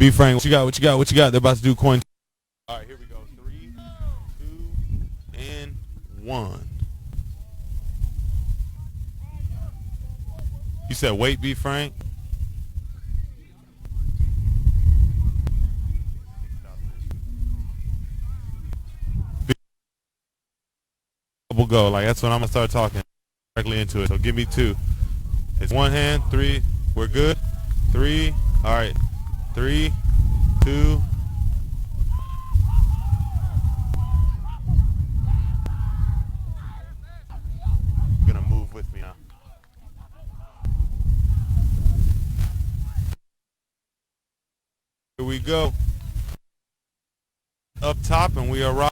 B Frank, what you got? What you got? What you got? They're about to do coin. All right, here we go. 3, 2, and 1. You said wait, B Frank. We'll go. Like that's when I'm gonna start talking directly into it. So give me 2. It's one hand. 3. We're good. 3. All right. 3, 2. You're gonna move with me now. Here we go. Up top, and we are right.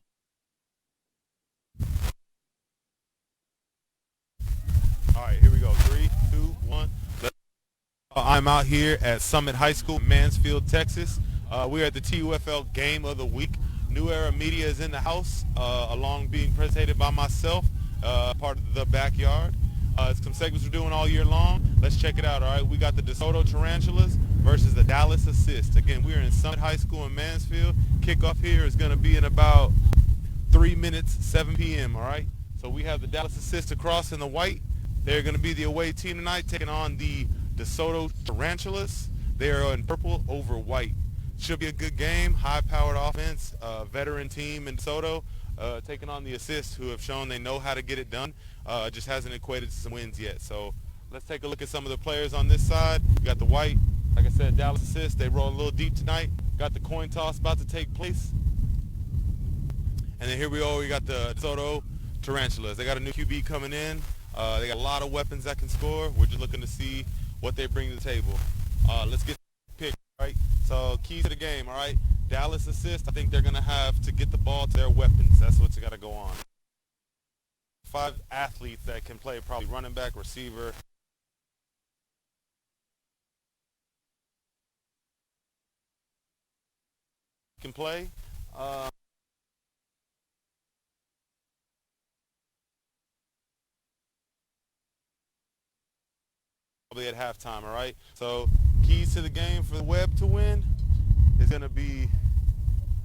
All right, here we go. 3, 2, 1. I'm out here at Summit High School, Mansfield, Texas. We're at the TUFL Game of the Week. New Era Media is in the house, along being presented by myself, part of the backyard. It's some segments we're doing all year long. Let's check it out, all right? We got the Desoto Tarantulas versus the Dallas Assist. Again, we're in Summit High School in Mansfield. Kickoff here is going to be in about 3 minutes, 7 p.m., all right? So we have the Dallas Assist across in the white. They're going to be the away team tonight, taking on the Desoto Tarantulas. They are in purple over white. Should be a good game, high-powered offense, veteran team in DeSoto, taking on the Assist, who have shown they know how to get it done. Just hasn't equated to some wins yet. So let's take a look at some of the players on this side. We got the white, like I said, Dallas Assist. They roll a little deep tonight. Got the coin toss about to take place. And then here we go. We got the DeSoto Tarantulas. They got a new QB coming in. They got a lot of weapons that can score. We're just looking to see what they bring to the table. Let's get the pick, right? So key to the game, all right? Dallas Assist, I think they're going to have to get the ball to their weapons. That's what's got to go on. 5 athletes that can play probably running back, receiver. Can play. Probably at halftime, all right? So keys to the game for the Web to win is going to be,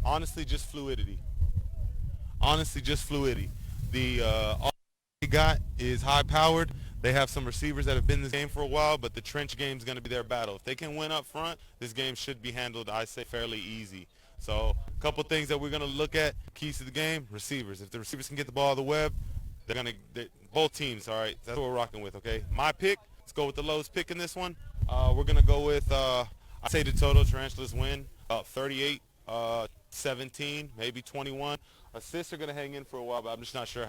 honestly, just fluidity. Honestly, just fluidity. All they got is high-powered. They have some receivers that have been in this game for a while, but the trench game is going to be their battle. If they can win up front, this game should be handled, I say, fairly easy. So a couple things that we're going to look at, keys to the game, receivers. If the receivers can get the ball to the Web, they're going to – both teams, all right? That's what we're rocking with, okay? My pick. Let's go with the lowest pick in this one. We're going to go with, I say the total Tarantulas win, about 38, 17, maybe 21. Assists are going to hang in for a while, but I'm just not sure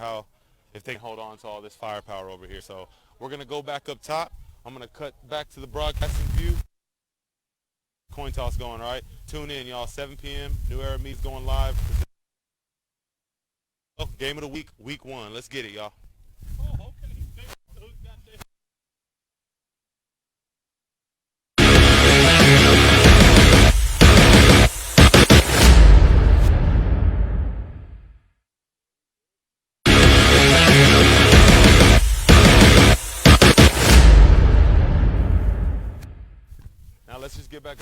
if they can hold on to all this firepower over here. So we're going to go back up top. I'm going to cut back to the broadcasting view. Coin toss going, all right? Tune in, y'all, 7 p.m. New Era Meets going live. Game of the week, week 1. Let's get it, y'all. Now let's just get back.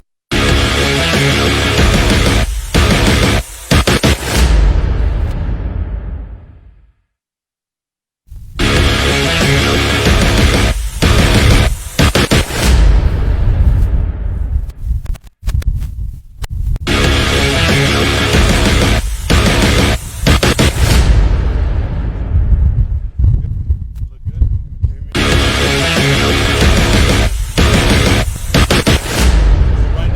Right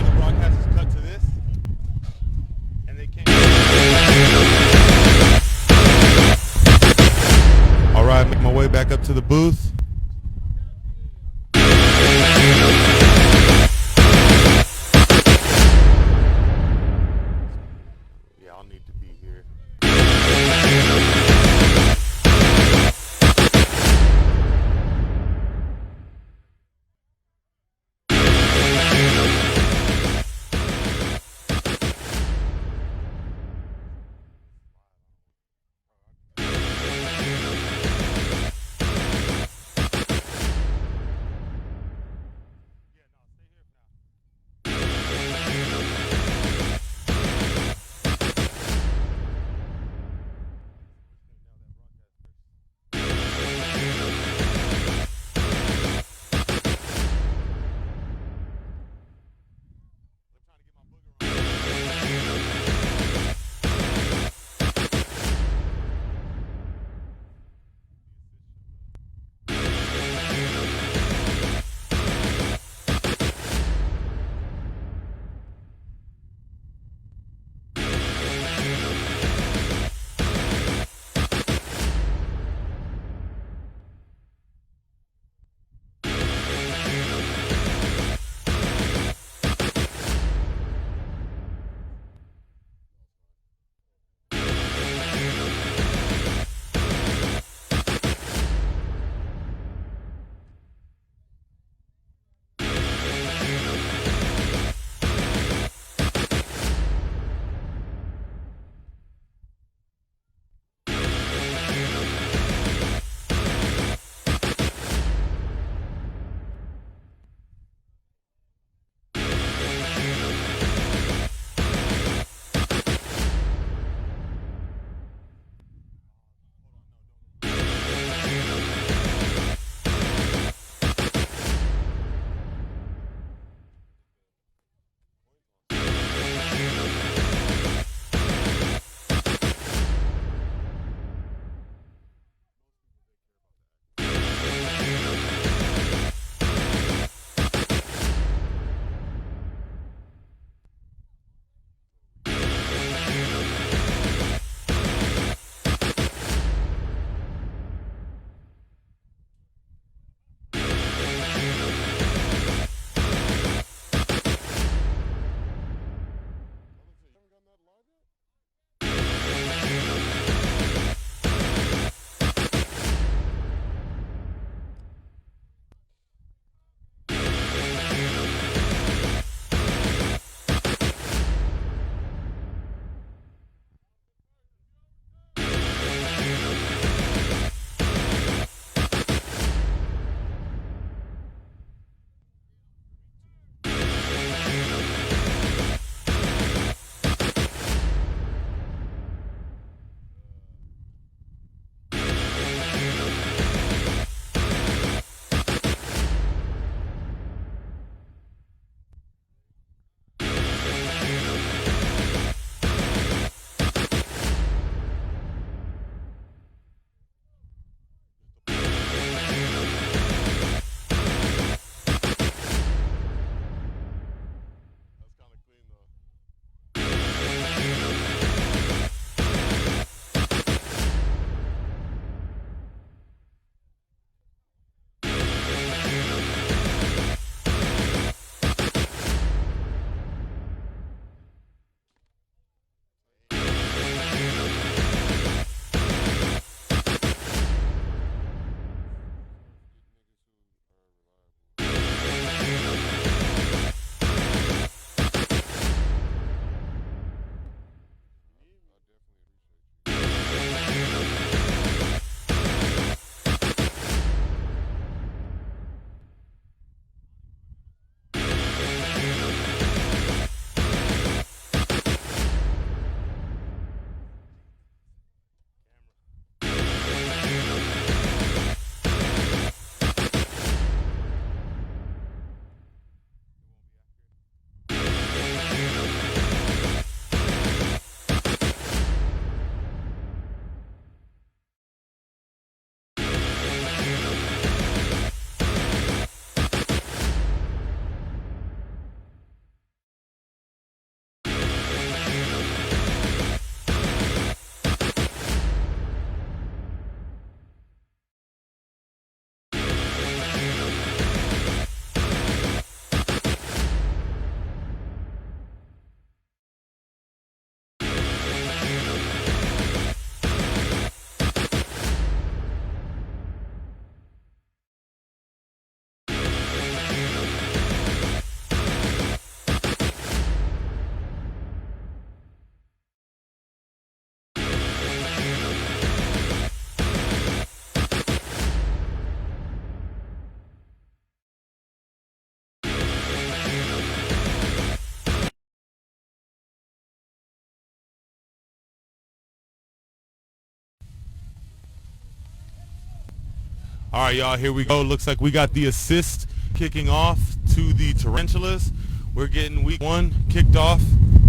All right, y'all, here we go. Looks like we got the assist kicking off to the Tarantulas. We're getting week one kicked off,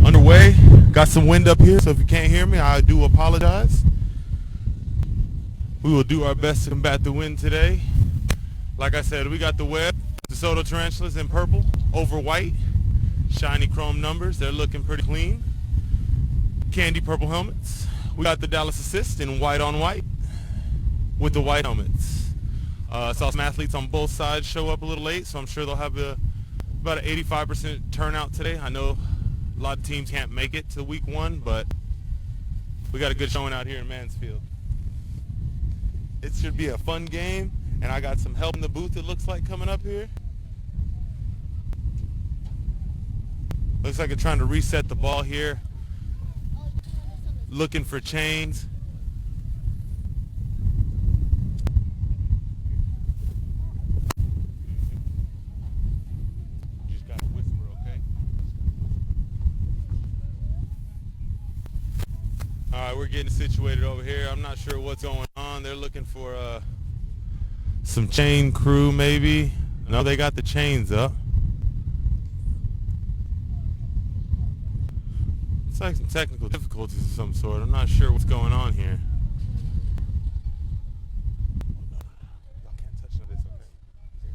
underway. Got some wind up here, so if you can't hear me, I do apologize. We will do our best to combat the wind today. Like I said, we got the web, Desoto Tarantulas in purple over white. Shiny chrome numbers. They're looking pretty clean. Candy purple helmets. We got the Dallas Assist in white on white with the white helmets. Saw some athletes on both sides show up a little late, so I'm sure they'll have about an 85% turnout today. I know a lot of teams can't make it to week one, but we got a good showing out here in Mansfield. It should be a fun game, and I got some help in the booth, it looks like, coming up here. Looks like they're trying to reset the ball here. Looking for chains. You just gotta whisper, okay? Alright, we're getting situated over here. I'm not sure what's going on. They're looking for some chain crew, maybe. No, they got the chains up. It's like some technical difficulties of some sort. I'm not sure what's going on here. Y'all can't touch none of this, okay?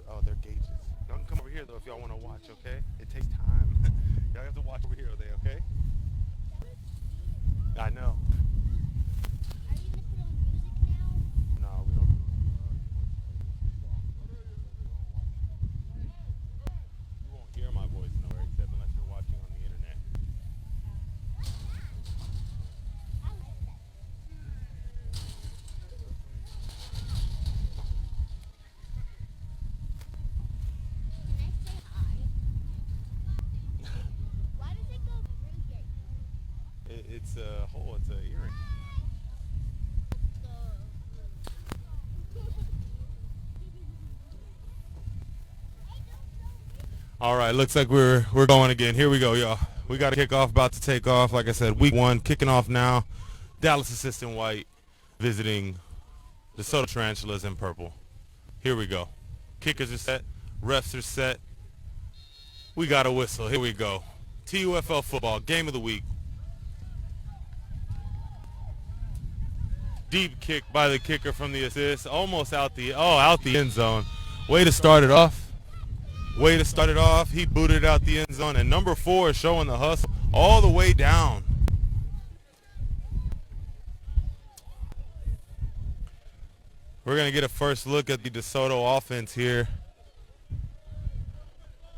Oh, they're gauges. Y'all can come over here, though, if y'all want to watch, okay? It takes time. Y'all have to watch over here, okay? I know. Are you going to put on music now? No, we don't. You won't hear my voice nowhere except unless you're watching on the internet. I like that. Can I say hi? Why does it go through your ear? It's a hole. It's an earring. All right, looks like we're going again. Here we go, y'all. We got a kickoff about to take off. Like I said, week one kicking off now. Dallas Assist in white visiting the Desoto Tarantulas in purple. Here we go. Kickers are set. Refs are set. We got a whistle. Here we go. TUFL football game of the week. Deep kick by the kicker from the assist. Almost out the end zone. Way to start it off. Way to start it off. He booted it out the end zone. And number 4 is showing the hustle all the way down. We're going to get a first look at the DeSoto offense here.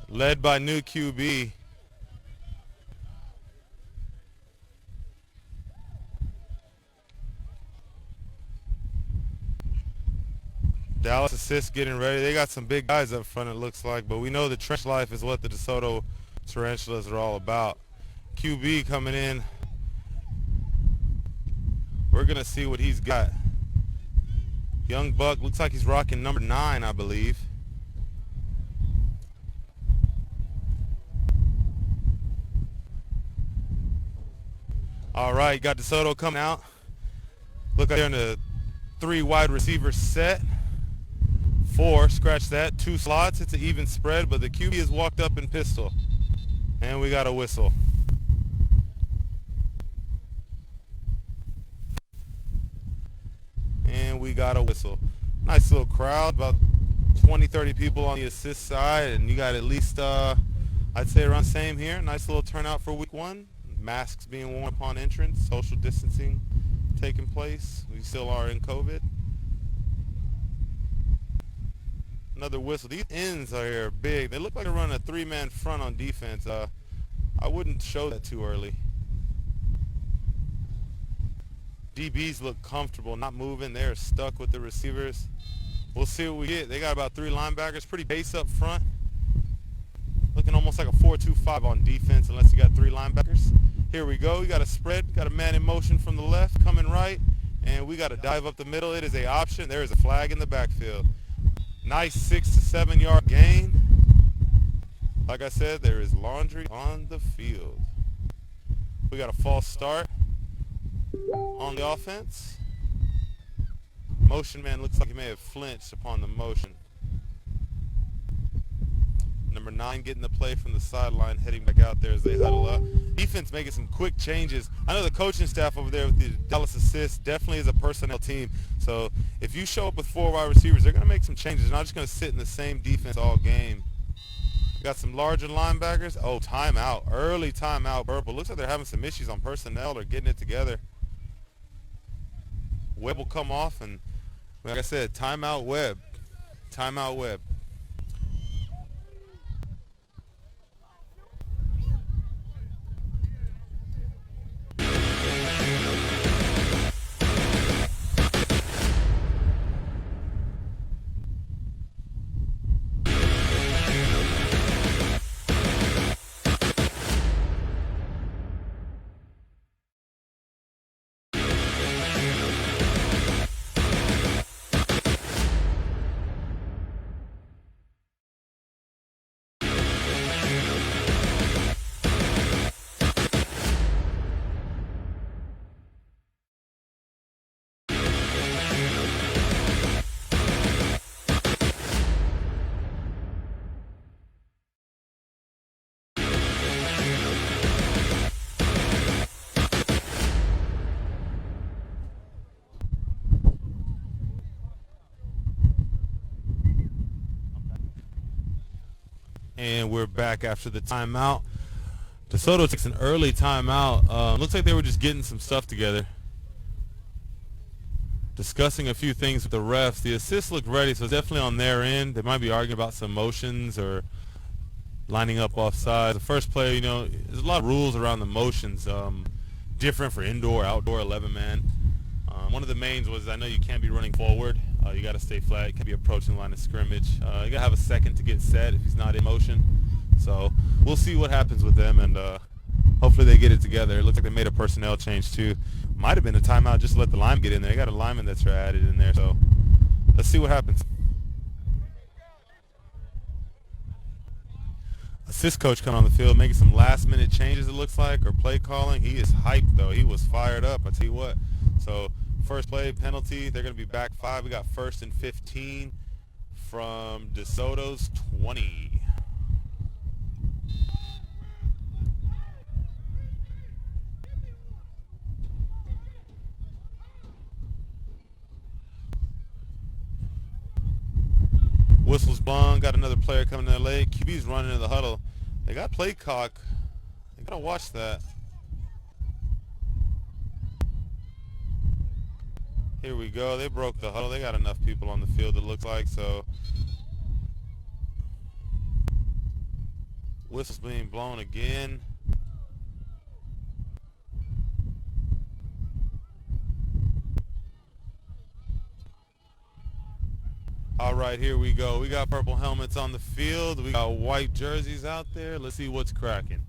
Led by new QB. Dallas Assist getting ready. They got some big guys up front, it looks like, but we know the trench life is what the DeSoto Tarantulas are all about. QB coming in. We're going to see what he's got. Young buck, looks like he's rocking number 9, I believe. All right, got DeSoto coming out. Look like they're in the 3 wide receiver set. 4, scratch that, 2 slots. It's an even spread, but the QB has walked up in pistol. And we got a whistle. And we got a whistle. Nice little crowd, about 20, 30 people on the assist side, and you got at least, I'd say around the same here. Nice little turnout for week one. Masks being worn upon entrance, social distancing taking place. We still are in COVID. Another whistle. These ends are here big. They look like they're running a 3-man front on defense. I wouldn't show that too early. DBs look comfortable, not moving. They're stuck with the receivers. We'll see what we get. They got about 3 linebackers, pretty base up front. Looking almost like a 4-2-5 on defense unless you got 3 linebackers. Here we go. We got a spread, got a man in motion from the left, coming right, and we got a dive up the middle. It is a option. There is a flag in the backfield. Nice 6 to 7 yard gain. Like I said, there is laundry on the field. We got a false start on the offense. Motion man looks like he may have flinched upon the motion. Number 9 getting the play from the sideline, heading back out there as they huddle up. Defense making some quick changes. I know the coaching staff over there with the Dallas Assist definitely is a personnel team. So if you show up with 4 wide receivers, they're going to make some changes. They're not just going to sit in the same defense all game. Got some larger linebackers. Oh, timeout. Early timeout, Purple. Looks like they're having some issues on personnel or getting it together. Webb will come off, and like I said, timeout Webb. Timeout Webb. And we're back after the timeout. Desoto takes an early timeout. Looks like they were just getting some stuff together, discussing a few things with the refs. The assists look ready, so it's definitely on their end. They might be arguing about some motions or lining up offside. The first play, you know, there's a lot of rules around the motions, different for indoor, outdoor, 11-man. One of the mains was I know you can't be running forward. You got to stay flat. You can't be approaching the line of scrimmage. You got to have a second to get set if he's not in motion. So we'll see what happens with them, and hopefully they get it together. It looks like they made a personnel change too. Might have been a timeout just to let the lineman get in there. They got a lineman that's added in there, so let's see what happens. Assist coach coming on the field, making some last-minute changes, it looks like, or play calling. He is hyped, though. He was fired up, I tell you what. So first play, penalty. They're going to be back 5. We got 1st and 15 from DeSoto's 20. Whistle's blown. Got another player coming in there late. QB's running in the huddle. They got play clock. They got to watch that. Here we go. They broke the huddle. They got enough people on the field, it looks like. So whistle's being blown again. All right, here we go. We got purple helmets on the field. We got white jerseys out there. Let's see what's cracking.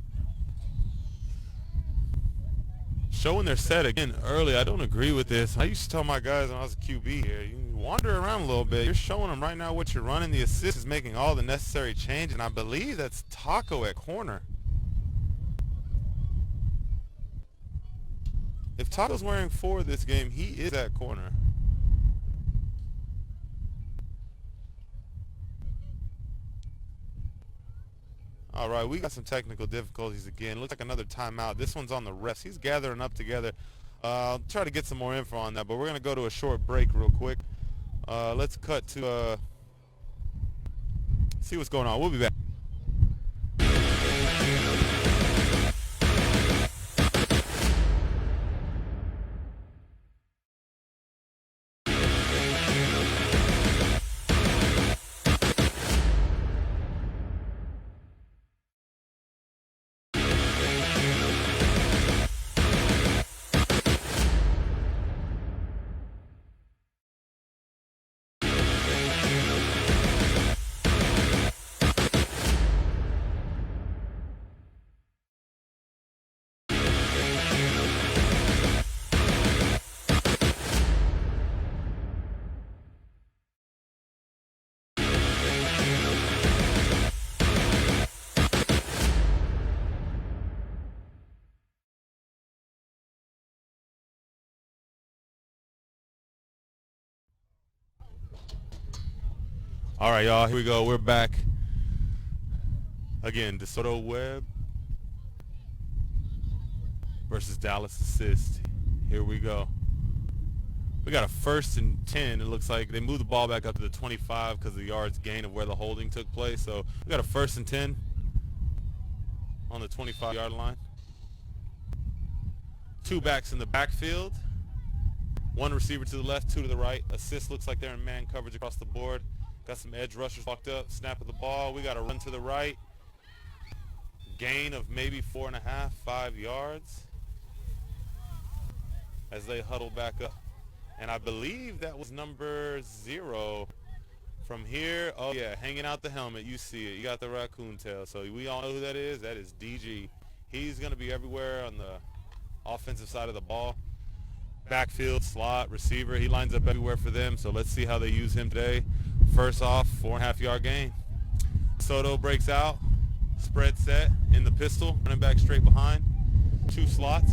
Showing their set again early. I don't agree with this. I used to tell my guys when I was a QB here, you wander around a little bit. You're showing them right now what you're running. The assist is making all the necessary change, and I believe that's Taco at corner. If Taco's wearing 4 this game, he is at corner. All right, we got some technical difficulties again. Looks like another timeout. This one's on the refs. He's gathering up together. I'll try to get some more info on that, but we're going to go to a short break real quick. Let's cut to see what's going on. We'll be back. All right, y'all, here we go. We're back. Again, DeSoto Webb versus Dallas Assist. Here we go. We got a 1st and 10. It looks like they moved the ball back up to the 25 because of the yards gain of where the holding took place. So we got a 1st and 10 on the 25-yard line. 2 backs in the backfield. 1 receiver to the left, 2 to the right. Assist looks like they're in man coverage across the board. Got some edge rushers walked up. Snap of the ball. We got a run to the right. Gain of maybe 4.5, 5 yards as they huddle back up. And I believe that was number 0 from here. Oh, yeah, hanging out the helmet. You see it. You got the raccoon tail. So we all know who that is. That is DG. He's going to be everywhere on the offensive side of the ball. Backfield, slot, receiver. He lines up everywhere for them. So let's see how they use him today. First off, 4.5-yard gain. Soto breaks out. Spread set in the pistol. Running back straight behind. 2 slots.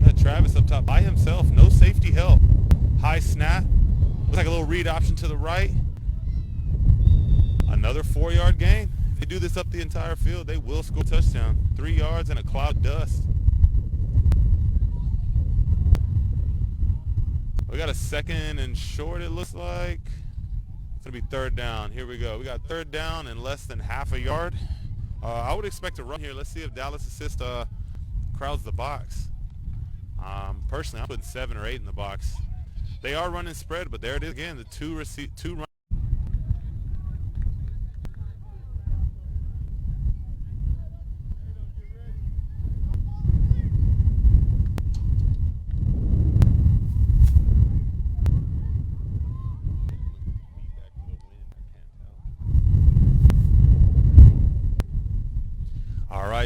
Got Travis up top by himself. No safety help. High snap. Looks like a little read option to the right. Another 4-yard gain. If they do this up the entire field, they will score a touchdown. 3 yards and a cloud of dust. We got a 2nd and short, it looks like. It's going to be 3rd down. Here we go. We got 3rd down and less than half a yard. I would expect a run here. Let's see if Dallas Assist crowds the box. Personally, I'm putting 7 or 8 in the box. They are running spread, but there it is again. The 2 run.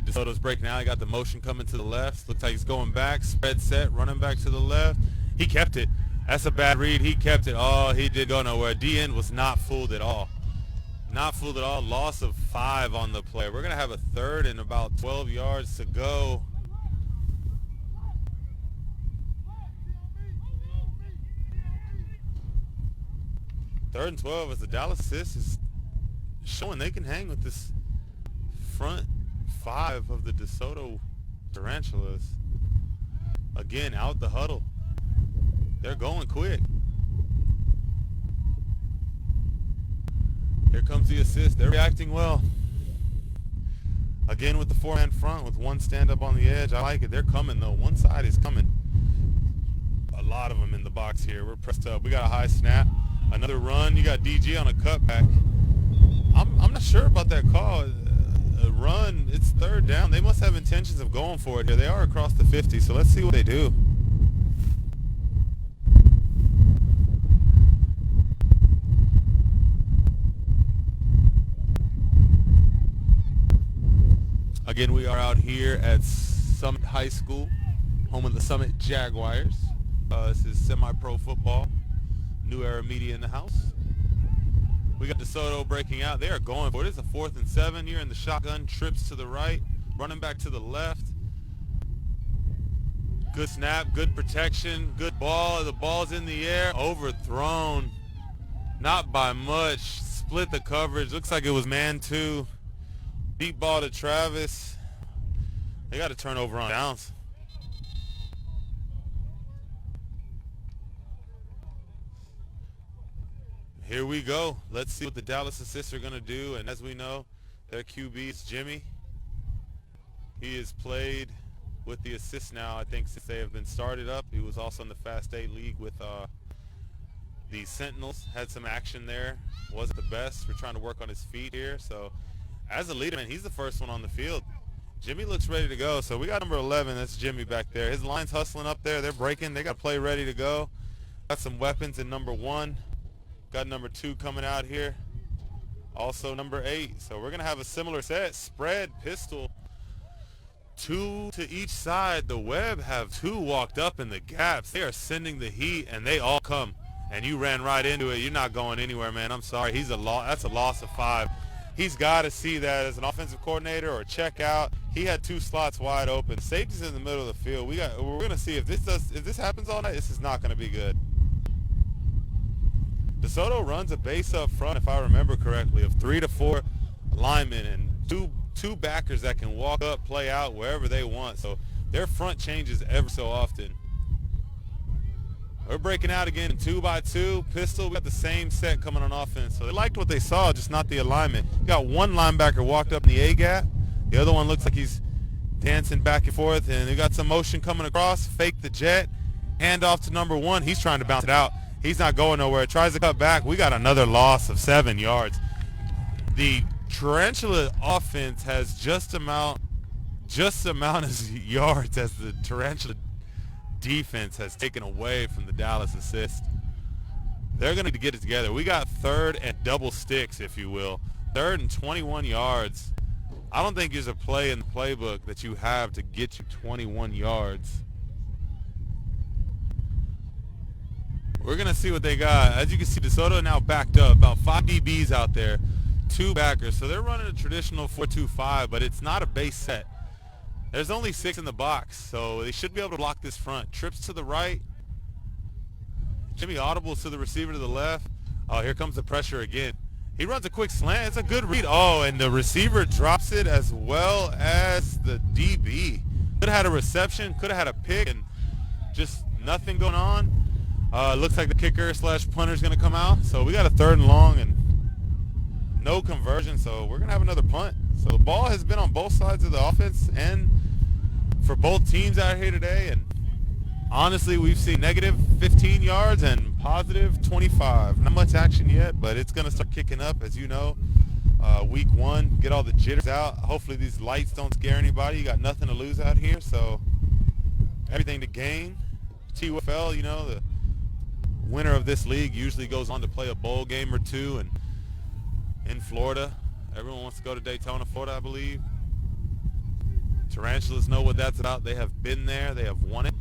DeSoto's breaking out. He got the motion coming to the left. Looks like he's going back. Spread set. Running back to the left. He kept it. That's a bad read. He kept it. Oh, he did go nowhere. D-end was not fooled at all. Not fooled at all. Loss of 5 on the play. We're going to have a 3rd and about 12 yards to go. Third and 12 as the Dallas Assist is showing they can hang with this front 5 of the DeSoto Tarantulas. Again, out the huddle. They're going quick. Here comes the assist. They're reacting well. Again with the 4-man front with 1 stand up on the edge. I like it. They're coming though. One side is coming. A lot of them in the box here. We're pressed up. We got a high snap. Another run. You got DG on a cutback. I'm not sure about that call. A run, it's 3rd down. They must have intentions of going for it here. They are across the 50, so let's see what they do. Again, we are out here at Summit High School, home of the Summit Jaguars. This is semi-pro football. New Era Media in the house. We got DeSoto breaking out. They are going for it. It's a 4th and 7. You're in the shotgun. Trips to the right. Running back to the left. Good snap. Good protection. Good ball. The ball's in the air. Overthrown. Not by much. Split the coverage. Looks like it was man 2. Deep ball to Travis. They got to turn over on downs. Here we go. Let's see what the Dallas Assists are going to do. And as we know, their QB is Jimmy. He has played with the assists now, I think, since they have been started up. He was also in the Fast 8 League with the Sentinels. Had some action there. Wasn't the best. We're trying to work on his feet here. So as a leader, man, he's the first one on the field. Jimmy looks ready to go. So we got number 11. That's Jimmy back there. His line's hustling up there. They're breaking. They got play ready to go. Got some weapons in number 1. Got number 2 coming out here. Also number 8. So we're going to have a similar set. Spread, pistol. 2 to each side. The Webb have 2 walked up in the gaps. They are sending the heat, and they all come. And you ran right into it. You're not going anywhere, man. I'm sorry. That's a loss of 5. He's got to see that as an offensive coordinator or check out. He had 2 slots wide open. Safety's in the middle of the field. We're going to see if this happens all night. This is not going to be good. DeSoto runs a base up front, if I remember correctly, of 3 to 4 linemen and two backers that can walk up, play out wherever they want. So their front changes ever so often. We're breaking out again in 2x2 pistol. We got the same set coming on offense. So they liked what they saw, just not the alignment. You got one linebacker walked up in the A gap. The other one looks like he's dancing back and forth, and they got some motion coming across. Fake the jet, hand off to number 1. He's trying to bounce it out. He's not going nowhere. Tries to cut back. We got another loss of 7 yards. The Tarantula offense has just amount as yards as the Tarantula defense has taken away from the Dallas assist. They're going to need to get it together. We got 3rd and double sticks, if you will. 3rd and 21 yards. I don't think there's a play in the playbook that you have to get you 21 yards. We're going to see what they got. As you can see, DeSoto now backed up. About 5 DBs out there, 2 backers. So they're running a traditional 4-2-5, but it's not a base set. There's only 6 in the box, so they should be able to block this front. Trips to the right. Jimmy audibles to the receiver to the left. Oh, here comes the pressure again. He runs a quick slant. It's a good read. Oh, and the receiver drops it as well as the DB. Could have had a reception, could have had a pick, and just nothing going on. Looks like the kicker / punter is going to come out. So we got a 3rd and long and no conversion, so we're going to have another punt. So the ball has been on both sides of the offense and for both teams out here today. And honestly, we've seen negative 15 yards and positive 25. Not much action yet, but it's going to start kicking up, as you know. Week 1, get all the jitters out. Hopefully these lights don't scare anybody. You got nothing to lose out here, so everything to gain. TUFL, you know, the winner of this league usually goes on to play a bowl game or 2 and in Florida. Everyone wants to go to Daytona, Florida, I believe. Tarantulas know what that's about. They have been there. They have won it.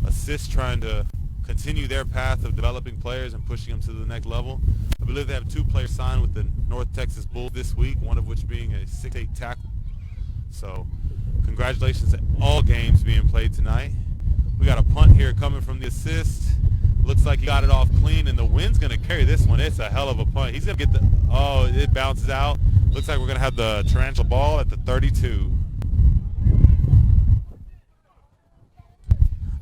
Assist trying to continue their path of developing players and pushing them to the next level. I believe they have 2 players signed with the North Texas Bulls this week, one of which being a 6'8 tackle. So congratulations to all games being played tonight. We got a punt here coming from the assist. Looks like he got it off clean, and the wind's going to carry this one. It's a hell of a punt. He's going to get the, oh, it bounces out. Looks like we're going to have the Tarantula ball at the 32.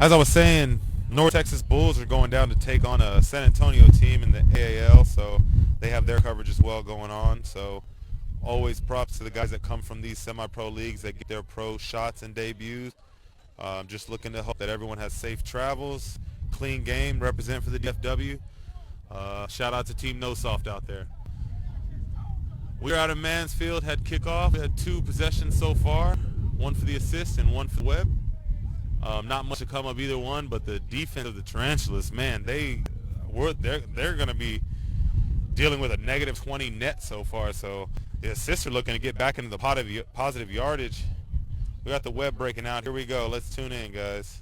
As I was saying, North Texas Bulls are going down to take on a San Antonio team in the AAL, so they have their coverage as well going on. So always props to the guys that come from these semi-pro leagues that get their pro shots and debuts. Just looking to hope that everyone has safe travels. Clean game, represent for the DFW. Shout out to Team No Soft out there. We're out of Mansfield, had kickoff. We had 2 possessions so far, 1 for the assist and 1 for the web. Not much to come of either one, but the defense of the Tarantulas, man, they're going to be dealing with a negative 20 net so far. So the assists are looking to get back into the positive yardage. We got the web breaking out. Here we go. Let's tune in, guys.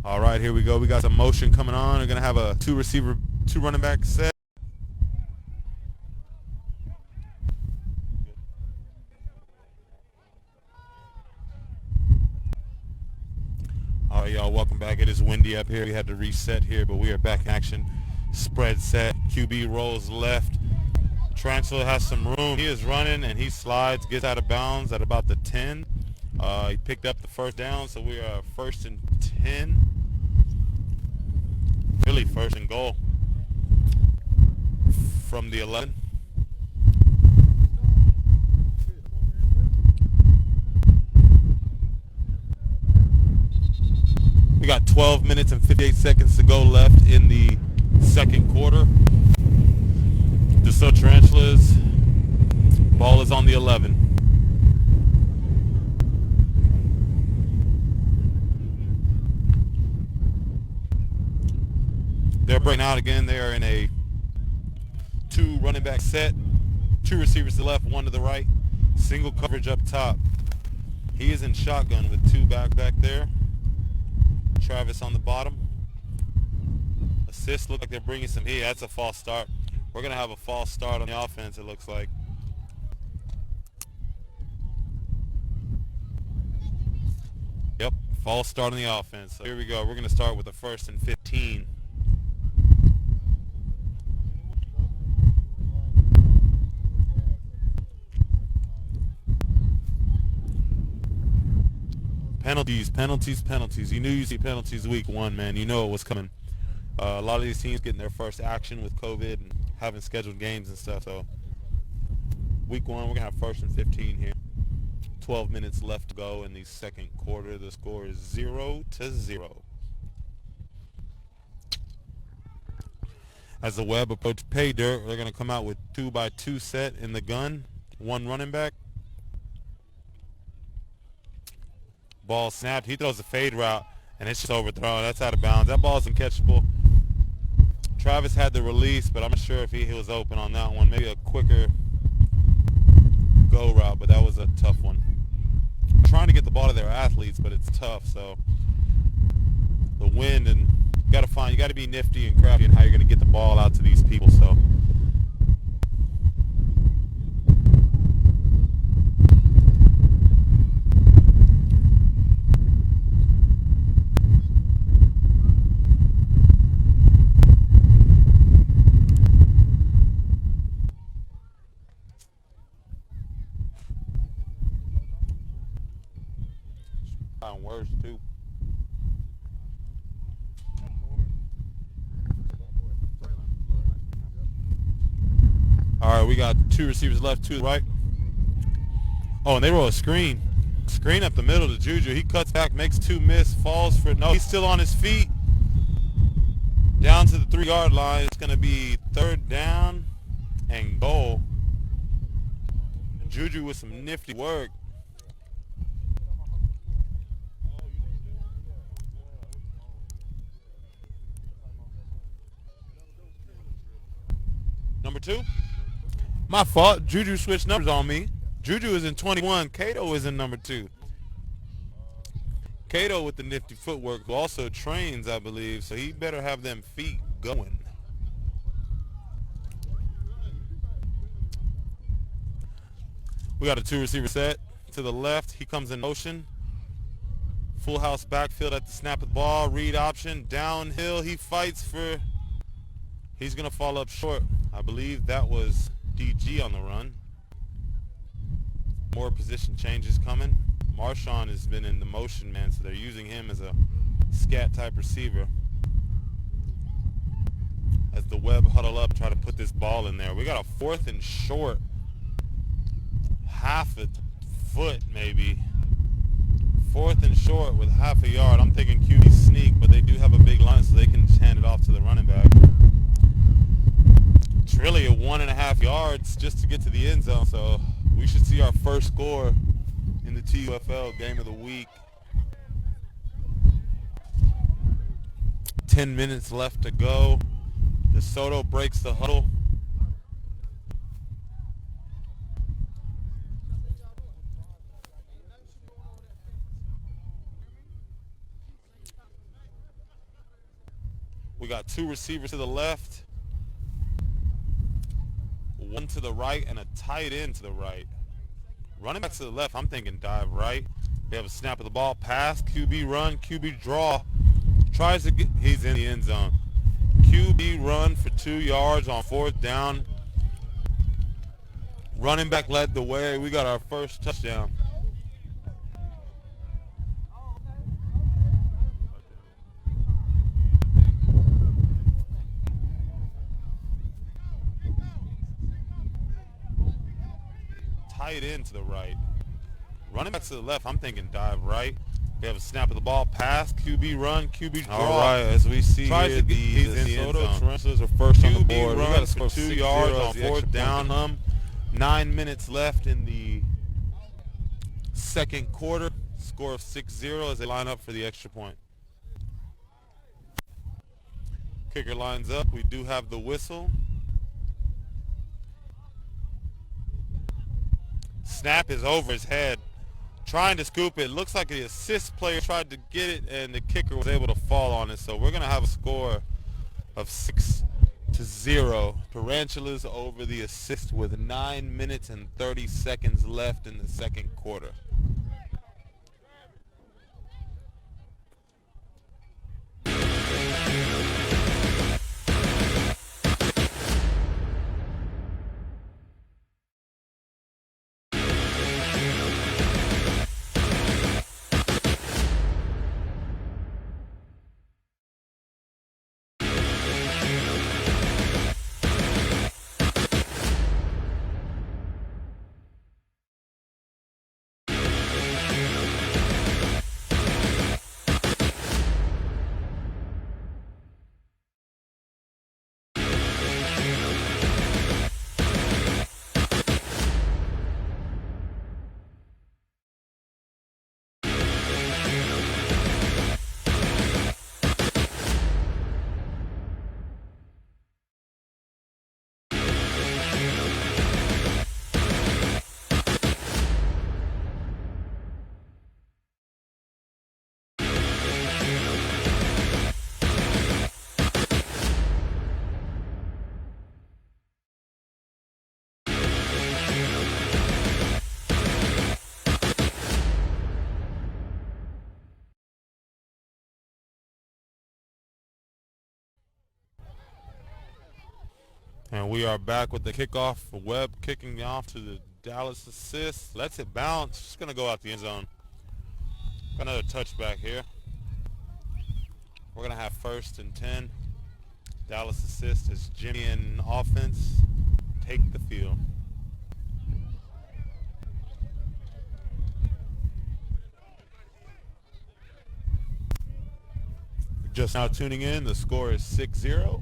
All right, here we go. We got some motion coming on. We're going to have a 2 running back set. All right, y'all, welcome back. It is windy up here. We had to reset here, but we are back in action. Spread set. QB rolls left. Tarantula has some room. He is running, and he slides, gets out of bounds at about the 10. He picked up the 1st down, so we are 1st and 10. Really 1st and goal from the 11. We got 12 minutes and 58 seconds to go left in the 2nd quarter. DeSoto Tarantulas, ball is on the 11. They're breaking out again. They are in a 2 running back set. 2 receivers to the left, 1 to the right. Single coverage up top. He is in shotgun with 2 back there. Travis on the bottom. Assists look like they're bringing some heat. That's a false start. We're going to have a false start on the offense, it looks like. Yep, False start on the offense. So here we go. We're going to start with the 1st and 15. Penalties, penalties, penalties. You knew you'd see penalties week 1, man. You know it was coming. A lot of these teams getting their first action with COVID and having scheduled games and stuff. So week 1, we're going to have 1st and 15 here. 12 minutes left to go in the second quarter. The score is 0-0. As the Web approach pay dirt, they're going to come out with 2x2 set in the gun. 1 running back. Ball snapped. He throws a fade route, and it's just overthrown. That's out of bounds. That ball is uncatchable. Travis had the release, but I'm not sure if he was open on that one. Maybe a quicker go route, but that was a tough one. I'm trying to get the ball to their athletes, but it's tough. So the wind, and you got to be nifty and crafty in how you're going to get the ball out to these people. So worse too. All right, we got 2 receivers left, 2 right. Oh, and they roll a screen. Screen up the middle to Juju. He cuts back, makes 2 miss, falls for no. He's still on his feet. Down to the 3-yard line. It's going to be 3rd down and goal. Juju with some nifty work. Number 2? My fault. Juju switched numbers on me. Juju is in 21. Cato is in number 2. Cato with the nifty footwork, who also trains, I believe, so he better have them feet going. We got a 2 receiver set to the left. He comes in motion. Full house backfield at the snap of the ball. Read option. Downhill. He fights for... He's going to fall up short. I believe that was DG on the run. More position changes coming. Marshawn has been in the motion, man, so they're using him as a scat type receiver. As the Web huddle up, try to put this ball in there. We got a 4th and short. Half a foot, maybe. 4th and short with half a yard. I'm thinking QB sneak, but they do have a big line, so they can just hand it off to the running back. It's really a 1.5 yards just to get to the end zone, so we should see our first score in the TUFL game of the week. 10 minutes left to go. Desoto breaks the huddle. We got 2 receivers to the left, 1 to the right, and a tight end to the right. Running back to the left, I'm thinking dive right. We have a snap of the ball, pass, QB run, QB draw. Tries to get, he's in the end zone. QB run for 2 yards on 4th down. Running back led the way. We got our first touchdown. Tight end to the right. Running back to the left, I'm thinking dive right. We have a snap of the ball, pass, QB run, QB draw. All right, as we see here, the Desoto Tarantulas are first on the board. We got to score 2 yards on 4th down. 9 minutes left in the second quarter. Score of 6-0 as they line up for the extra point. Kicker lines up. We do have the whistle. Snap is over his head. Trying to scoop it. Looks like the assist player tried to get it, and the kicker was able to fall on it. So we're going to have a score of 6-0. Tarantulas over the assist with 9 minutes and 30 seconds left in the second quarter. And we are back with the kickoff. Webb kicking off to the Dallas assist. Lets it bounce. Just going to go out the end zone. Got another touchback here. We're going to have 1st and 10. Dallas assist as Jimmy and offense take the field. Just now tuning in, the score is 6-0.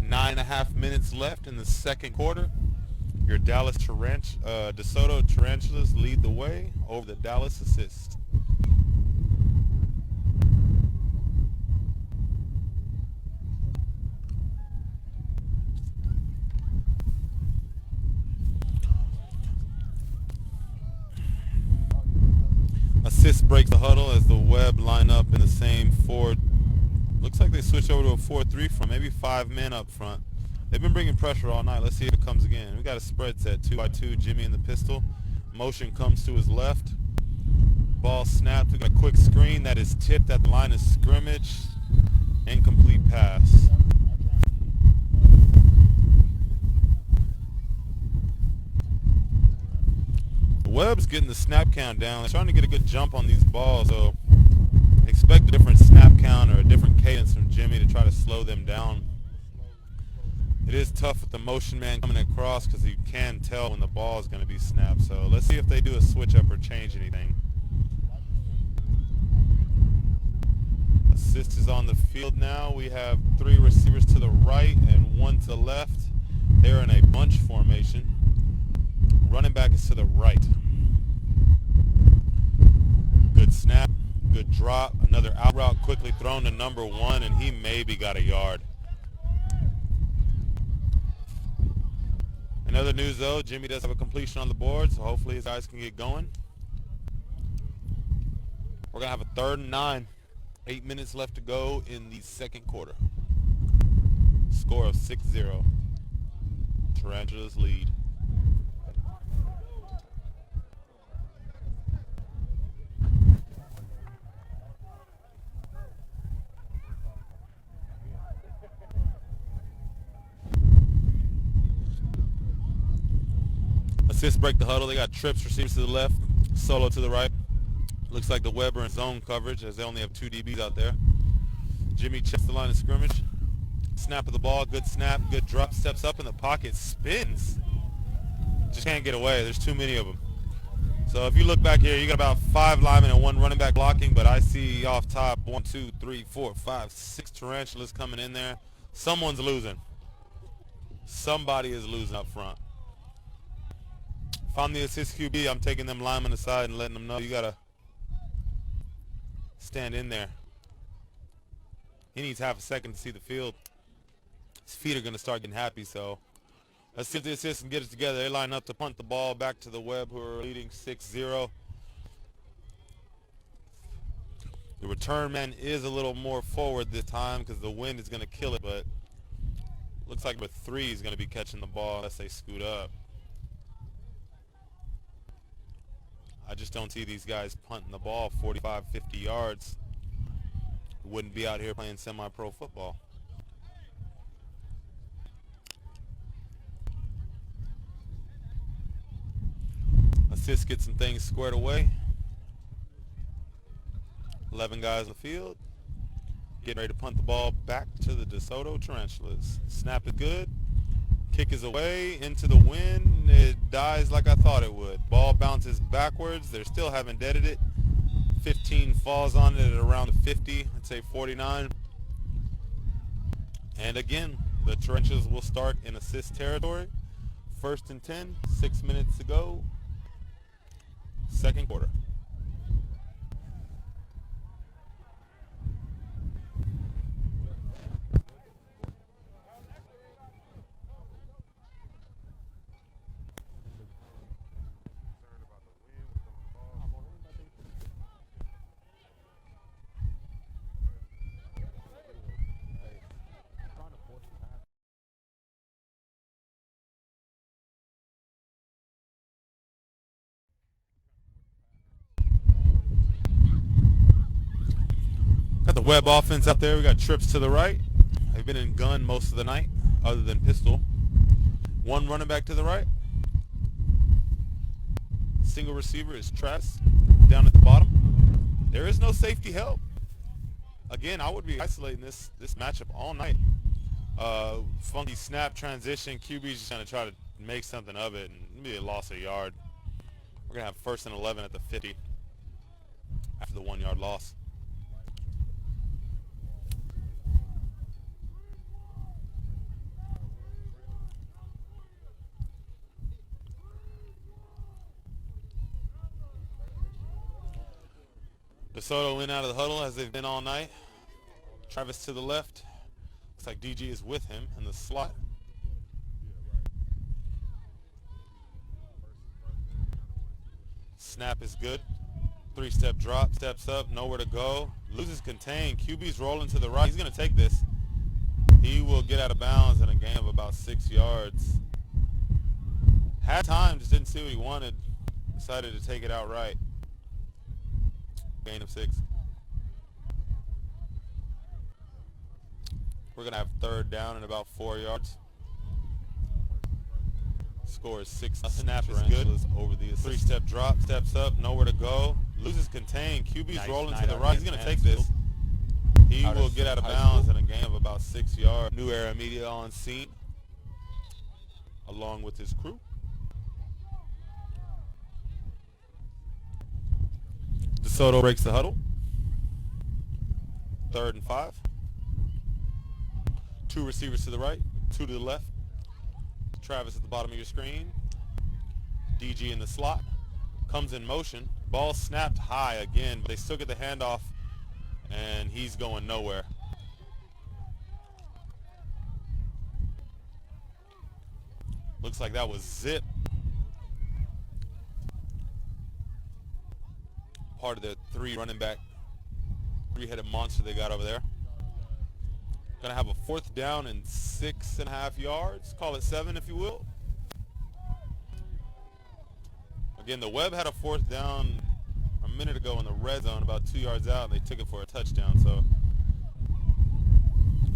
9.5 minutes left in the second quarter. Your DeSoto Tarantulas lead the way over the Dallas assist. Assist breaks the huddle as the Webb line up in the same four. Looks like they switched over to a 4-3 from maybe 5 men up front. They've been bringing pressure all night. Let's see if it comes again. We got a spread set, 2x2, Jimmy in the pistol. Motion comes to his left. Ball snapped. We got a quick screen that is tipped at the line of scrimmage. Incomplete pass. Webb's getting the snap count down. They're trying to get a good jump on these balls, so expect a different snap count or a different cadence from Jimmy to try to slow them down. It is tough with the motion man coming across because you can tell when the ball is going to be snapped. So let's see if they do a switch up or change anything. Assist is on the field now. We have 3 receivers to the right and 1 to the left. They're in a bunch formation. Running back is to the right. Good snap, good drop. Another out route quickly thrown to number 1, and he maybe got a yard. In other news, though, Jimmy does have a completion on the board, so hopefully his guys can get going. We're going to have a 3rd and 9. 8 minutes left to go in the second quarter. Score of 6-0. Tarantulas lead. Assist break the huddle. They got trips, receivers to the left, solo to the right. Looks like the Webb are in zone coverage as they only have 2 DBs out there. Jimmy checks the line of scrimmage. Snap of the ball, good snap, good drop, steps up in the pocket, spins. Just can't get away. There's too many of them. So if you look back here, you got about 5 linemen and 1 running back blocking, but I see off top 1, 2, 3, 4, 5, 6 tarantulas coming in there. Someone's losing. Somebody is losing up front. If I'm the assist QB, I'm taking them linemen aside and letting them know you got to stand in there. He needs half a second to see the field. His feet are going to start getting happy, so let's see if the assist can get it together. They line up to punt the ball back to the Webb, who are leading 6-0. The return man is a little more forward this time because the wind is going to kill it, but looks like number 3 is going to be catching the ball unless they scoot up. I just don't see these guys punting the ball 45, 50 yards. Wouldn't be out here playing semi-pro football. Assist gets some things squared away. 11 guys in the field. Getting ready to punt the ball back to the DeSoto Tarantulas. Snap is good. Kick is away into the wind. It dies like I thought it would. Ball bounces backwards. They still haven't deaded it. 15 falls on it at around 50. I'd say 49. And again, the Tarantulas will start in assist territory. 1st and 10. 6 minutes to go. Second quarter. Got the Webb offense out there. We got trips to the right. They've been in gun most of the night, other than pistol. One running back to the right. Single receiver is Travis down at the bottom. There is no safety help. Again, I would be isolating this matchup all night. Funky snap transition. QB's just going to try to make something of it, and maybe a loss of yard. We're going to have 1st and 11 at the 50 after the 1 yard loss. Desoto in out of the huddle as they've been all night. Travis to the left. Looks like DG is with him in the slot. Snap is good. 3-step drop, steps up, nowhere to go. Loses contain. QB's rolling to the right. He's going to take this. He will get out of bounds in a gain of about 6 yards. Had time, just didn't see what he wanted. Decided to take it outright. Gain of 6. We're going to have 3rd down and about 4 yards. Score is 6. Snap is good. Over the 3-step drop, steps up, nowhere to go. Loses contain. QB's rolling to the right. He's going to take this. He will get out of bounds in a gain of about 6 yards. New Era Media on scene along with his crew. Desoto breaks the huddle. 3rd and 5. 2 receivers to the right, 2 to the left. Travis at the bottom of your screen. DG in the slot. Comes in motion. Ball snapped high again, but they still get the handoff, and he's going nowhere. Looks like that was zip. Part of the 3 running back, 3-headed monster they got over there. Gonna have a 4th down and 6.5 yards. Call it 7 if you will. Again, the Webb had a 4th down a minute ago in the red zone, about 2 yards out, and they took it for a touchdown. So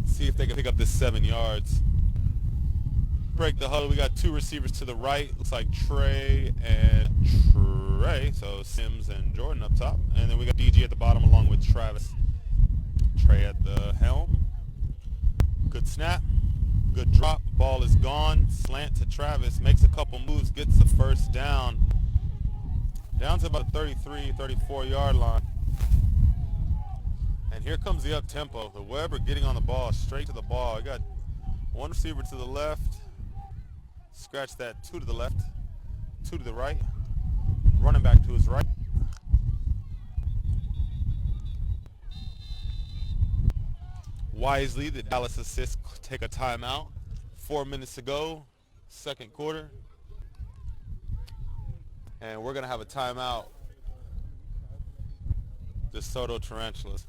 see if they can pick up this 7 yards. Break the huddle. We got 2 receivers to the right. Looks like Trey and Trey. So Sims and Jordan up top. And then we got DG at the bottom along with Travis. Trey at the helm. Good snap. Good drop. Ball is gone. Slant to Travis. Makes a couple moves. Gets the 1st down. Down to about the 33, 34 yard line. And here comes the up tempo. The Webb are getting on the ball. Straight to the ball. I got 1 receiver to the left. Scratch that. 2 to the left. 2 to the right. Running back to his right. Wisely, the Dallas assists take a timeout. 4 minutes to go, 2nd quarter. And we're going to have a timeout. Desoto Tarantulas.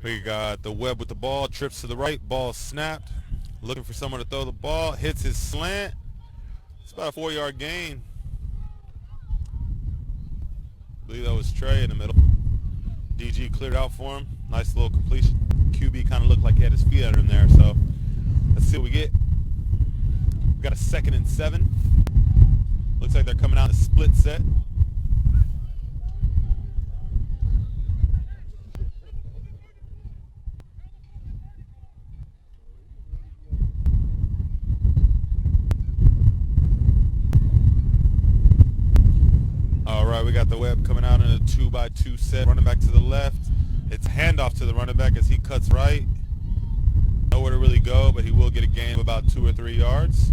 We got the Webb with the ball, trips to the right, ball snapped. Looking for someone to throw the ball, hits his slant. It's about a 4-yard gain. I believe that was Trey in the middle. DG cleared out for him. Nice little completion. QB kind of looked like he had his feet under him there, so let's see what we get. We got a 2nd and 7. Looks Looks like they're coming out in a split set. All right, we got the web coming out in a 2x2 set. Running back to the left. It's handoff to the running back as he cuts right. Nowhere to really go, but he will get a gain of about 2 or 3 yards.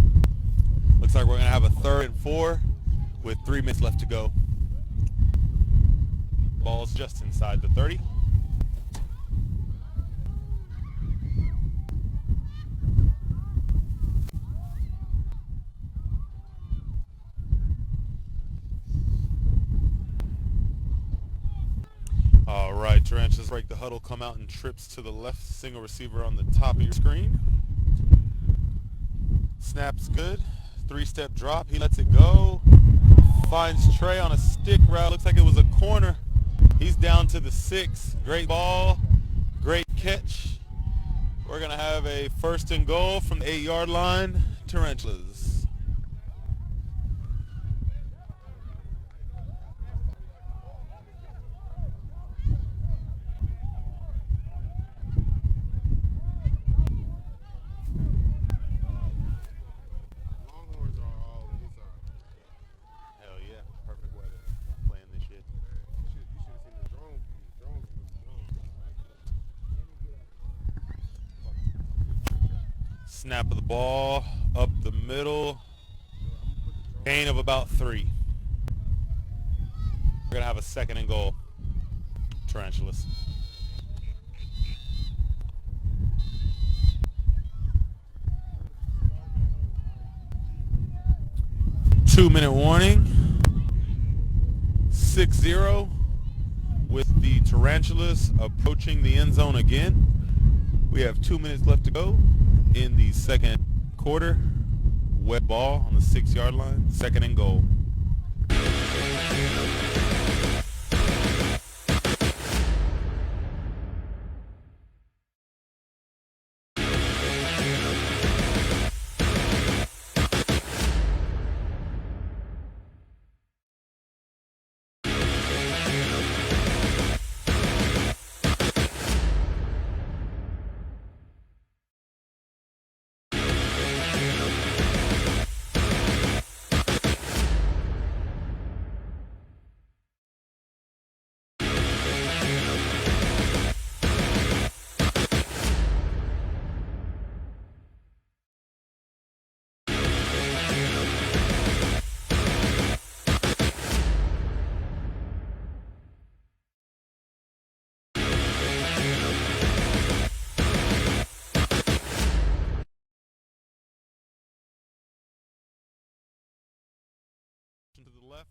Looks like we're going to have a 3rd and 4 with 3 minutes left to go. Ball's just inside the 30. All right, Tarantulas break the huddle, come out in trips to the left, single receiver on the top of your screen. Snap's good. 3-step drop. He lets it go. Finds Trey on a stick route. Looks like it was a corner. He's down to the 6. Great ball. Great catch. We're going to have a 1st and goal from the 8-yard line. Tarantulas. Snap of the ball, up the middle, gain of about 3. We're going to have a 2nd and goal, Tarantulas. Two-minute warning, 6-0 with the Tarantulas approaching the end zone again. We have 2 minutes left to go in the 2nd quarter. Wet ball on the 6-yard line, 2nd and goal. To the left.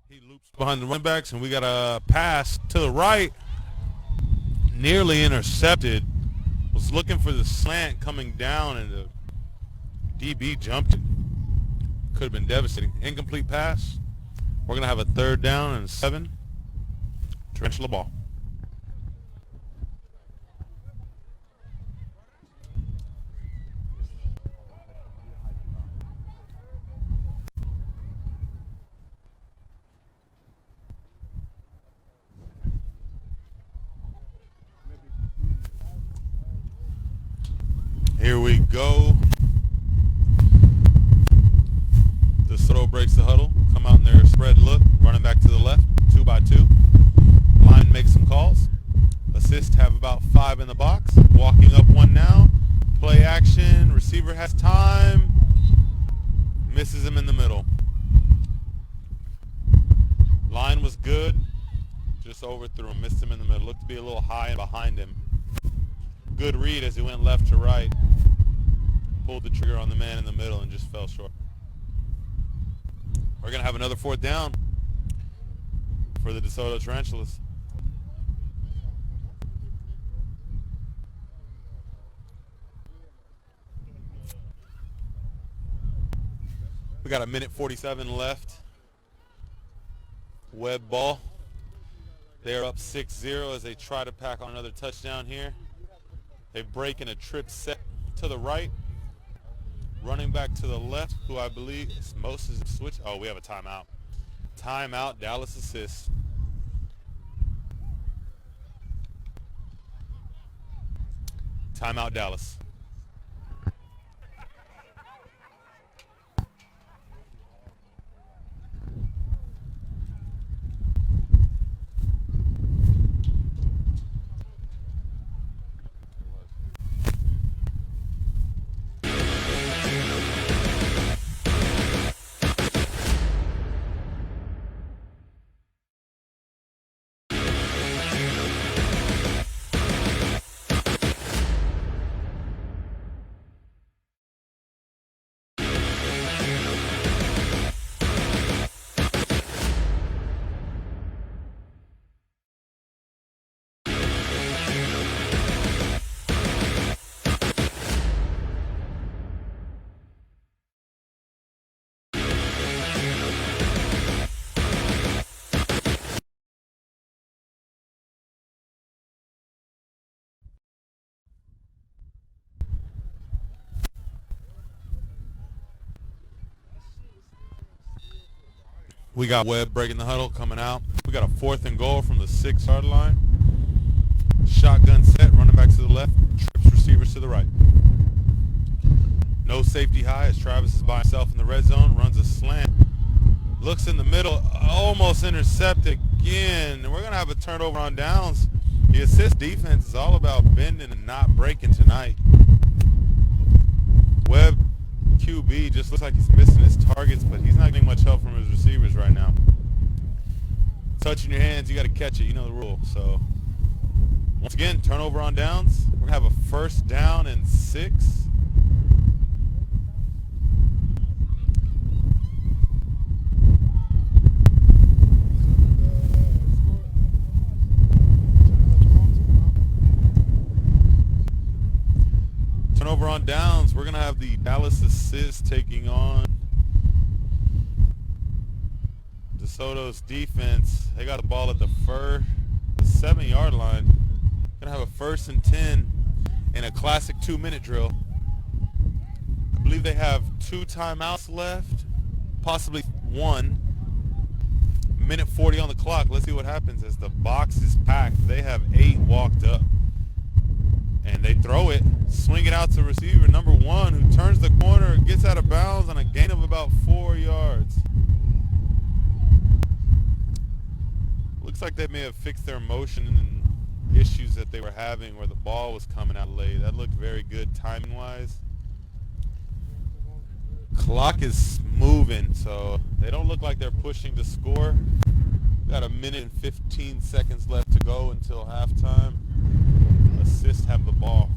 He loops behind the running backs, and we got a pass to the right. Nearly intercepted. Was looking for the slant coming down, and the DB jumped it. Could have been devastating. Incomplete pass. We're going to have a 3rd down and 7. Tarantula ball. Here we go. Desoto breaks the huddle. Come out in their spread look. Running back to the left. 2x2. Line makes some calls. Assist have about 5 in the box. Walking up 1 now. Play action. Receiver has time. Misses him in the middle. Line was good. Just overthrew him. Missed him in the middle. Looked to be a little high and behind him. Good read as he went left to right. Pulled the trigger on the man in the middle and just fell short. We're going to have another 4th down for the DeSoto Tarantulas. We got a minute 47 left. Web ball. They're up 6-0 as they try to pack on another touchdown here. They break in a trip set to the right. Running back to the left, who I believe is Moses switch. Oh, we have a timeout. Timeout, Dallas assist. Timeout, Dallas. We got Webb breaking the huddle, coming out. We got a 4th and goal from the 6-yard line. Shotgun set, running back to the left, trips receivers to the right. No safety high as Travis is by himself in the red zone, runs a slant. Looks in the middle, almost intercepted again. And we're going to have a turnover on downs. The assist defense is all about bending and not breaking tonight. Webb, QB, just looks like he's missing his targets, but he's not getting much help from his receivers right now. Touching your hands, you got to catch it. You know the rule. So, once again, turnover on downs. We're going to have a 1st down and 6. Turnover on downs. We're going to have the Dallas assist taking on Desoto's defense. They got the ball at the 7-yard line. Going to have a 1st and 10 in a classic 2-minute drill. I believe they have 2 timeouts left, possibly 1. Minute 40 on the clock. Let's see what happens as the box is packed. They have 8 walked up. And they throw it, swing it out to receiver number 1, who turns the corner, gets out of bounds on a gain of about 4 yards. Looks like they may have fixed their motion and issues that they were having where the ball was coming out late. That looked very good timing-wise. Clock is moving, so they don't look like they're pushing to score. Got a minute and 15 seconds left to go until halftime. Assist have the ball.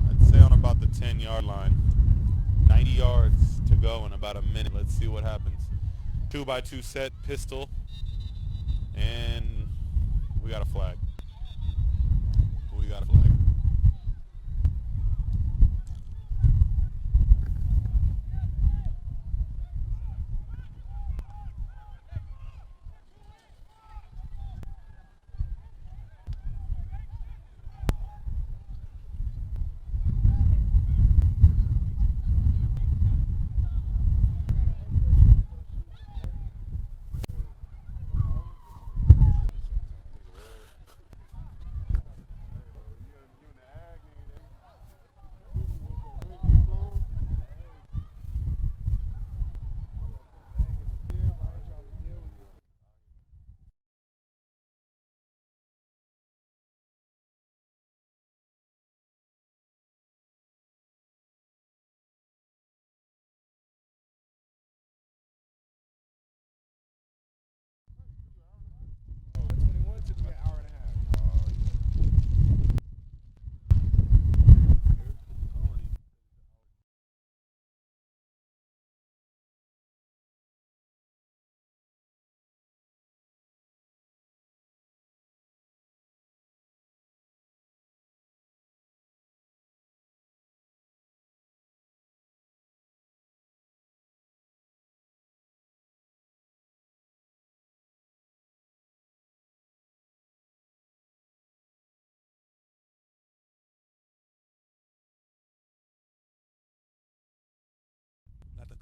I'd say on about the 10-yard line. 90 yards to go in about a minute. Let's see what happens. 2x2 set, pistol, and we got a flag. We got a flag.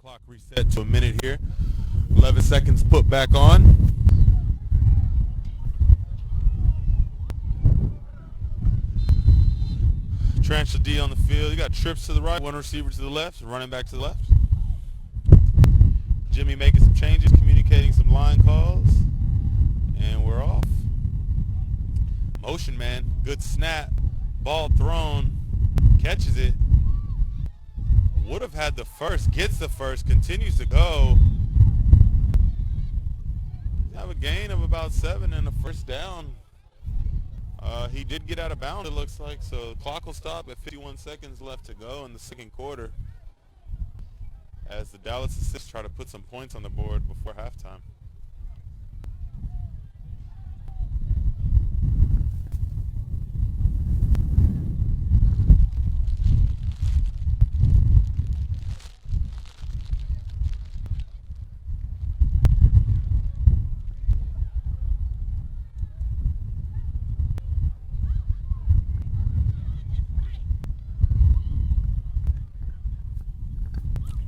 Clock reset to a minute here. 11 seconds put back on. Tarantula D on the field. You got trips to the right, one receiver to the left, running back to the left. Jimmy making some changes, communicating some line calls, and we're off. Motion man, good snap, ball thrown, catches it. Would have had the first, gets the first, continues to go. Have a gain of about 7 and a first down. He did get out of bounds, it looks like, so the clock will stop at 51 seconds left to go in the second quarter as the Dallas Assists try to put some points on the board before halftime.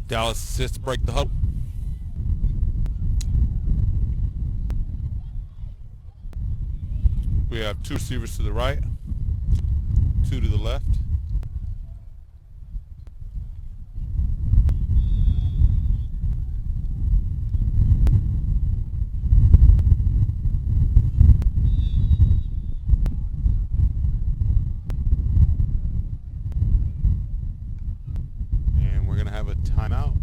Dallas Assists break the huddle. We have 2 receivers to the right, 2 to the left. And we're going to have a timeout.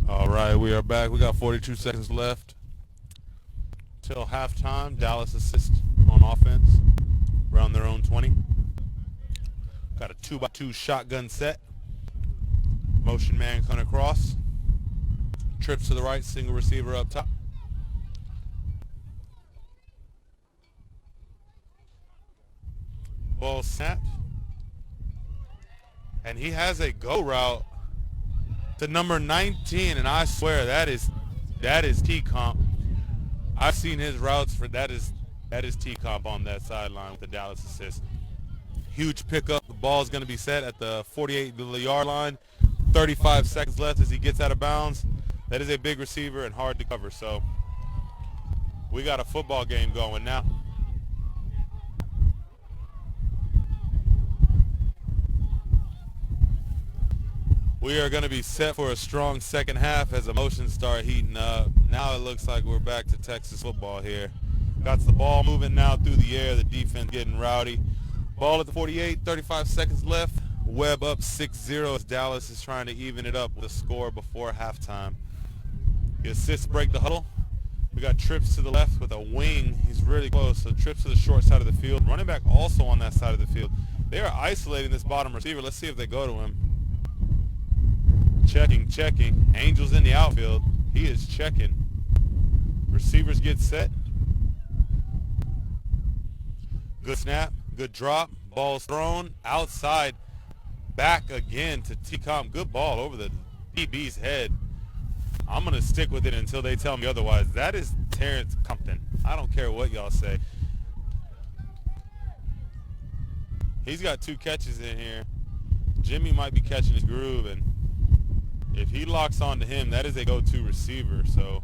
All right, we are back. We got 42 seconds left till halftime. Dallas Assists on offense around their own 20. Got a 2x2 shotgun set. Motion man coming across. Trips to the right, single receiver up top. Ball snapped. And he has a go route to number 19, and I swear that is T-Comp. I've seen his routes for that is T-Comp on that sideline with the Dallas Assist. Huge pickup. The ball is going to be set at the 48-yard line. 35 seconds left as he gets out of bounds. That is a big receiver and hard to cover. So we got a football game going now. We are going to be set for a strong second half as emotions start heating up. Now it looks like we're back to Texas football here. Got the ball moving now through the air. The defense getting rowdy. Ball at the 48, 35 seconds left. Webb up 6-0 as Dallas is trying to even it up with a score before halftime. The assists break the huddle. We got trips to the left with a wing. He's really close, so trips to the short side of the field. Running back also on that side of the field. They are isolating this bottom receiver. Let's see if they go to him. Checking. Angels in the outfield. He is checking. Receivers get set. Good snap. Good drop. Ball's thrown. Outside. Back again to T-Comp. Good ball over the DB's head. I'm going to stick with it until they tell me otherwise. That is Terrence Compton. I don't care what y'all say. He's got 2 catches in here. Jimmy might be catching his groove, and if he locks onto him, that is a go-to receiver. So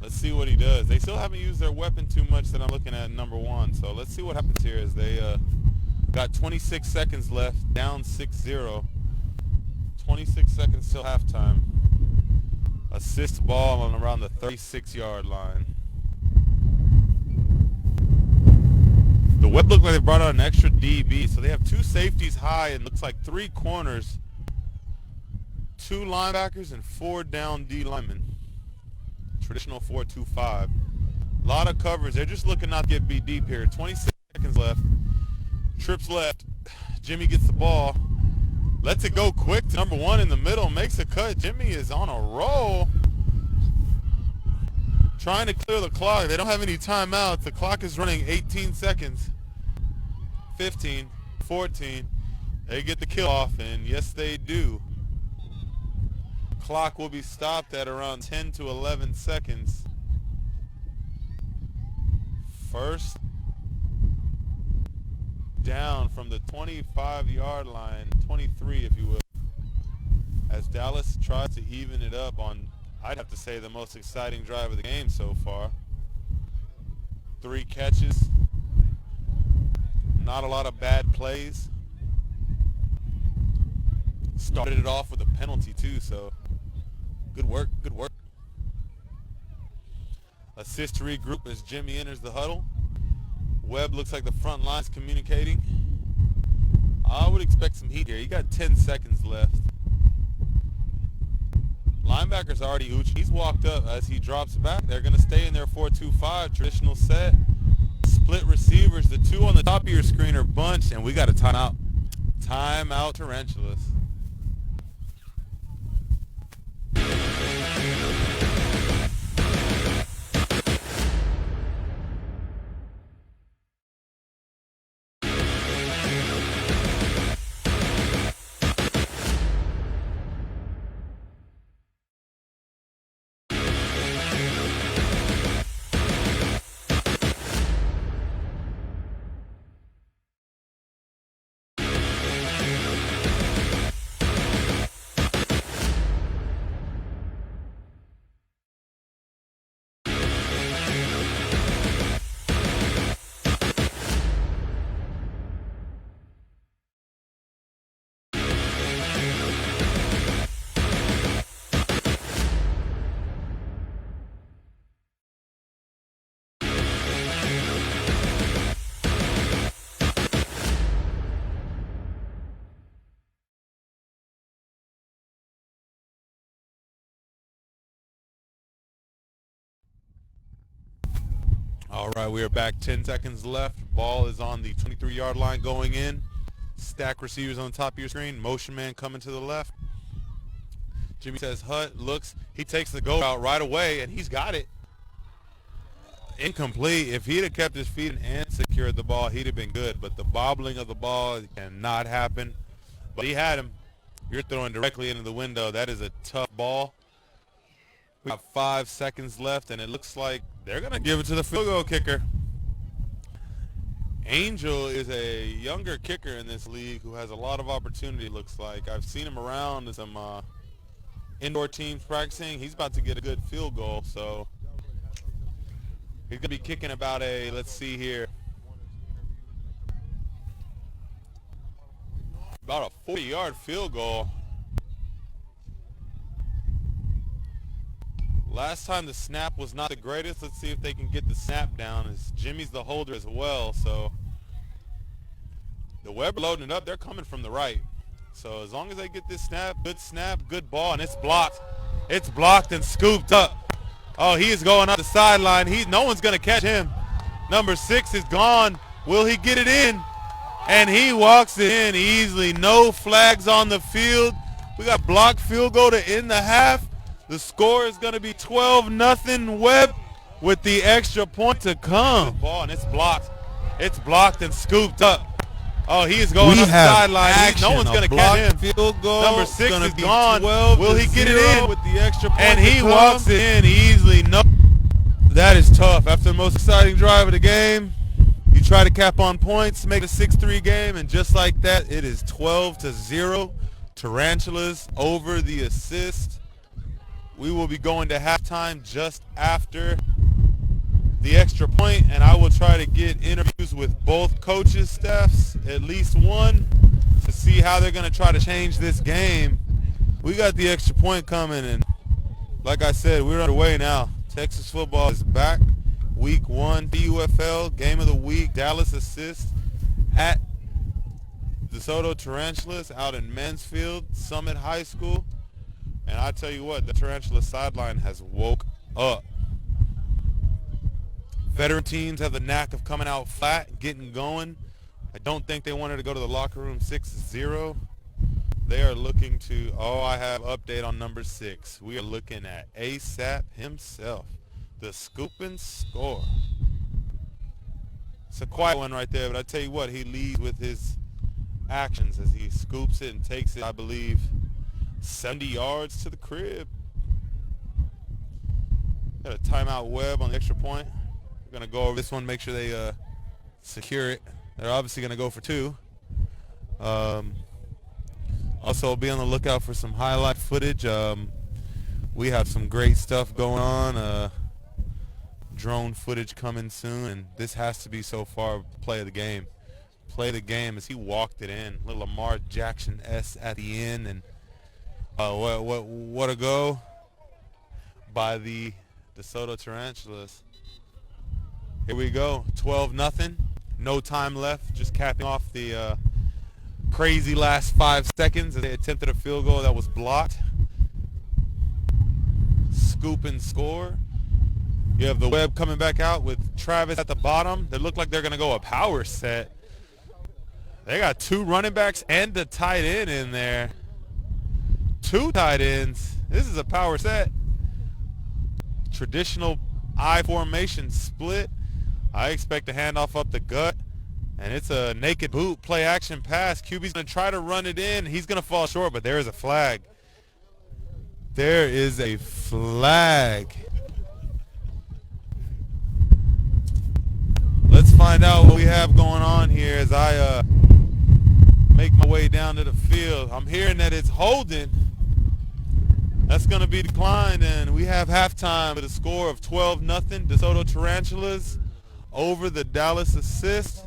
Let's see what he does. They still haven't used their weapon too much that I'm looking at number 1. So let's see what happens here as they got 26 seconds left, down 6-0. 26 seconds till halftime. Assist ball on around the 36-yard line. The Web look like they brought out an extra DB, so they have 2 safeties high and looks like 3 corners, 2 linebackers, and 4 down D linemen. Traditional 4-2-5. A lot of coverage. They're just looking not to get beat deep here. 26 seconds left. Trips left. Jimmy gets the ball. Lets it go quick to number 1 in the middle. Makes a cut. Jimmy is on a roll. Trying to clear the clock. They don't have any timeouts. The clock is running 18 seconds. 15, 14. They get the kill off, and yes, they do. Clock will be stopped at around 10 to 11 seconds. First down from the 25-yard line, 23 if you will, as Dallas tries to even it up on, I'd have to say, the most exciting drive of the game so far. 3 catches, not a lot of bad plays. Started it off with a penalty too, so good work, good work. Assist to regroup as Jimmy enters the huddle. Webb looks like the front line's communicating. I would expect some heat here. You got 10 seconds left. Linebacker's already Uchi. He's walked up as he drops back. They're going to stay in their 4-2-5 traditional set. Split receivers. The 2 on the top of your screen are bunched, and we got a timeout. Timeout, Tarantulas. All right, we are back. 10 seconds left. Ball is on the 23-yard line going in. Stack receivers on the top of your screen. Motion man coming to the left. Jimmy says hut, looks. He takes the go route right away, and he's got it. Incomplete. If he'd have kept his feet and secured the ball, he'd have been good. But the bobbling of the ball cannot happen. But he had him. You're throwing directly into the window. That is a tough ball. We got 5 seconds left, and it looks like they're going to give it to the field goal kicker. Angel is a younger kicker in this league who has a lot of opportunity, looks like. I've seen him around in some indoor teams practicing. He's about to get a good field goal, so he's going to be kicking about a, let's see here, about a 40-yard field goal. Last time the snap was not the greatest. Let's see if they can get the snap down, as Jimmy's the holder as well. So the Web loading it up. They're coming from the right. So as long as they get this snap, good ball, and it's blocked. It's blocked and scooped up. Oh, he is going up the sideline. No one's going to catch him. Number 6 is gone. Will he get it in? And he walks it in easily. No flags on the field. We got blocked field goal to end the half. The score is going to be 12-0 Web with the extra point to come. Ball, and it's blocked. It's blocked and scooped up. Oh, he is going up the sideline. No one's going to catch him. Field goal. Number 6 is gone. Will he get it in? With the extra point and he walks it in easily. No, that is tough. After the most exciting drive of the game, you try to cap on points, make it a 6-3 game, and just like that, it is 12-0. Tarantulas over the assist. We will be going to halftime just after the extra point, and I will try to get interviews with both coaches' staffs, at least one, to see how they're going to try to change this game. We got the extra point coming, and like I said, we're underway now. Texas football is back. Week 1, TUFL, game of the week, Dallas assist at Desoto Tarantulas out in Mansfield, Summit High School. And I tell you what, the Tarantula sideline has woke up. Veteran teams have the knack of coming out flat, getting going. I don't think they wanted to go to the locker room 6-0. They are looking to, I have update on number 6. We are looking at ASAP himself, the scoop and score. It's a quiet one right there, but I tell you what, he leads with his actions as he scoops it and takes it, I believe, 70 yards to the crib. Got a timeout Webb on the extra point. We're going to go over this one, make sure they secure it. They're obviously going to go for 2. Also, be on the lookout for some highlight footage. We have some great stuff going on. Drone footage coming soon, and this has to be so far play of the game. Play the game as he walked it in. Little Lamar Jackson-esque at the end, and what a go by the DeSoto Tarantulas. Here we go, 12-0. No time left, just capping off the crazy last 5 seconds as they attempted a field goal that was blocked. Scoop and score. You have the Webb coming back out with Travis at the bottom. They look like they're going to go a power set. They got 2 running backs and the tight end in there. 2 tight ends. This is a power set. Traditional I formation split. I expect a handoff up the gut. And it's a naked boot, play action pass. QB's going to try to run it in. He's going to fall short, but there is a flag. There is a flag. Let's find out what we have going on here as I make my way down to the field. I'm hearing that it's holding. That's going to be declined, and we have halftime with a score of 12-0. DeSoto Tarantulas over the Dallas Assist.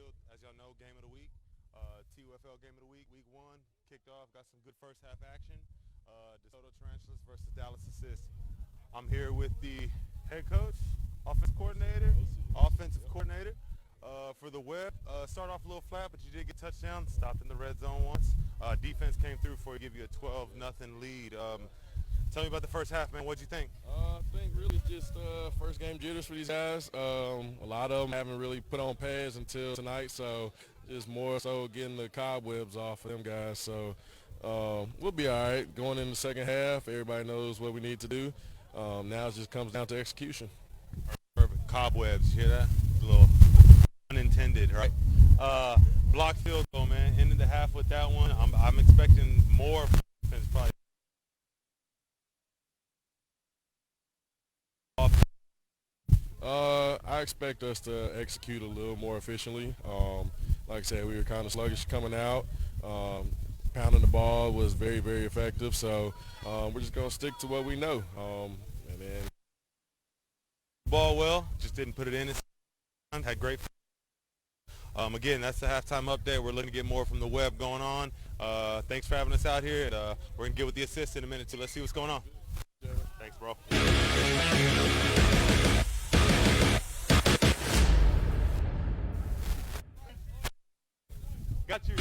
Mansfield, as y'all know, game of the week. TUFL game of the week, week 1, kicked off, got some good first half action. Desoto Tarantulas versus Dallas Assist. I'm here with the head coach, offensive coordinator for the Web. Start off a little flat, but you did get a touchdown, stopped in the red zone once. Defense came through for you, give you a 12-0 lead. Tell me about the first half, man. What'd you think? I think really just first game jitters for these guys. A lot of them haven't really put on pads until tonight, so just more so getting the cobwebs off of them guys. So we'll be all right. Going in the second half, everybody knows what we need to do. Now it just comes down to execution. Perfect. Cobwebs, you hear that? A little unintended, right? Block field goal, man. Ended the half with that one. I'm expecting more from defense, probably. I expect us to execute a little more efficiently. Like I said, we were kind of sluggish coming out. Pounding the ball was very, very effective. So we're just going to stick to what we know. And then Ball well, just didn't put it in. Had great. Again, that's the halftime update. We're looking to get more from the web going on. Thanks for having us out here. And, we're going to get with the assist in a minute, too. Let's see what's going on. Thanks, bro. Got you.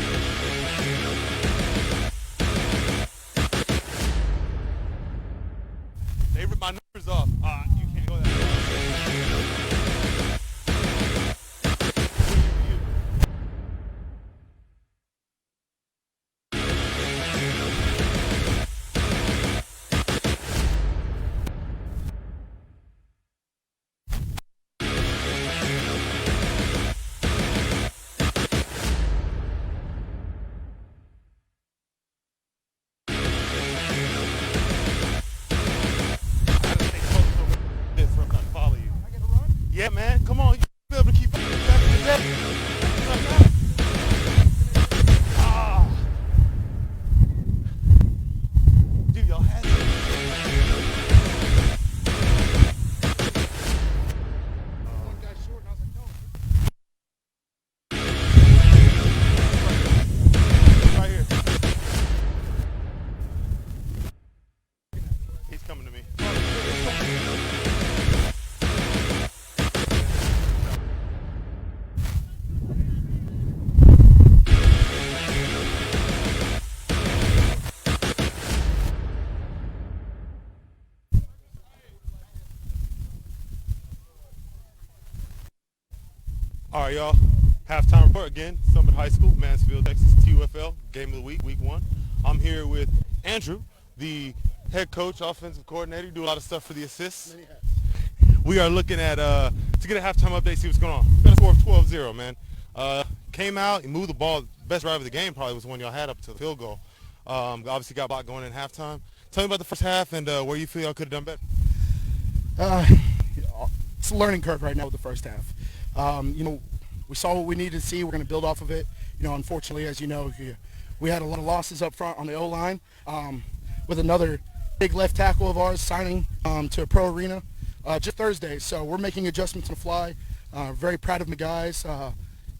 They ripped my numbers off. You can't go that far. Yeah, man, come on. You'll be able to keep up back in the day. Dude, y'all had it. One guy short, and I was like, no. Right here. He's coming to me. All right, y'all. Halftime report again. Summit High School, Mansfield, Texas, TUFL, game of the week, week 1. I'm here with Andrew, the head coach, offensive coordinator. You do a lot of stuff for the assists. We are looking at, to get a halftime update, see what's going on. Got a score of 12-0, man. Came out, and moved the ball. Best drive of the game probably was the one y'all had up to the field goal. Obviously got a lot going in halftime. Tell me about the first half and where you feel y'all could have done better. It's a learning curve right now with the first half. We saw what we needed to see. We're going to build off of it. Unfortunately, as you know, we had a lot of losses up front on the O-line with another big left tackle of ours signing to a pro arena just Thursday. So we're making adjustments on the fly. Very proud of the guys.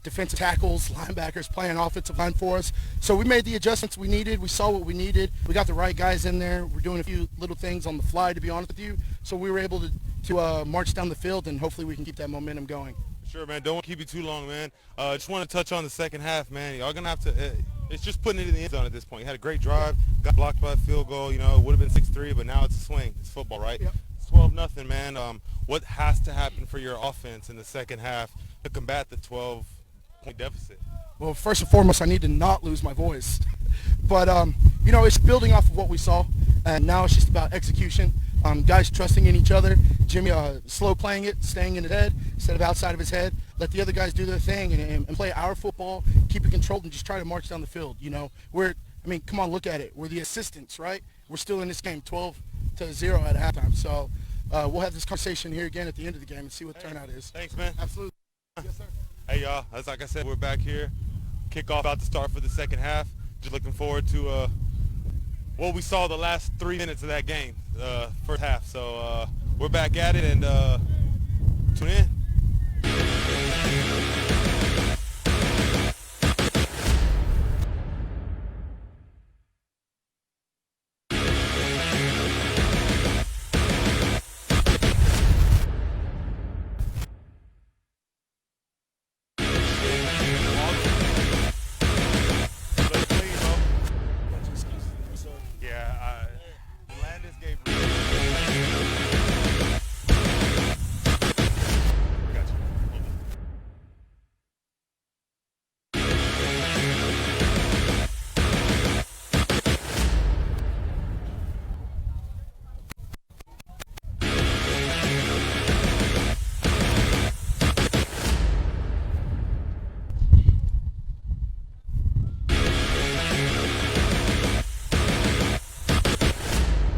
Defensive tackles, linebackers playing offensive line for us. So we made the adjustments we needed. We saw what we needed. We got the right guys in there. We're doing a few little things on the fly, to be honest with you. So we were able to march down the field, and hopefully we can keep that momentum going. Sure, man. Don't want to keep you too long, man. Just want to touch on the second half, man. Y'all going to have to it's just putting it in the end zone at this point. You had a great drive, got blocked by a field goal. It would have been 6-3, but now it's a swing. It's football, right? Yep. It's 12-0, man. What has to happen for your offense in the second half to combat the 12-point deficit? Well, first and foremost, I need to not lose my voice. But, it's building off of what we saw, and now it's just about execution. Guys trusting in each other. Jimmy slow playing it, staying in his head instead of outside of his head. Let the other guys do their thing and play our football, keep it controlled, and just try to march down the field. Come on, look at it. We're the assistants, right? We're still in this game 12-0 at halftime. So we'll have this conversation here again at the end of the game and see what the turnout is. Thanks, man. Absolutely. Yes, sir. Hey, y'all. As like I said, we're back here. Kickoff about to start for the second half. Just looking forward to what we saw the last 3 minutes of that game, first half. So we're back at it, and tune in. Landis gave. I got you. Hold on.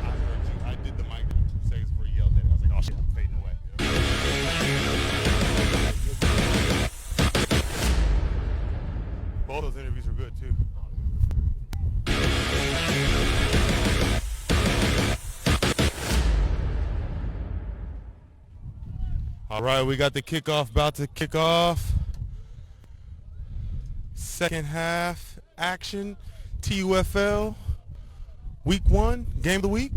I heard you. I did the mic 2 seconds before you yelled at it. I was like, oh shit, I'm fading away. Both those interviews were good too. All right, we got the kickoff about to kick off. Second half action. TUFL week 1 game of the week.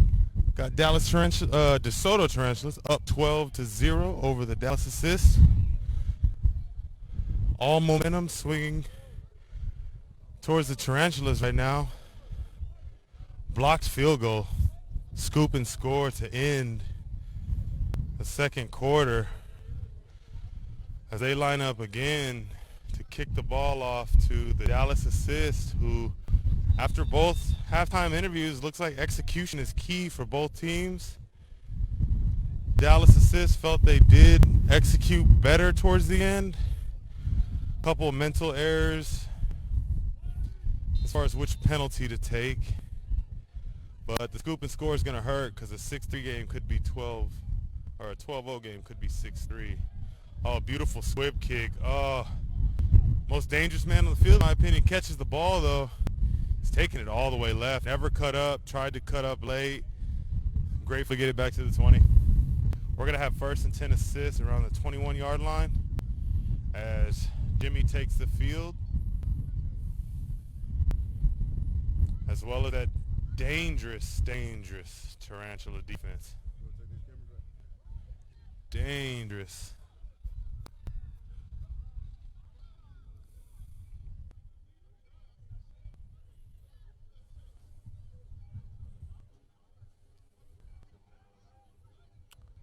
Got Desoto Tarantulas up 12-0 over the Dallas Assist. All momentum swinging towards the Tarantulas right now. Blocked field goal. Scoop and score to end the second quarter as they line up again to kick the ball off to the Dallas Assist, who after both halftime interviews looks like execution is key for both teams. Dallas Assist felt they did execute better towards the end. Couple of mental errors as far as which penalty to take. But the scoop and score is going to hurt because a 6-3 game could be 12, or a 12-0 game could be 6-3. Oh, beautiful squib kick. Oh, most dangerous man on the field, in my opinion, catches the ball, though. He's taking it all the way left. Never cut up. Tried to cut up late. Grateful to get it back to the 20. We're going to have 1st and 10 assists around the 21-yard line as Jimmy takes the field, as well as that dangerous Tarantula defense. Dangerous.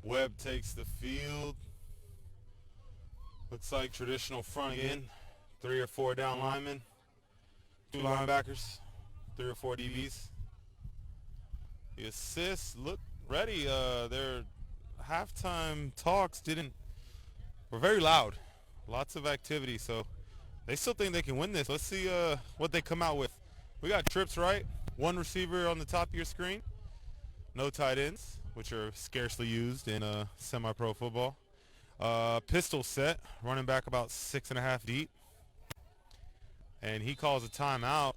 Webb takes the field. Looks like traditional front again. 3 or 4 down linemen, 2 linebackers, 3 or 4 DBs. The assists look ready. Their halftime talks were very loud. Lots of activity, so they still think they can win this. Let's see what they come out with. We got trips right. 1 receiver on the top of your screen. No tight ends, which are scarcely used in semi-pro football. Pistol set, running back about 6.5 deep. And he calls a timeout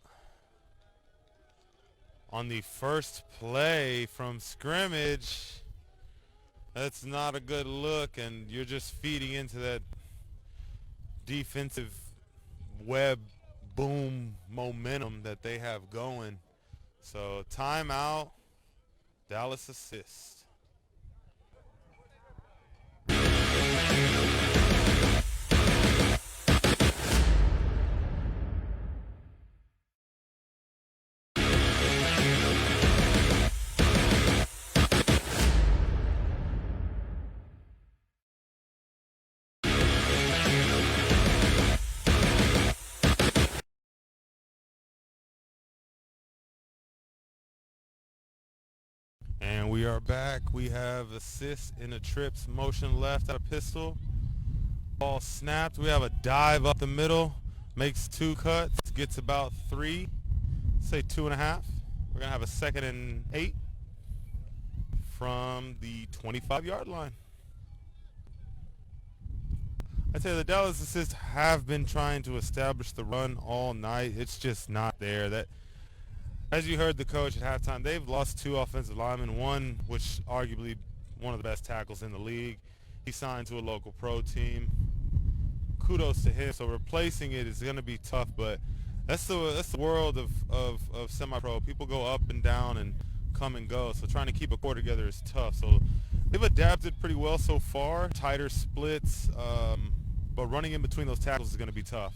on the first play from scrimmage. That's not a good look, and you're just feeding into that defensive web boom momentum that they have going. So timeout, Dallas assist. And we are back. We have assist in the trips, motion left out of pistol. Ball snapped. We have a dive up the middle, makes 2 cuts, gets about 3, say 2.5. We're gonna have a 2nd and 8 from the 25-yard line. I tell you, the Dallas Assists have been trying to establish the run all night. It's just not there. That, as you heard the coach at halftime, they've lost 2 offensive linemen, one which arguably one of the best tackles in the league. He signed to a local pro team. Kudos to him. So replacing it is going to be tough, but that's the world of semi-pro. People go up and down and come and go, so trying to keep a core together is tough. So they've adapted pretty well so far. Tighter splits, but running in between those tackles is going to be tough.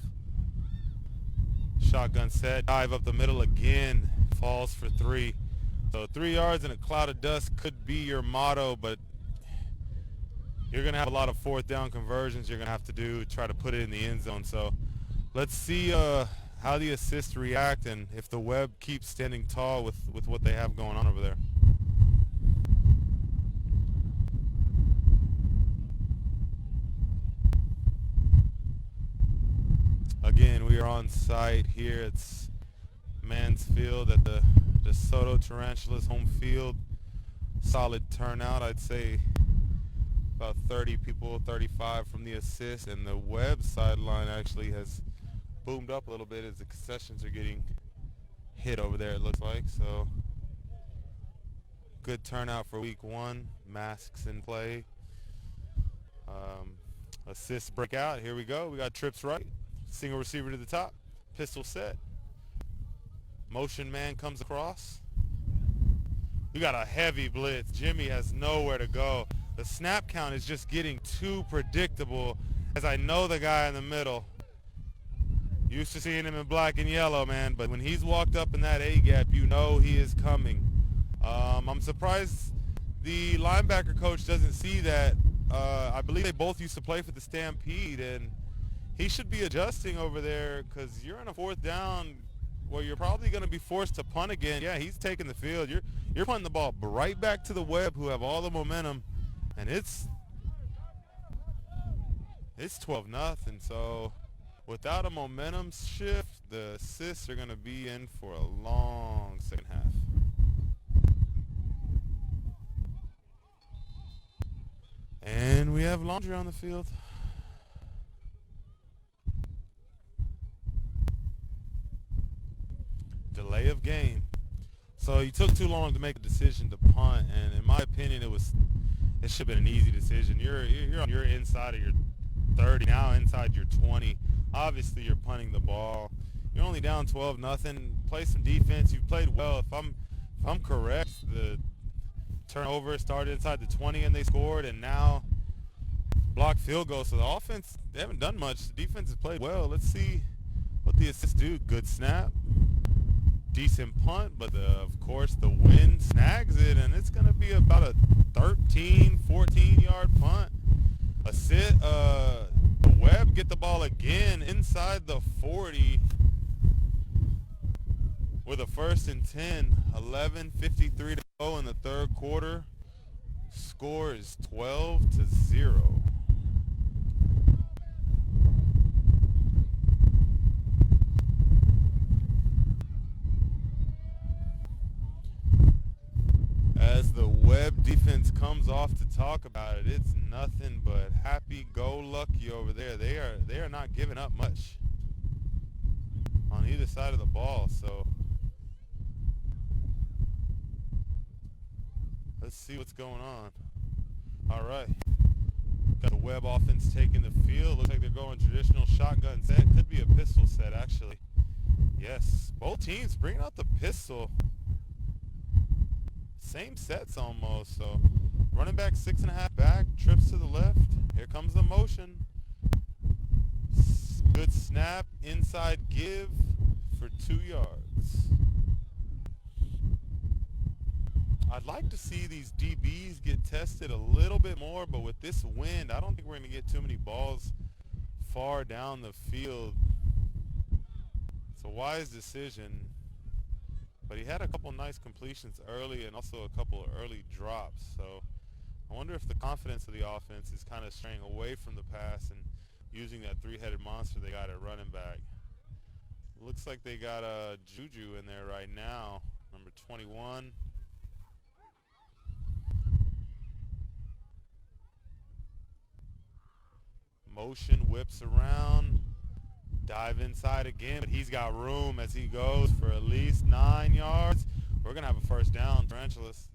Shotgun set, dive up the middle again, falls for 3. So 3 yards in a cloud of dust could be your motto, but you're going to have a lot of fourth down conversions you're going to have to do, try to put it in the end zone. So let's see how the assists react and if the Web keeps standing tall with what they have going on over there. Again, we are on site here. It's Mansfield at the Desoto Tarantulas home field. Solid turnout, I'd say about 30 people, 35 from the assist, and the Web sideline actually has boomed up a little bit as the concessions are getting hit over there, it looks like. So good turnout for week one. Masks in play. Assists break out. Here we go. We got trips right. Single receiver to the top. Pistol set. Motion man comes across. We got a heavy blitz. Jimmy has nowhere to go. The snap count is just getting too predictable as I know the guy in the middle. Used to seeing him in black and yellow, man, but when he's walked up in that A-gap, you know he is coming. I'm surprised the linebacker coach doesn't see that. I believe they both used to play for the Stampede, and he should be adjusting over there because you're on a fourth down where you're probably going to be forced to punt again. Yeah, he's taking the field. You're punting the ball right back to the Web, who have all the momentum, and it's 12-0. So without a momentum shift, the assists are going to be in for a long second half. And we have laundry on the field. Delay of game. So you took too long to make a decision to punt, and in my opinion, it should have been an easy decision. You're inside of your 30, now inside your 20. Obviously, you're punting the ball. You're only down 12-0. Play some defense. You've played well. If I'm correct, the turnover started inside the 20 and they scored, and now blocked field goal. So the offense, they haven't done much. The defense has played well. Let's see what the assists do. Good snap. Decent punt, but of course the wind snags it, and it's going to be about a 13, 14-yard punt. The Web get the ball again inside the 40 with a 1st and 10. 11:53 to go in the third quarter. Score is 12-0. As the Web defense comes off to talk about it, it's nothing but happy-go-lucky over there. They are not giving up much on either side of the ball. So let's see what's going on. All right, got the Web offense taking the field. Looks like they're going traditional shotgun set. Could be a pistol set, actually. Yes, both teams bringing out the pistol. Same sets almost. So running back 6.5 back, trips to the left. Here comes the motion. Good snap, inside give for 2 yards. I'd like to see these DBs get tested a little bit more, but with this wind, I don't think we're going to get too many balls far down the field. It's a wise decision. But he had a couple nice completions early and also a couple of early drops. So I wonder if the confidence of the offense is kind of straying away from the pass and using that three-headed monster they got at running back. Looks like they got Juju in there right now, number 21. Motion whips around. Dive inside again, but he's got room as he goes for at least 9 yards. We're going to have a first down, Tarantulas.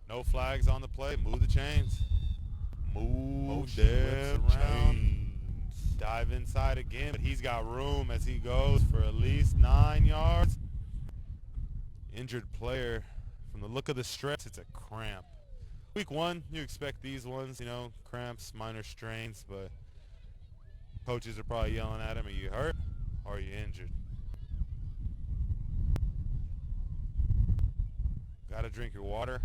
No flags on the play. Move the chains. Move them around. Dive inside again, but he's got room as he goes for at least 9 yards. Injured player. From the look of the stretch, it's a cramp. Week one, you expect these ones, cramps, minor strains, but coaches are probably yelling at him, are you hurt or are you injured? Gotta drink your water.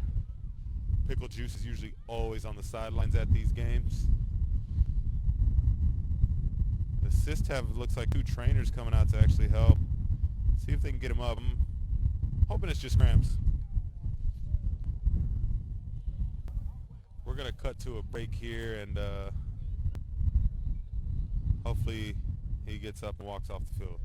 Pickle juice is usually always on the sidelines at these games. The assist have looks like 2 trainers coming out to actually help. See if they can get him up. I'm hoping it's just cramps. We're gonna cut to a break here, and hopefully he gets up and walks off the field.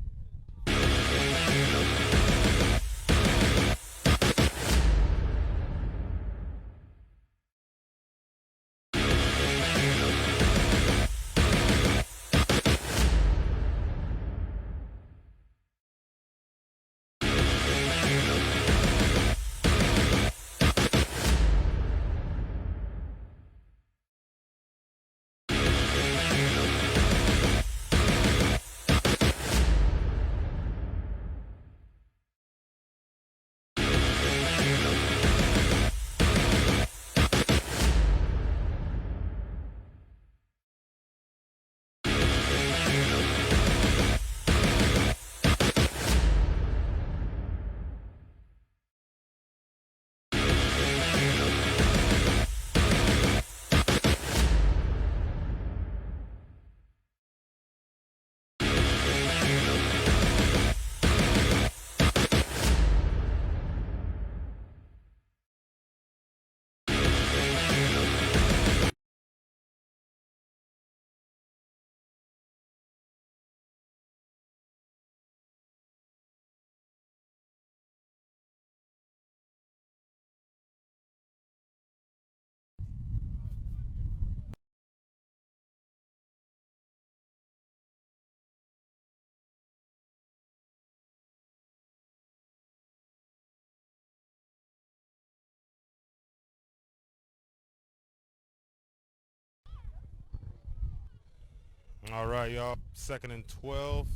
All right, y'all. 2nd and 12.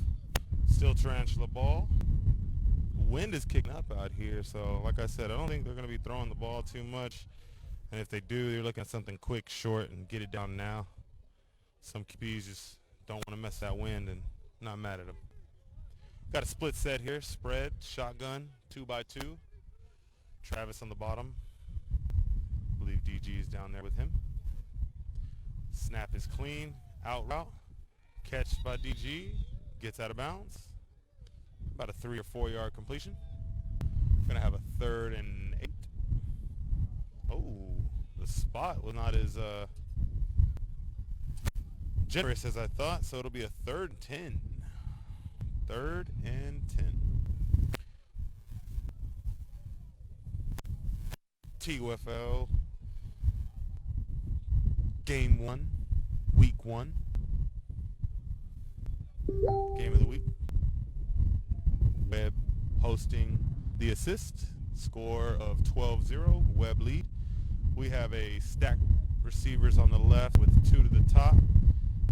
Still tarantula ball. Wind is kicking up out here, so like I said, I don't think they're going to be throwing the ball too much. And if they do, you're looking at something quick, short, and get it down now. Some QBs just don't want to mess that wind, and not mad at them. Got a split set here. Spread, shotgun, 2x2. Travis on the bottom. I believe DG is down there with him. Snap is clean. Out route. Catch by DG. Gets out of bounds. About a 3 or 4 yard completion. Going to have a 3rd and 8. Oh, the spot was not as generous as I thought, so it'll be a 3rd and 10. 3rd and 10. TUFL Game 1, Week 1. Game of the week. Webb hosting the assist. Score of 12-0. Webb lead. We have a stacked receivers on the left with 2 to the top.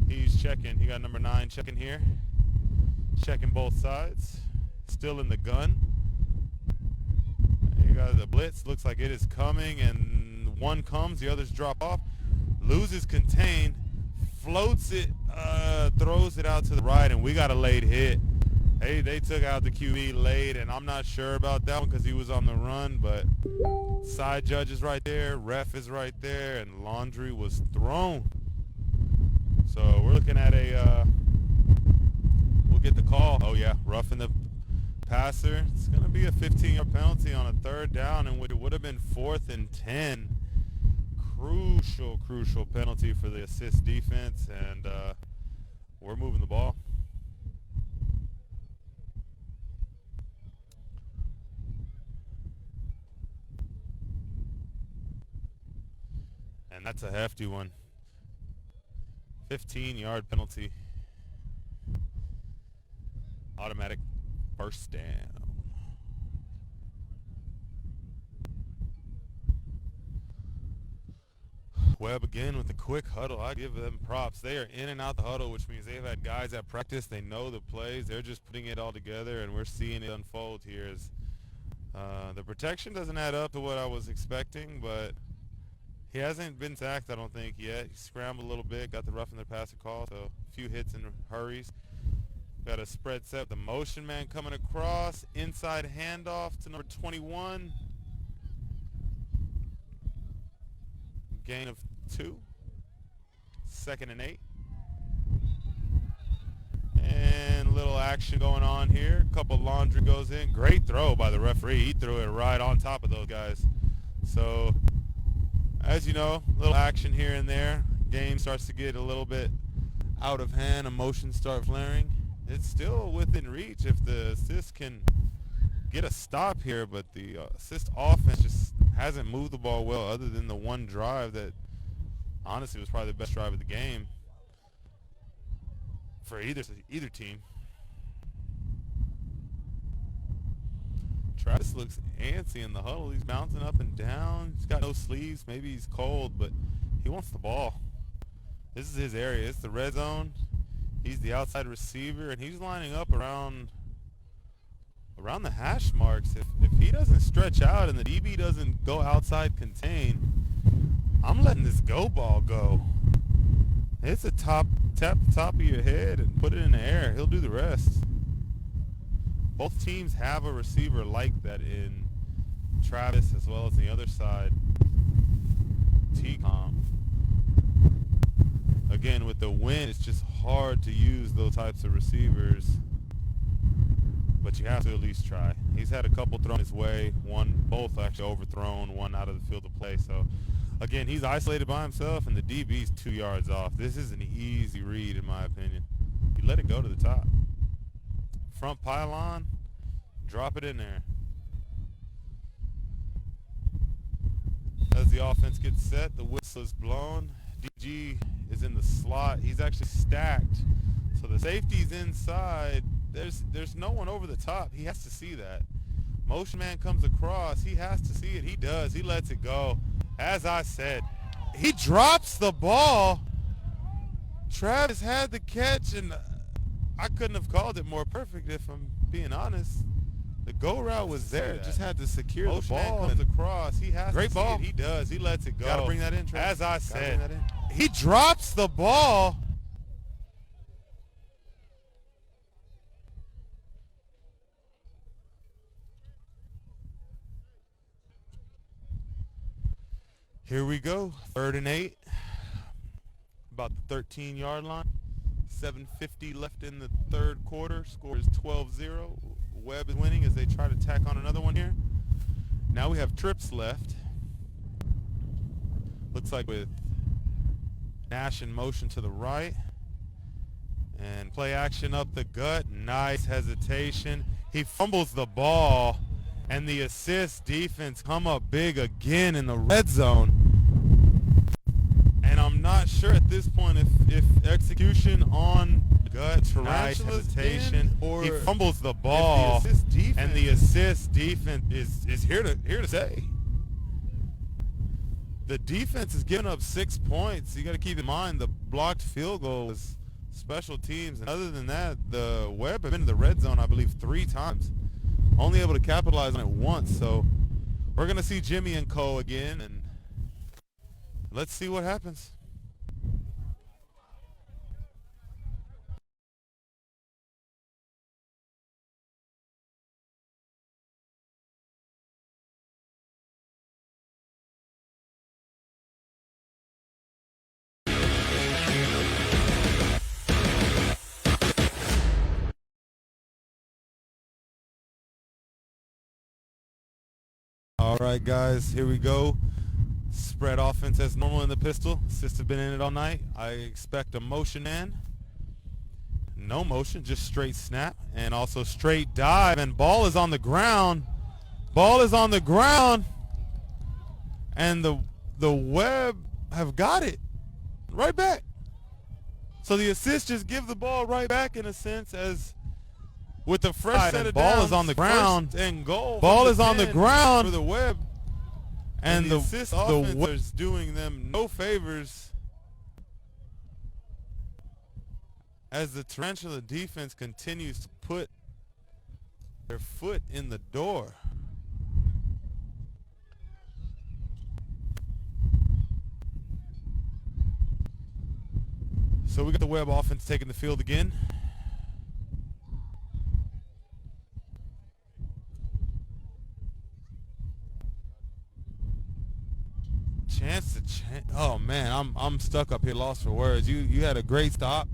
He's checking. He got number 9 checking here. Checking both sides. Still in the gun. You got the blitz. Looks like it is coming, and one comes. The others drop off. Loses contain. Floats it. Throws it out to the right, and we got a late hit. Hey, they took out the QB late, and I'm not sure about that one because he was on the run, but side judge is right there, ref is right there, and laundry was thrown. So we're looking at we'll get the call. Oh yeah, roughing the passer. It's going to be a 15-yard penalty on a 3rd down, and it would have been 4th and 10. Crucial penalty for the assist defense, and we're moving the ball. And that's a hefty one. 15-yard penalty. Automatic first down. Webb again with a quick huddle. I give them props. They are in and out the huddle, which means they've had guys at practice. They know the plays. They're just putting it all together, and we're seeing it unfold here. As the protection doesn't add up to what I was expecting, but he hasn't been sacked, I don't think, yet. He scrambled a little bit, got the roughing the passer call, so a few hits and hurries. Got a spread set. The motion man coming across. Inside handoff to number 21. gain of 2. 2nd and 8. And a little action going on here. A couple laundry goes in. Great throw by the referee. He threw it right on top of those guys. So, as you know, a little action here and there. Game starts to get a little bit out of hand. Emotions start flaring. It's still within reach if the assist can get a stop here, but the assist offense just hasn't moved the ball well other than the one drive that honestly was probably the best drive of the game for either team. Travis looks antsy in the huddle. He's bouncing up and down. He's got no sleeves. Maybe he's cold, but he wants the ball. This is his area. It's the red zone. He's the outside receiver, and he's lining up around the hash marks. If he doesn't stretch out and the DB doesn't go outside contain, I'm letting this go ball go. It's a tap the top of your head and put it in the air. He'll do the rest. Both teams have a receiver like that in Travis as well as the other side, T-Comp. Again, with the wind, it's just hard to use those types of receivers, but you have to at least try. He's had a couple thrown his way, both actually overthrown, one out of the field of play. So, again, he's isolated by himself, and the DB's 2 yards off. This is an easy read, in my opinion. You let it go to the top. Front pylon, drop it in there. As the offense gets set, the whistle is blown. DG is in the slot. He's actually stacked. So the safety's inside. There's no one over the top. He has to see that. Motion man comes across. He has to see it. He does. He lets it go. As I said, he drops the ball. Travis had the catch, and I couldn't have called it more perfect if I'm being honest. The go route was there. Just had to secure the ball. Comes across. He has great to ball. See it. He does. He lets it go. Got to bring that in, Travis. As I said, he drops the ball. Here we go. 3rd and 8. About the 13-yard line. 7:50 left in the third quarter. Score is 12-0. Webb is winning as they try to tack on another one here. Now we have trips left. Looks like with Nash in motion to the right. And play action up the gut. Nice hesitation. He fumbles the ball. And the assist defense come up big again in the red zone. And I'm not sure at this point if execution on gut, nice hesitation, or he fumbles the ball, and the assist defense is here to stay. The defense is giving up 6 points. You got to keep in mind the blocked field goal was special teams, and other than that, the Webb have been in the red zone, I believe, 3 times. Only able to capitalize on it once, so we're going to see Jimmy and Co. again, and let's see what happens. All right, guys, here we go. Spread offense as normal in the pistol. Assists have been in it all night. I expect a motion man. No motion, just straight snap. And also straight dive. And ball is on the ground. Ball is on the ground. And the Webb have got it right back. So the assist just give the ball right back in a sense, as with the fresh set of ball downs, is on the ground and goal. Ball is on the ground for the Webb, and the assist offense is doing them no favors as the Tarantula defense continues to put their foot in the door. So we got the Webb offense taking the field again. chance to oh man, I'm stuck up here, lost for words. You had a great stop.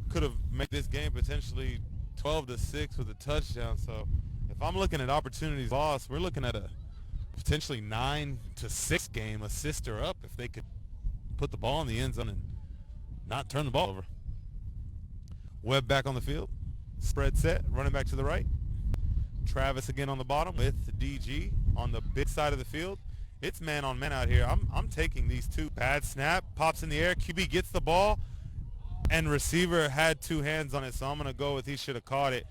Could have made this game potentially 12-6 with a touchdown. So if I'm looking at opportunities lost, we're looking at a potentially 9-6 game, assist or up, if they could put the ball in the end zone and not turn the ball over. Webb back on the field. Spread set, running back to the right. Travis again on the bottom with DG on the big side of the field. It's man on man out here. I'm taking these two. Bad snap, pops in the air. QB gets the ball, and receiver had two hands on it, so I'm going to go with he should have caught it.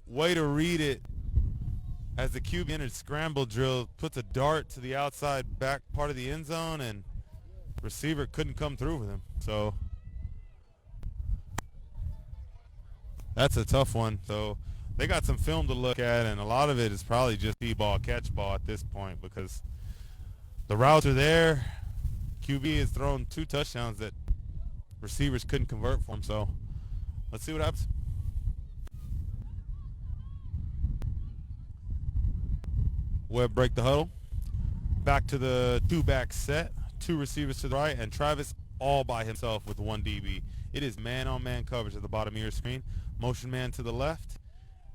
Way to read it as the QB entered scramble drill, puts a dart to the outside back part of the end zone, and receiver couldn't come through with him. So that's a tough one. So they got some film to look at, and a lot of it is probably just b-ball, catch ball at this point because the routes are there. QB has thrown two touchdowns that receivers couldn't convert for him. So let's see what happens. Webb break the huddle. Back to the two-back set. Two receivers to the right, and Travis all by himself with one DB. It is man-on-man coverage at the bottom of your screen. Motion man to the left,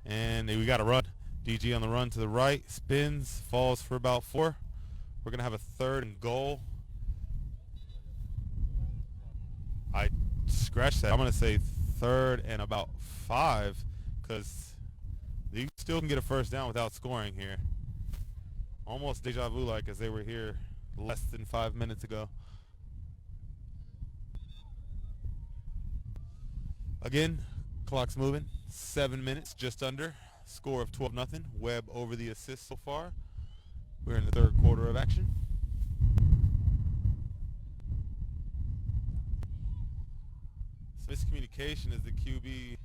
and we got a run. DG on the run to the right, spins, falls for about 4. We're going to have a 3rd and goal. I scratched that. I'm going to say 3rd and about 5 because you still can get a first down without scoring here. Almost deja vu like as they were here less than 5 minutes ago. Again, clock's moving. 7 minutes, just under. Score of 12-0. Webb over the assist so far. We're in the 3rd quarter of action. Miscommunication as the QB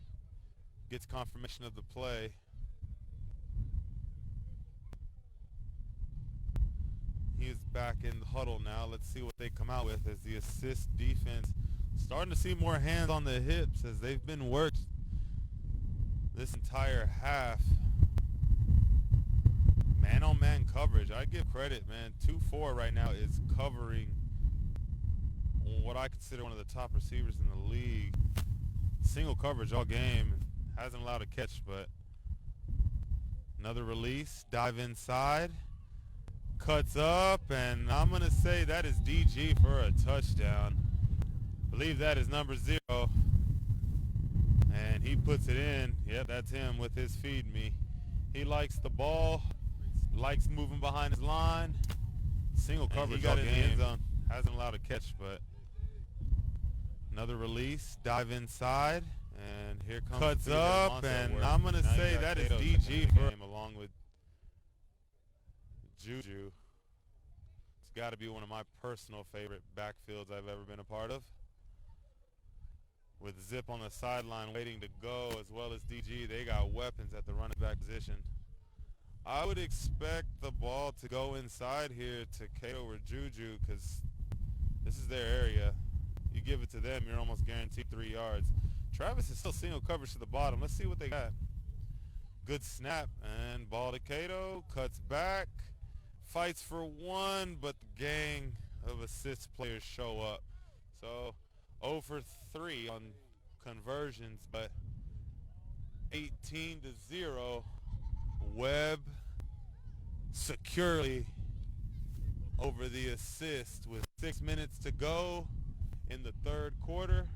gets confirmation of the play. He is back in the huddle now. Let's see what they come out with as the assist defense starting to see more hands on the hips as they've been worked this entire half. Man-on-man coverage. I give credit, man. 2-4 right now is covering what I consider one of the top receivers in the league. Single coverage all game. Hasn't allowed a catch, but another release. Dive inside. Cuts up, and I'm going to say that is DG for a touchdown. I believe that is number 0. And he puts it in. Yep, that's him with his feed me. He likes the ball. Likes moving behind his line. Single coverage all game. He got in the end zone. Hasn't allowed a catch, but another release. Dive inside. And here comes cuts up, and I'm going to say that is DG for him along with Juju. It's got to be one of my personal favorite backfields I've ever been a part of. With Zip on the sideline waiting to go, as well as DG, they got weapons at the running back position. I would expect the ball to go inside here to Cato or Juju because this is their area. You give it to them, you're almost guaranteed 3 yards. Travis is still single coverage to the bottom. Let's see what they got. Good snap, and ball to Cato, cuts back, fights for 1, but the gang of assist players show up. So 0 for 3 on conversions, but 18-0. Webb securely over the assist with 6 minutes to go in the 3rd quarter.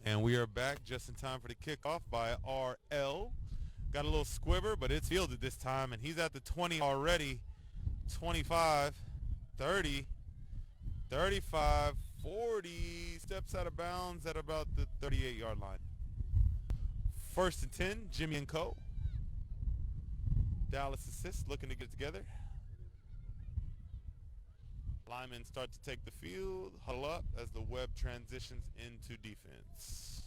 And we are back just in time for the kickoff by RL. Got a little squibber, but it's fielded this time, and he's at the 20 already. 25, 30, 35, 40. Steps out of bounds at about the 38-yard line. 1st and 10, Jimmy and Co. Dallas assist, looking to get together. Linemen start to take the field, huddle up as the Web transitions into defense.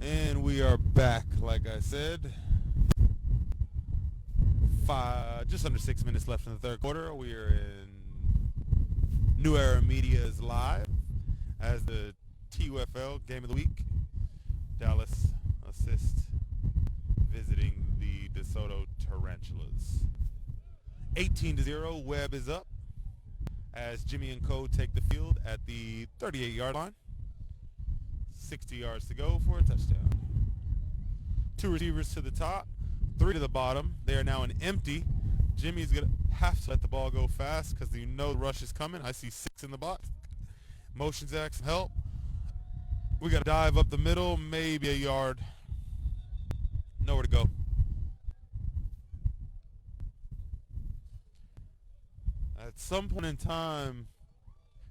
And we are back, like I said. Just under 6 minutes left in the third quarter. We are in New Era Media is live as the TUFL Game of the Week. Dallas assist visiting the DeSoto Tarantulas. 18-0, Webb is up as Jimmy and Co. take the field at the 38-yard line. 60 yards to go for a touchdown. 2 receivers to the top, 3 to the bottom. They are now an empty. Jimmy's going to have to let the ball go fast because you know the rush is coming. I see 6 in the box. Motions X help. We got to dive up the middle, maybe a yard. Nowhere to go. At some point in time,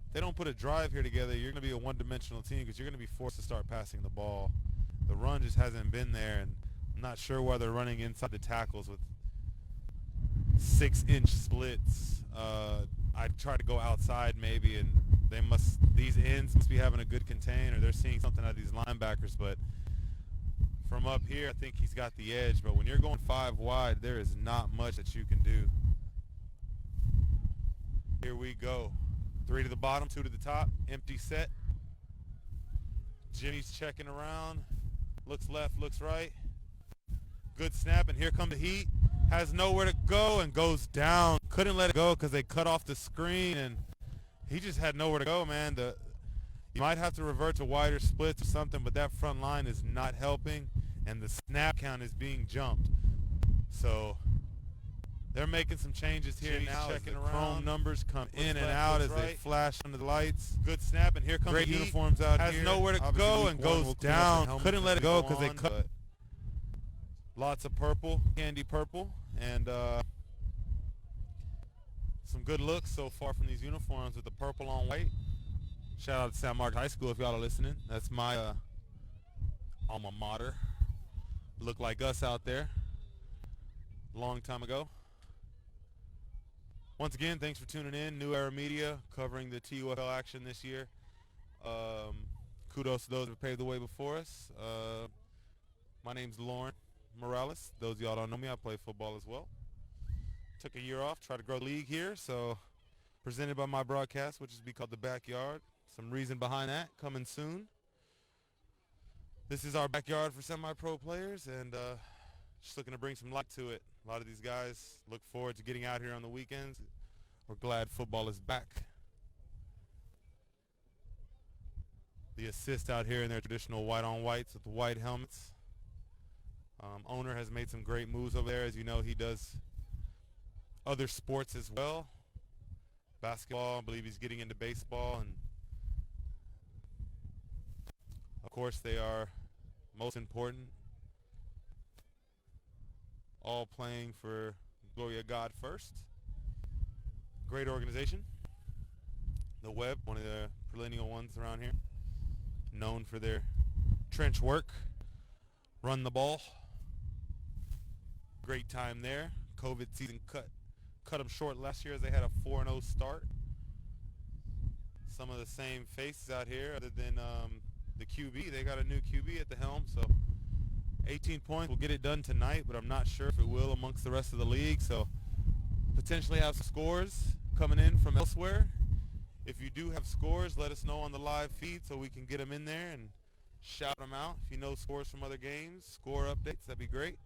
if they don't put a drive here together, you're going to be a one-dimensional team because you're going to be forced to start passing the ball. The run just hasn't been there, and I'm not sure why they're running inside the tackles with 6-inch splits. I tried to go outside maybe, and these ends must be having a good contain, or they're seeing something out of these linebackers. But from up here, I think he's got the edge. But when you're going 5 wide, there is not much that you can do. Here we go. 3 to the bottom, 2 to the top. Empty set. Jimmy's checking around. Looks left, looks right. Good snap, and here come the heat. Has nowhere to go and goes down. Couldn't let it go because they cut off the screen, and he just had nowhere to go, man. You might have to revert to wider splits or something, but that front line is not helping, and the snap count is being jumped. So they're making some changes here now. Checking around. Chrome numbers come in and out as they flash under the lights. Good snap, and here comes the heat. Great uniforms out here. Has nowhere to go and goes down. Couldn't let it go because they cut. Lots of purple, candy purple, and some good looks so far from these uniforms with the purple on white. Shout out to San Marcos High School if y'all are listening. That's my alma mater. Look like us out there. Long time ago. Once again, thanks for tuning in. New Era Media covering the TUFL action this year. Kudos to those who have paved the way before us. My name's Lauren Morales. Those of y'all don't know me, I play football as well. Took a year off, tried to grow the league here, so presented by my broadcast, which is be called The Backyard. Some reason behind that coming soon. This is our backyard for semi-pro players, and just looking to bring some light to it. A lot of these guys look forward to getting out here on the weekends. We're glad football is back. The assist out here in their traditional white-on-whites with the white helmets. Owner has made some great moves over there. As you know, he does other sports as well. Basketball, I believe he's getting into baseball. And of course, they are most important. All playing for glory of God first. Great organization. The Web, one of the perennial ones around here. Known for their trench work. Run the ball. Great time there. COVID season cut them short last year as they had a 4-0 start. Some of the same faces out here other than the QB. They got a new QB at the helm, so 18 points will get it done tonight, but I'm not sure if it will amongst the rest of the league. So potentially have some scores coming in from elsewhere. If you do have scores, let us know on the live feed so we can get them in there and shout them out. If you know scores from other games, score updates, that'd be great.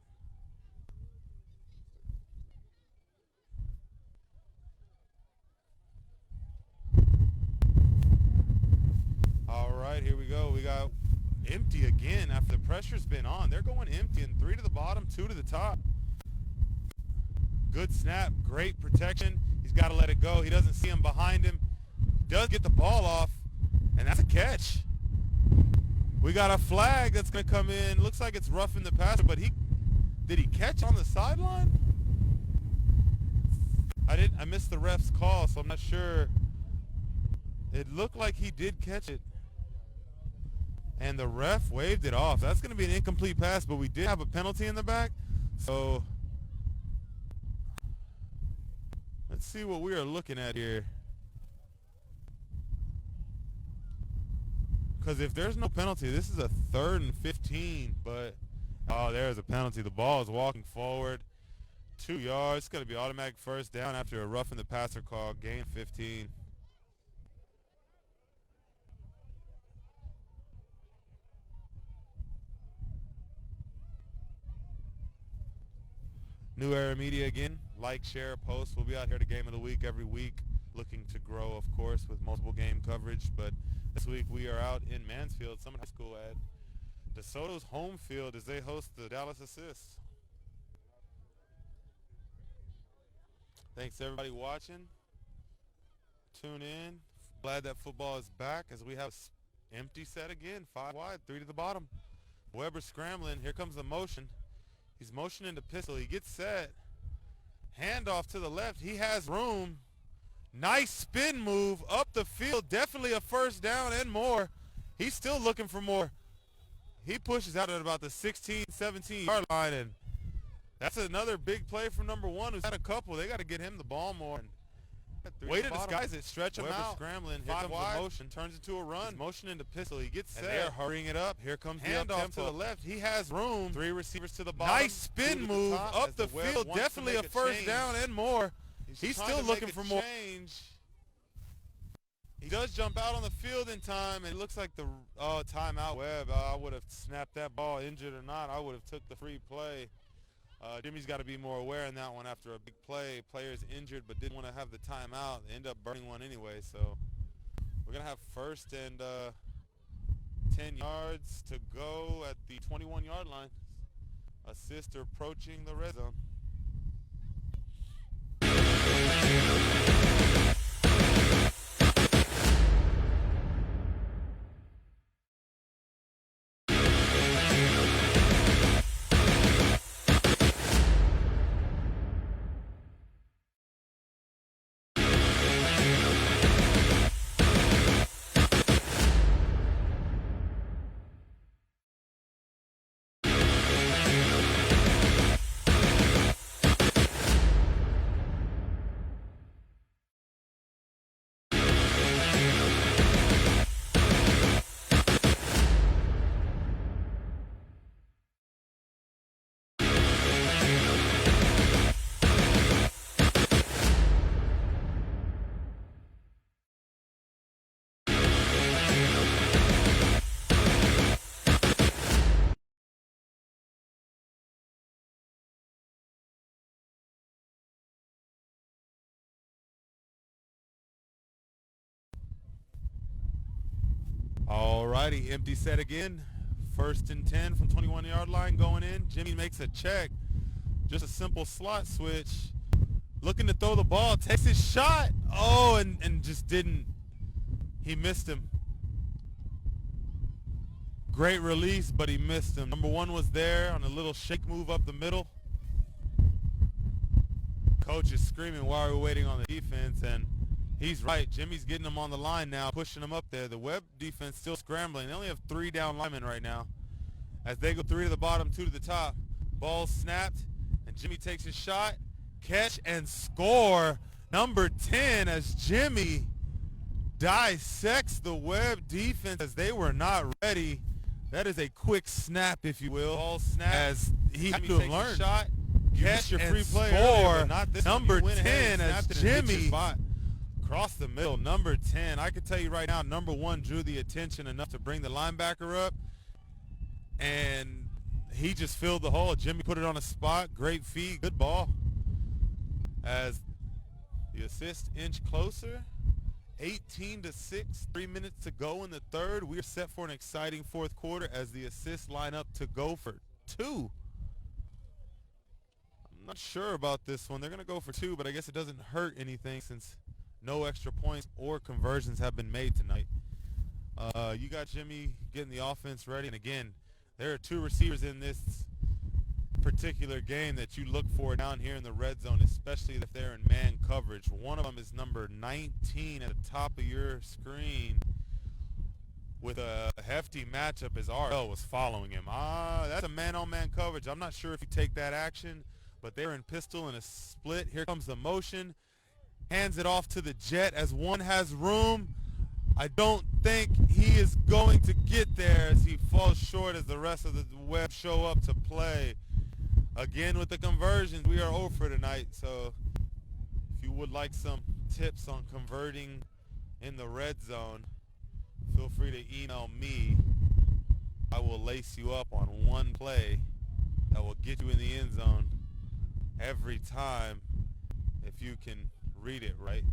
All right, here we go. We got empty again after the pressure's been on. They're going empty, and 3 to the bottom, 2 to the top. Good snap, great protection. He's got to let it go. He doesn't see him behind him. Does get the ball off, and that's a catch. We got a flag that's going to come in. Looks like it's roughing the passer, but did he catch on the sideline? I missed the ref's call, so I'm not sure. It looked like he did catch it, and the ref waved it off. That's going to be an incomplete pass, but we did have a penalty in the back. So let's see what we are looking at here. Because if there's no penalty, this is a 3rd and 15, but oh, there's a penalty. The ball is walking forward 2 yards. It's going to be automatic first down after a roughing the passer call, gain 15. New Era Media again. Like, share, post. We'll be out here to Game of the Week every week, looking to grow, of course, with multiple game coverage. But this week we are out in Mansfield, Summit High School, at DeSoto's home field as they host the Dallas Assists. Thanks to everybody watching. Tune in. Glad that football is back as we have empty set again. 5 wide, 3 to the bottom. Weber scrambling. Here comes the motion. He's motioning to pistol. He gets set. Handoff to the left. He has room. Nice spin move up the field. Definitely a first down and more. He's still looking for more. He pushes out at about the 16, 17-yard line, and that's another big play from number 1 who's had a couple. They got to get him the ball more. Way to disguise it. Stretch him out. Scrambling. Here comes the motion. Turns into a run. He's motioning to pistol. He gets set. They're hurrying it up. Here comes the handoff to the left. He has room. 3 receivers to the bottom. Nice spin move up the field. Definitely a first down and more. He's still looking for more. He does jump out on the field in time, and it looks like the timeout. Webb, I would have snapped that ball, injured or not. I would have took the free play. Jimmy's got to be more aware in that one after a big play. Players injured but didn't want to have the timeout. They end up burning one anyway. So we're going to have 1st and 10 yards to go at the 21-yard line. Assist approaching the red zone. Alrighty, empty set again. 1st and 10 from 21-yard line going in. Jimmy makes a check. Just a simple slot switch. Looking to throw the ball. Takes his shot. Oh, and just didn't. He missed him. Great release, but he missed him. Number 1 was there on a little shake move up the middle. Coach is screaming while we're waiting on the defense, and he's right. Jimmy's getting him on the line now, pushing him up there. The Webb defense still scrambling. They only have 3 down linemen right now. As they go 3 to the bottom, 2 to the top. Ball snapped, and Jimmy takes his shot. Catch and score. Number 10 as Jimmy dissects the Webb defense as they were not ready. That is a quick snap, if you will. Ball snap as he had to have learned. Shot, catch your free play score. Number 10 as Jimmy across the middle. Number 10. I can tell you right now, number 1 drew the attention enough to bring the linebacker up, and he just filled the hole. Jimmy put it on a spot. Great feed. Good ball. As the assist inch closer, 18-6, 3 minutes to go in the third. We are set for an exciting fourth quarter as the assists line up to go for two. I'm not sure about this one. They're going to go for two, but I guess it doesn't hurt anything since no extra points or conversions have been made tonight. You got Jimmy getting the offense ready. And again, there are two receivers in this particular game that you look for down here in the red zone, especially if they're in man coverage. One of them is number 19 at the top of your screen with a hefty matchup as RL was following him. That's a man-on-man coverage. I'm not sure if you take that action, but they're in pistol in a split. Here comes the motion. Hands it off to the jet as one has room. I don't think he is going to get there as he falls short as the rest of the web show up to play. Again with the conversions, we are over tonight, so if you would like some tips on converting in the red zone, feel free to email me. I will lace you up on one play that will get you in the end zone every time if you can read it right.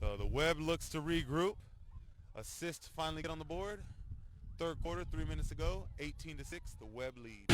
So the web looks to regroup. Assists finally get on the board. Third quarter, 3 minutes to go. 18-6, the web leads.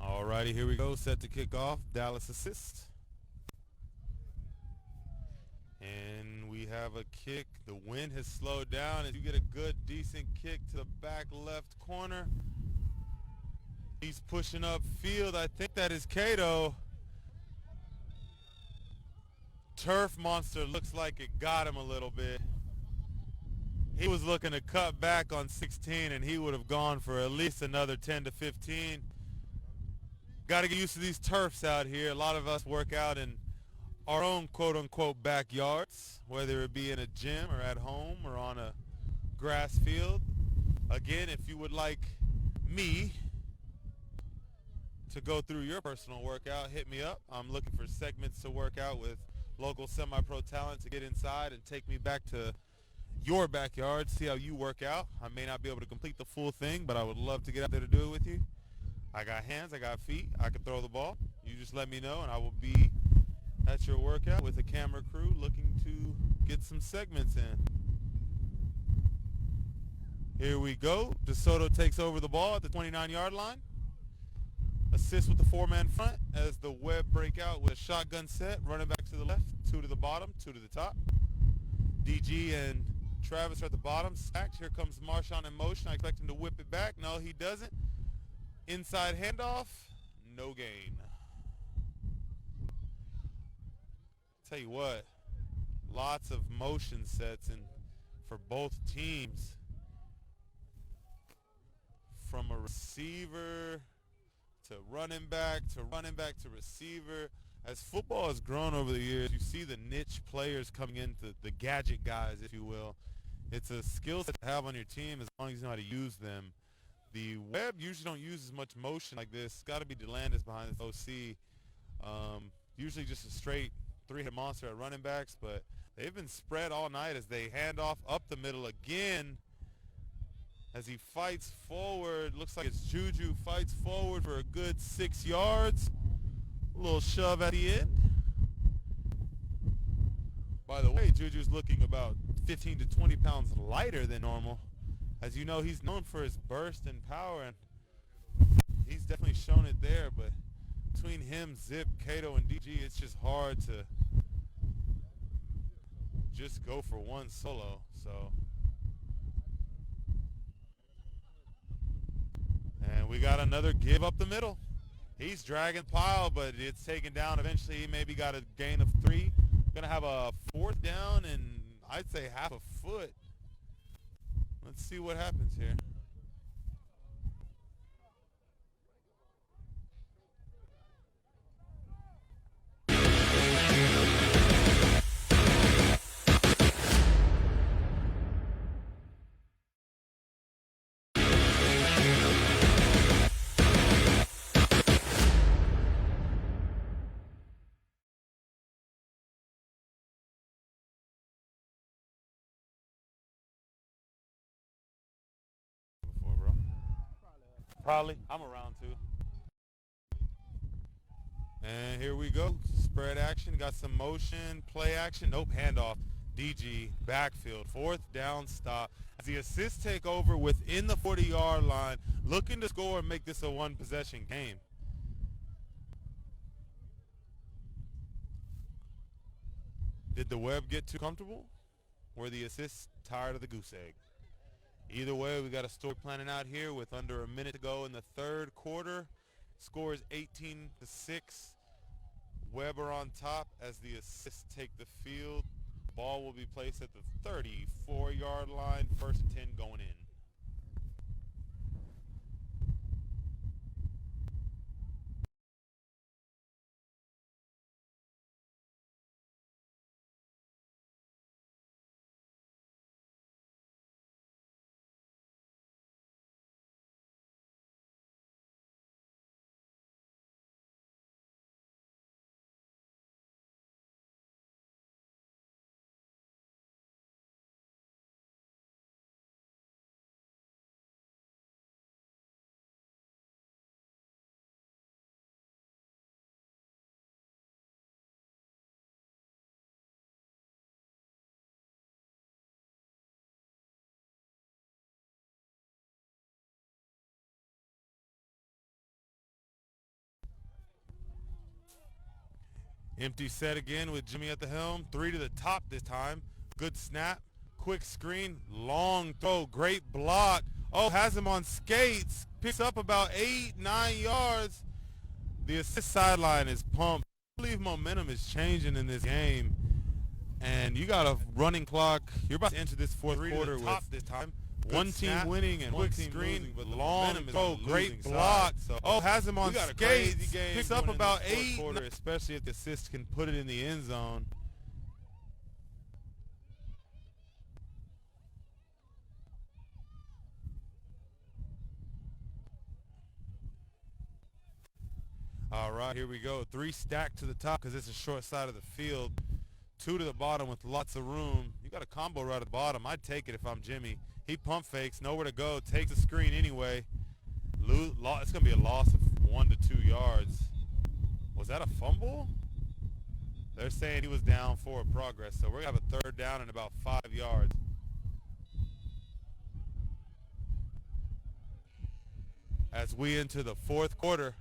Alrighty, here we go. Set to kick off. Dallas assist. And we have a kick. The wind has slowed down as you get a good, decent kick to the back left corner. He's pushing up field. I think that is Cato. Turf Monster looks like it got him a little bit. He was looking to cut back on 16, and he would have gone for at least another 10 to 15. Got to get used to these turfs out here. A lot of us work out in our own quote-unquote backyards, whether it be in a gym or at home or on a grass field. Again, if you would like me to go through your personal workout, hit me up. I'm looking for segments to work out with local semi-pro talent to get inside and take me back to your backyard, see how you work out. I may not be able to complete the full thing, but I would love to get out there to do it with you. I got hands, I got feet, I can throw the ball. You just let me know and I will be at your workout with a camera crew looking to get some segments in. Here we go. Desoto takes over the ball at the 29-yard line. Assist with the four-man front as the web break out with a shotgun set. Running back to the left, two to the bottom, two to the top. DG and Travis are at the bottom. Stacked. Here comes Marshawn in motion. I expect him to whip it back. No, he doesn't. Inside handoff. No gain. Tell you what, lots of motion sets and for both teams. From a receiver to running back to receiver. As football has grown over the years, you see the niche players coming into the gadget guys, if you will. It's a skill set to have on your team as long as you know how to use them. The web usually don't use as much motion like this. It's got to be DeLandis behind this OC. Usually just a straight three-hit monster at running backs, but they've been spread all night as they hand off up the middle again. As he fights forward, looks like it's Juju, fights forward for a good 6 yards. A little shove at the end. By the way, Juju's looking about 15 to 20 pounds lighter than normal. As you know, he's known for his burst and power, and he's definitely shown it there, but between him, Zip, Cato, and DG, it's just hard to just go for one solo. So, and we got another give up the middle. He's dragging pile, but it's taken down eventually. He maybe got a gain of 3. Gonna have a 4th down and I'd say half a foot. Let's see what happens here. Before, bro. Probably. I'm around too. And here we go. Spread action. Got some motion. Play action. Nope. Handoff. DG. Backfield. 4th down stop. As the assists take over within the 40-yard line. Looking to score and make this a one-possession game. Did the web get too comfortable? Were the assists tired of the goose egg? Either way, we got a story planning out here with under a minute to go in the 3rd quarter. Score is 18-6. Weber on top as the assists take the field. Ball will be placed at the 34-yard line. 1st and 10 going in. Empty set again with Jimmy at the helm. 3 to the top this time. Good snap. Quick screen. Long throw. Great block. Oh, has him on skates. Picks up about 8-9 yards. The assist sideline is pumped. I believe momentum is changing in this game. And you got a running clock. You're about to enter this 4th quarter with this time. One team winning and one team screen, but long throw, great block. So, oh, has him on skates. Picks up about 8. Quarter, especially if the assist can put it in the end zone. All right, here we go. 3 stacked to the top because it's a short side of the field. 2 to the bottom with lots of room. You got a combo right at the bottom. I'd take it if I'm Jimmy. He pump fakes, nowhere to go, takes the screen anyway. It's going to be a loss of 1 to 2 yards. Was that a fumble? They're saying he was down for progress, so we're going to have a 3rd down and about 5 yards. As we enter the 4th quarter.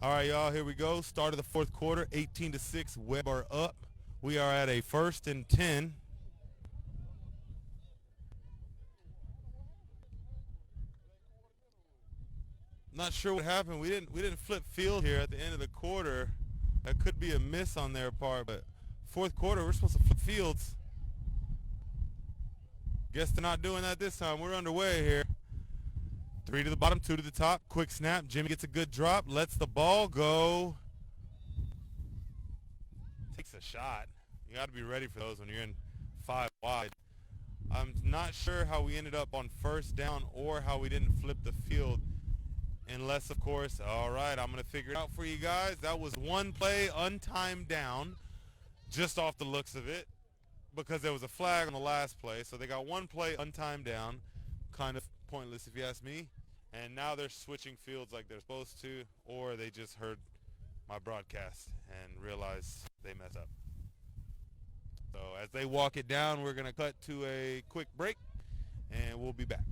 All right, y'all, here we go. Start of the fourth quarter, 18-6. Web are up. We are at a 1st and 10. Not sure what happened. We didn't flip field here at the end of the quarter. That could be a miss on their part, but fourth quarter, we're supposed to flip fields. Guess they're not doing that this time. We're underway here. 3 to the bottom, 2 to the top. Quick snap. Jimmy gets a good drop. Lets the ball go. Takes a shot. You got to be ready for those when you're in 5 wide. I'm not sure how we ended up on first down or how we didn't flip the field. Unless, of course, all right, I'm going to figure it out for you guys. That was one play, untimed down, just off the looks of it, because there was a flag on the last play. So they got one play, untimed down, kind of pointless if you ask me. And now they're switching fields like they're supposed to, or they just heard my broadcast and realized they messed up. So as they walk it down, we're going to cut to a quick break, and we'll be back.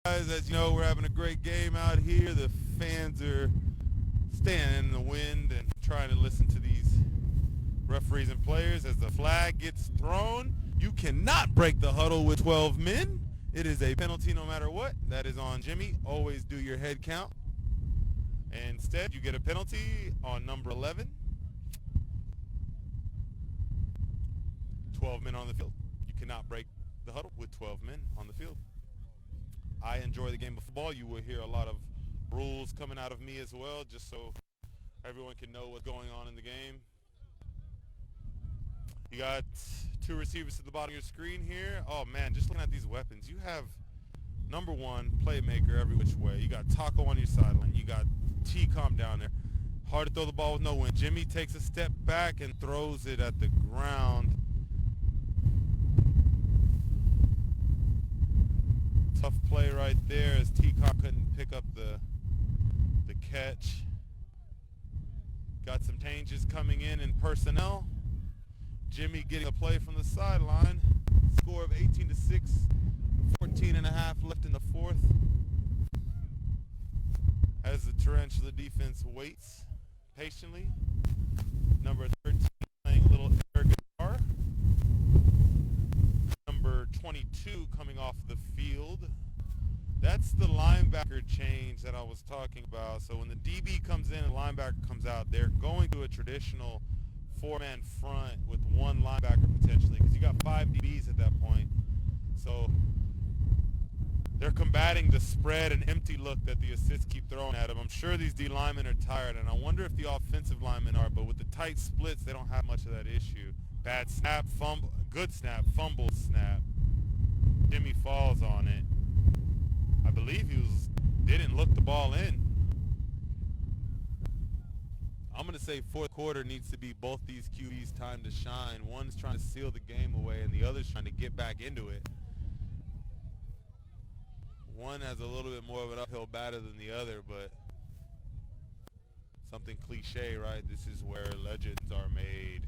As you know, we're having a great game out here. The fans are staying in the wind and trying to listen to these referees and players. As the flag gets thrown, you cannot break the huddle with 12 men. It is a penalty no matter what. That is on Jimmy. Always do your head count. Instead, you get a penalty on number 11. 12 men on the field. You cannot break the huddle with 12 men on the field. I enjoy the game of football. You will hear a lot of rules coming out of me as well, just so everyone can know what's going on in the game. You got 2 receivers at the bottom of your screen here. Oh man, just looking at these weapons, you have number 1 playmaker every which way. You got Taco on your sideline. You got T-Com down there. Hard to throw the ball with no wind. Jimmy takes a step back and throws it at the ground. Tough play right there as T-Com couldn't pick up the catch. Got some changes coming in personnel. Jimmy getting a play from the sideline. Score of 18-6, 14 and a half left in the fourth. As the Tarantula defense waits patiently. Number 13 playing a little air guitar. Number 22 coming off the field. That's the linebacker change that I was talking about. So when the DB comes in and linebacker comes out, they're going to a traditional 4-man front with 1 linebacker potentially, because you got 5 DBs at that point. So they're combating the spread and empty look that the assists keep throwing at them. I'm sure these D linemen are tired, and I wonder if the offensive linemen are, but with the tight splits, they don't have much of that issue. Bad snap, fumble, good snap, fumble snap. Jimmy falls on it. I believe didn't look the ball in. I'm going to say fourth quarter needs to be both these QBs' time to shine. One's trying to seal the game away, and the other's trying to get back into it. One has a little bit more of an uphill battle than the other, but something cliche, right? This is where legends are made.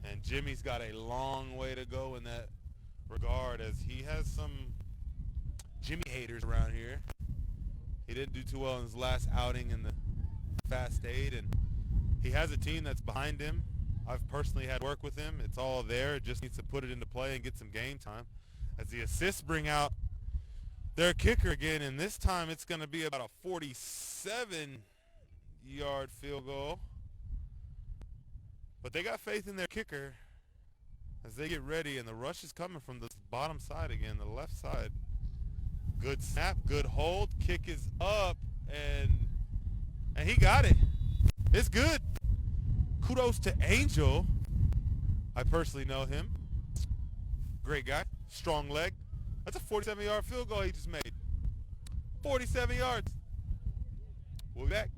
And Jimmy's got a long way to go in that regard, as he has some Jimmy haters around here. He didn't do too well in his last outing in the Fast 8, and he has a team that's behind him. I've personally had work with him. It's all there. It just needs to put it into play and get some game time. As the assists bring out their kicker again, and this time it's going to be about a 47-yard field goal. But they got faith in their kicker as they get ready, and the rush is coming from the bottom side again, the left side. Good snap, good hold, kick is up, and he got it. It's good. Kudos to Angel. I personally know him. Great guy, strong leg. That's a 47-yard field goal he just made. 47 yards. We'll be back.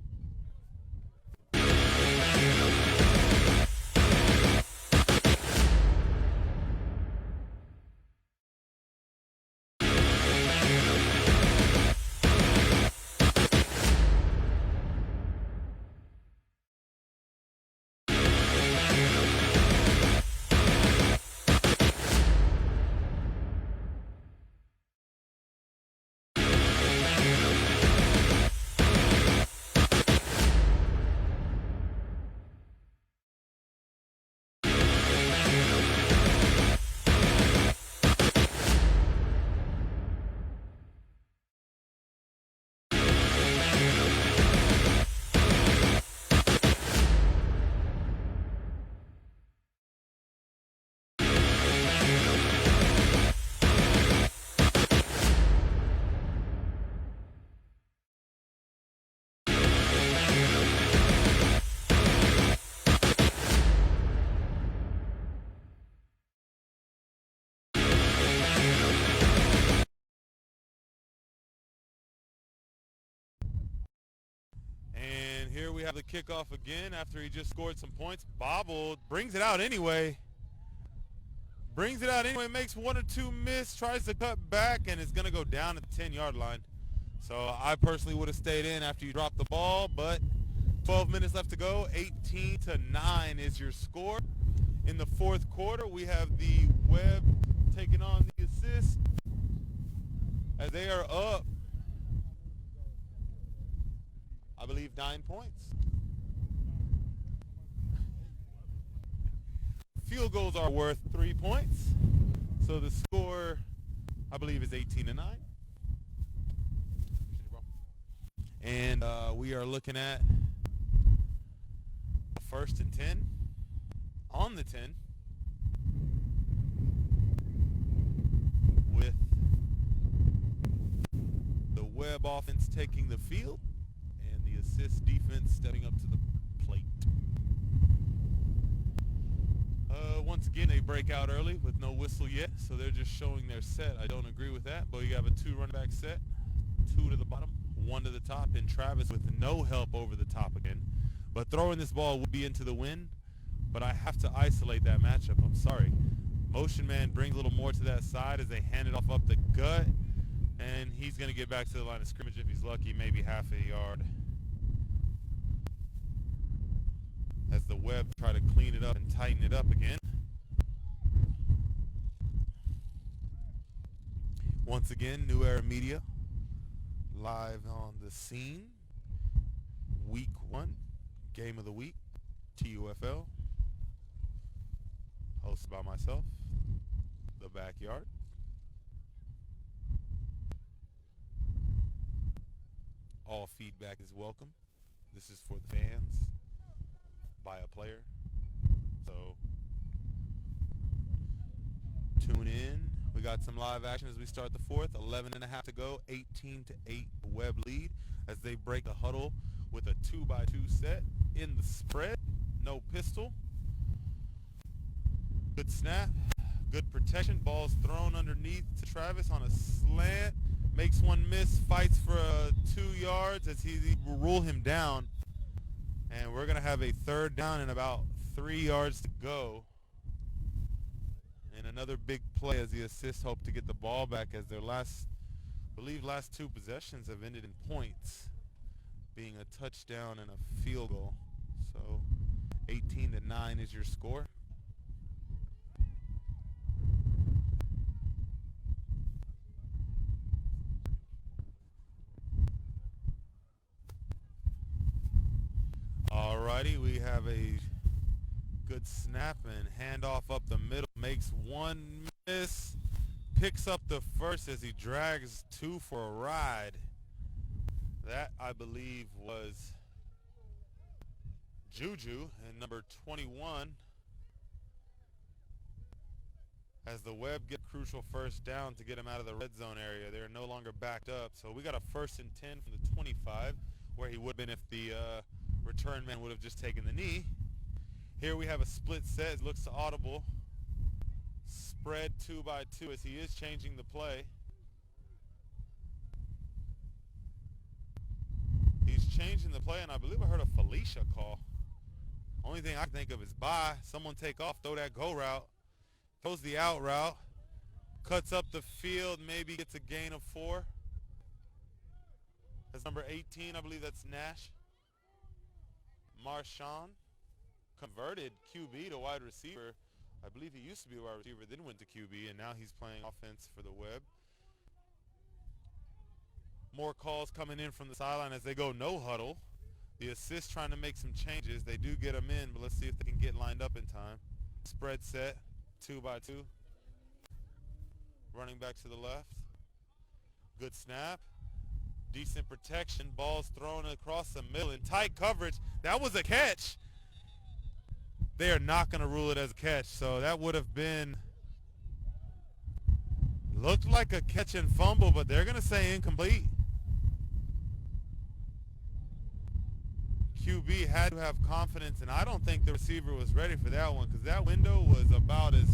And here we have the kickoff again after he just scored some points. Bobbled, brings it out anyway. Makes one or two miss, tries to cut back, and it's going to go down at the 10-yard line. So I personally would have stayed in after you dropped the ball, but 12 minutes left to go. 18-9 is your score. In the fourth quarter, we have the Web taking on the assist as they are up, I believe, 9 points. Field goals are worth 3 points. So the score, I believe, is 18-9. And we are looking at a 1st and 10 on the 10 with the Web offense taking the field and the assist defense stepping up to the plate. Once again, they break out early with no whistle yet, so they're just showing their set. I don't agree with that, but you have a 2 running back set, 2 to the bottom, 1 to the top, and Travis with no help over the top again. But throwing this ball would be into the wind, but I have to isolate that matchup. I'm sorry. Motion man brings a little more to that side as they hand it off up the gut, and he's going to get back to the line of scrimmage if he's lucky, maybe half a yard. As the Web try to clean it up and tighten it up again. Once again, New Era Media live on the scene. Week 1, game of the week, TUFL. Hosted by myself, The Backyard. All feedback is welcome. This is for the fans. By a player. So tune in. We got some live action as we start the fourth. 11.5 to go. 18-8 Web lead as they break the huddle with a 2x2 set in the spread. No pistol. Good snap. Good protection. Ball's thrown underneath to Travis on a slant. Makes one miss. Fights for 2 yards as he will rule him down. And we're going to have a 3rd down and about 3 yards to go. And another big play as the assists hope to get the ball back as their last 2 possessions have ended in points, being a touchdown and a field goal. So 18-9 is your score. Alrighty, we have a Good snap and handoff up the middle. Makes one miss. Picks up the first as he drags two for a ride. That, I believe, was Juju and number 21. As the Web get a crucial first down to get him out of the red zone area. They're no longer backed up. So we got a 1st and 10 from the 25, where he would have been if the return man would have just taken the knee. Here we have a split set. It looks audible. Spread 2 by 2 as he is changing the play. He's changing the play, and I believe I heard a Felicia call. Only thing I can think of is bye. Someone take off, throw that go route. Throws the out route. Cuts up the field, maybe gets a gain of 4. That's number 18, I believe that's Nash. Marshawn, converted QB to wide receiver. I believe he used to be a wide receiver, then went to QB, and now he's playing offense for the Web. More calls coming in from the sideline as they go no huddle. The assist trying to make some changes. They do get them in, but let's see if they can get lined up in time. Spread set, 2 by 2. Running back to the left. Good snap. Decent protection. Ball's thrown across the middle in tight coverage. That was a catch. They are not going to rule it as a catch, so that would have been, looked like a catch and fumble, but they're going to say incomplete. QB had to have confidence, and I don't think the receiver was ready for that one because that window was about as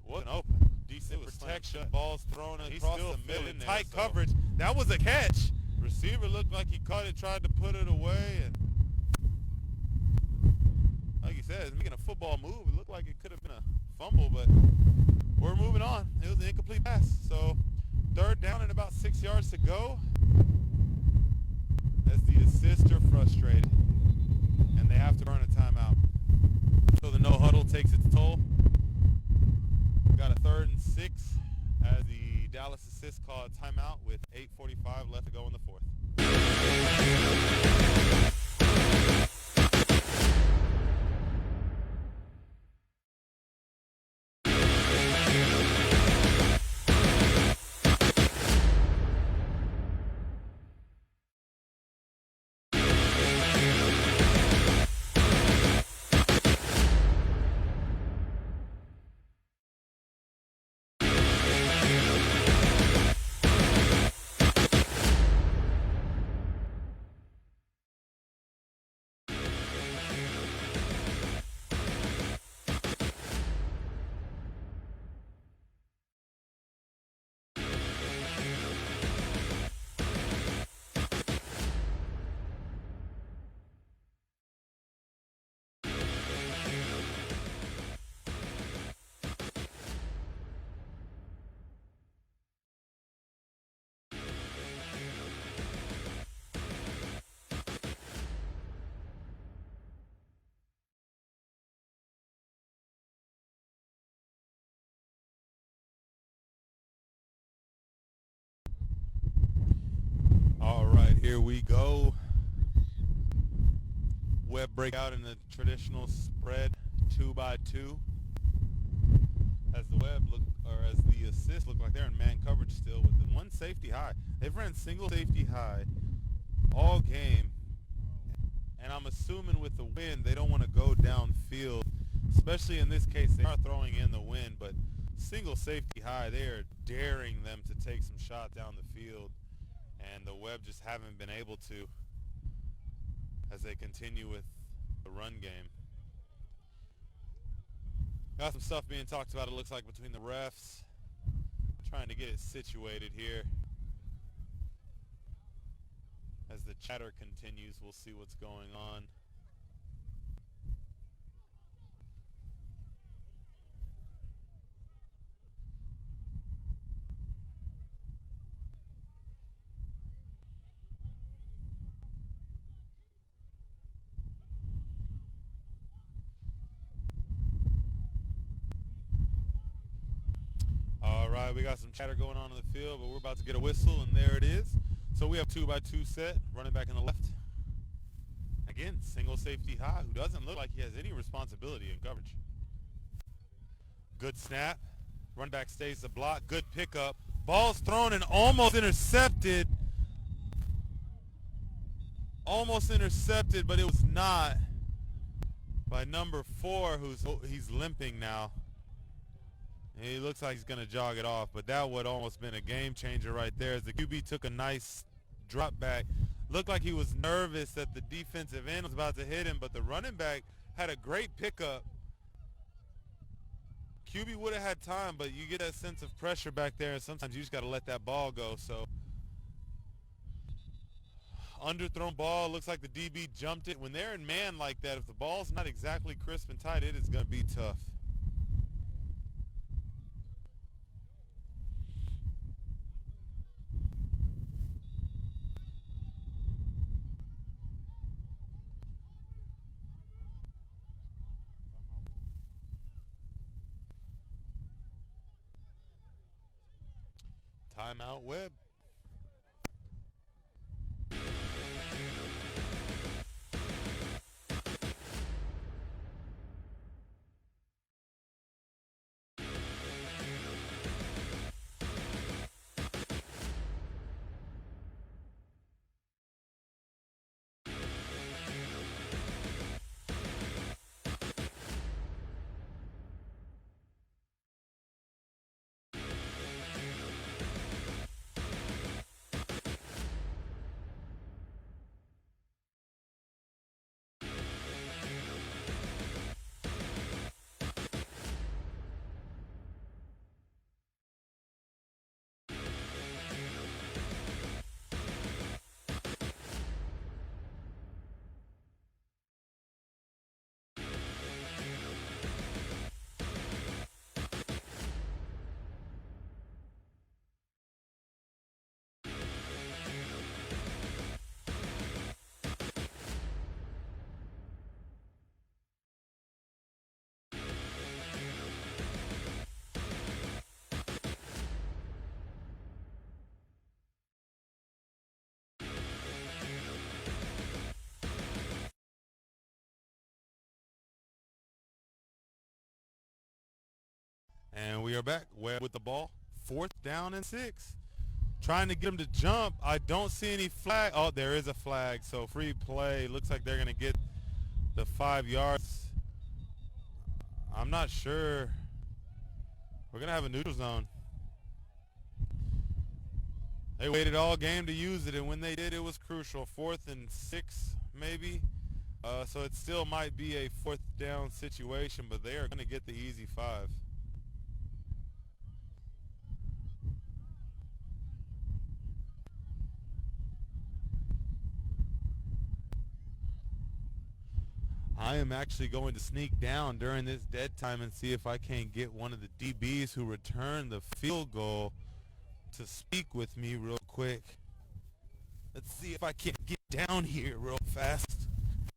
wasn't open. Decent protection, balls thrown across the middle in tight coverage. That was a catch. Receiver looked like he caught it, tried to put it away, and like you said, he's making a football move. It looked like it could have been a fumble, but we're moving on. It was an incomplete pass. So 3rd down and about 6 yards to go as the assists are frustrated and they have to burn a timeout. So the no huddle takes its toll. Got a 3rd and 6 as the Dallas assist call a timeout with 8:45 left to go in the 4th. All right, here we go. Web breakout in the traditional spread 2 by 2. As the Web look, or as the assist look like they're in man coverage still with the 1 safety high. They've ran single safety high all game, and I'm assuming with the wind they don't want to go downfield, especially in this case. They are throwing in the wind, but single safety high, they are daring them to take some shots down the field. And the Web just haven't been able to as they continue with the run game. Got some stuff being talked about, it looks like, between the refs. Trying to get it situated here. As the chatter continues, we'll see what's going on. All right, we got some chatter going on in the field, but we're about to get a whistle, and there it is. So we have 2 by 2 set, running back in the left. Again, single safety high, who doesn't look like he has any responsibility in coverage. Good snap. Run back stays the block. Good pickup. Ball's thrown and almost intercepted. Almost intercepted, but it was not, by number 4, he's limping now. And he looks like he's going to jog it off, but that would almost been a game changer right there as the QB took a nice drop back. Looked like he was nervous that the defensive end was about to hit him, but the running back had a great pickup. QB would have had time, but you get that sense of pressure back there, and sometimes you just got to let that ball go. So underthrown ball, looks like the DB jumped it. When they're in man like that, if the ball's not exactly crisp and tight, it is going to be tough. Timeout, Webb. And we are back. Webb with the ball. 4th down and 6. Trying to get him to jump. I don't see any flag. Oh, there is a flag. So free play. Looks like they're going to get the 5 yards. I'm not sure. We're going to have a neutral zone. They waited all game to use it, and when they did, it was crucial. 4th and 6, maybe. So it still might be a 4th down situation, but they are going to get the easy 5. I am actually going to sneak down during this dead time and see if I can't get one of the DBs who returned the field goal to speak with me real quick. Let's see if I can't get down here real fast.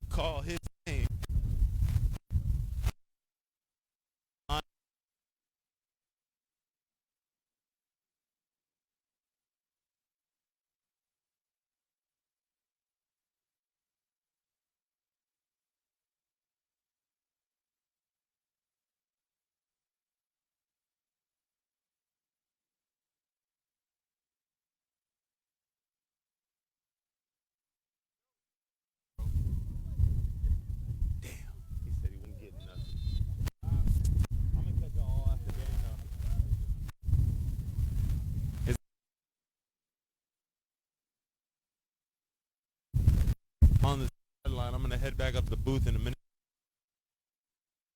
Call his name. Damn. He said he wouldn't get nothing. I'm going to catch y'all all after game though. On the sideline, I'm going to head back up to the booth in a minute.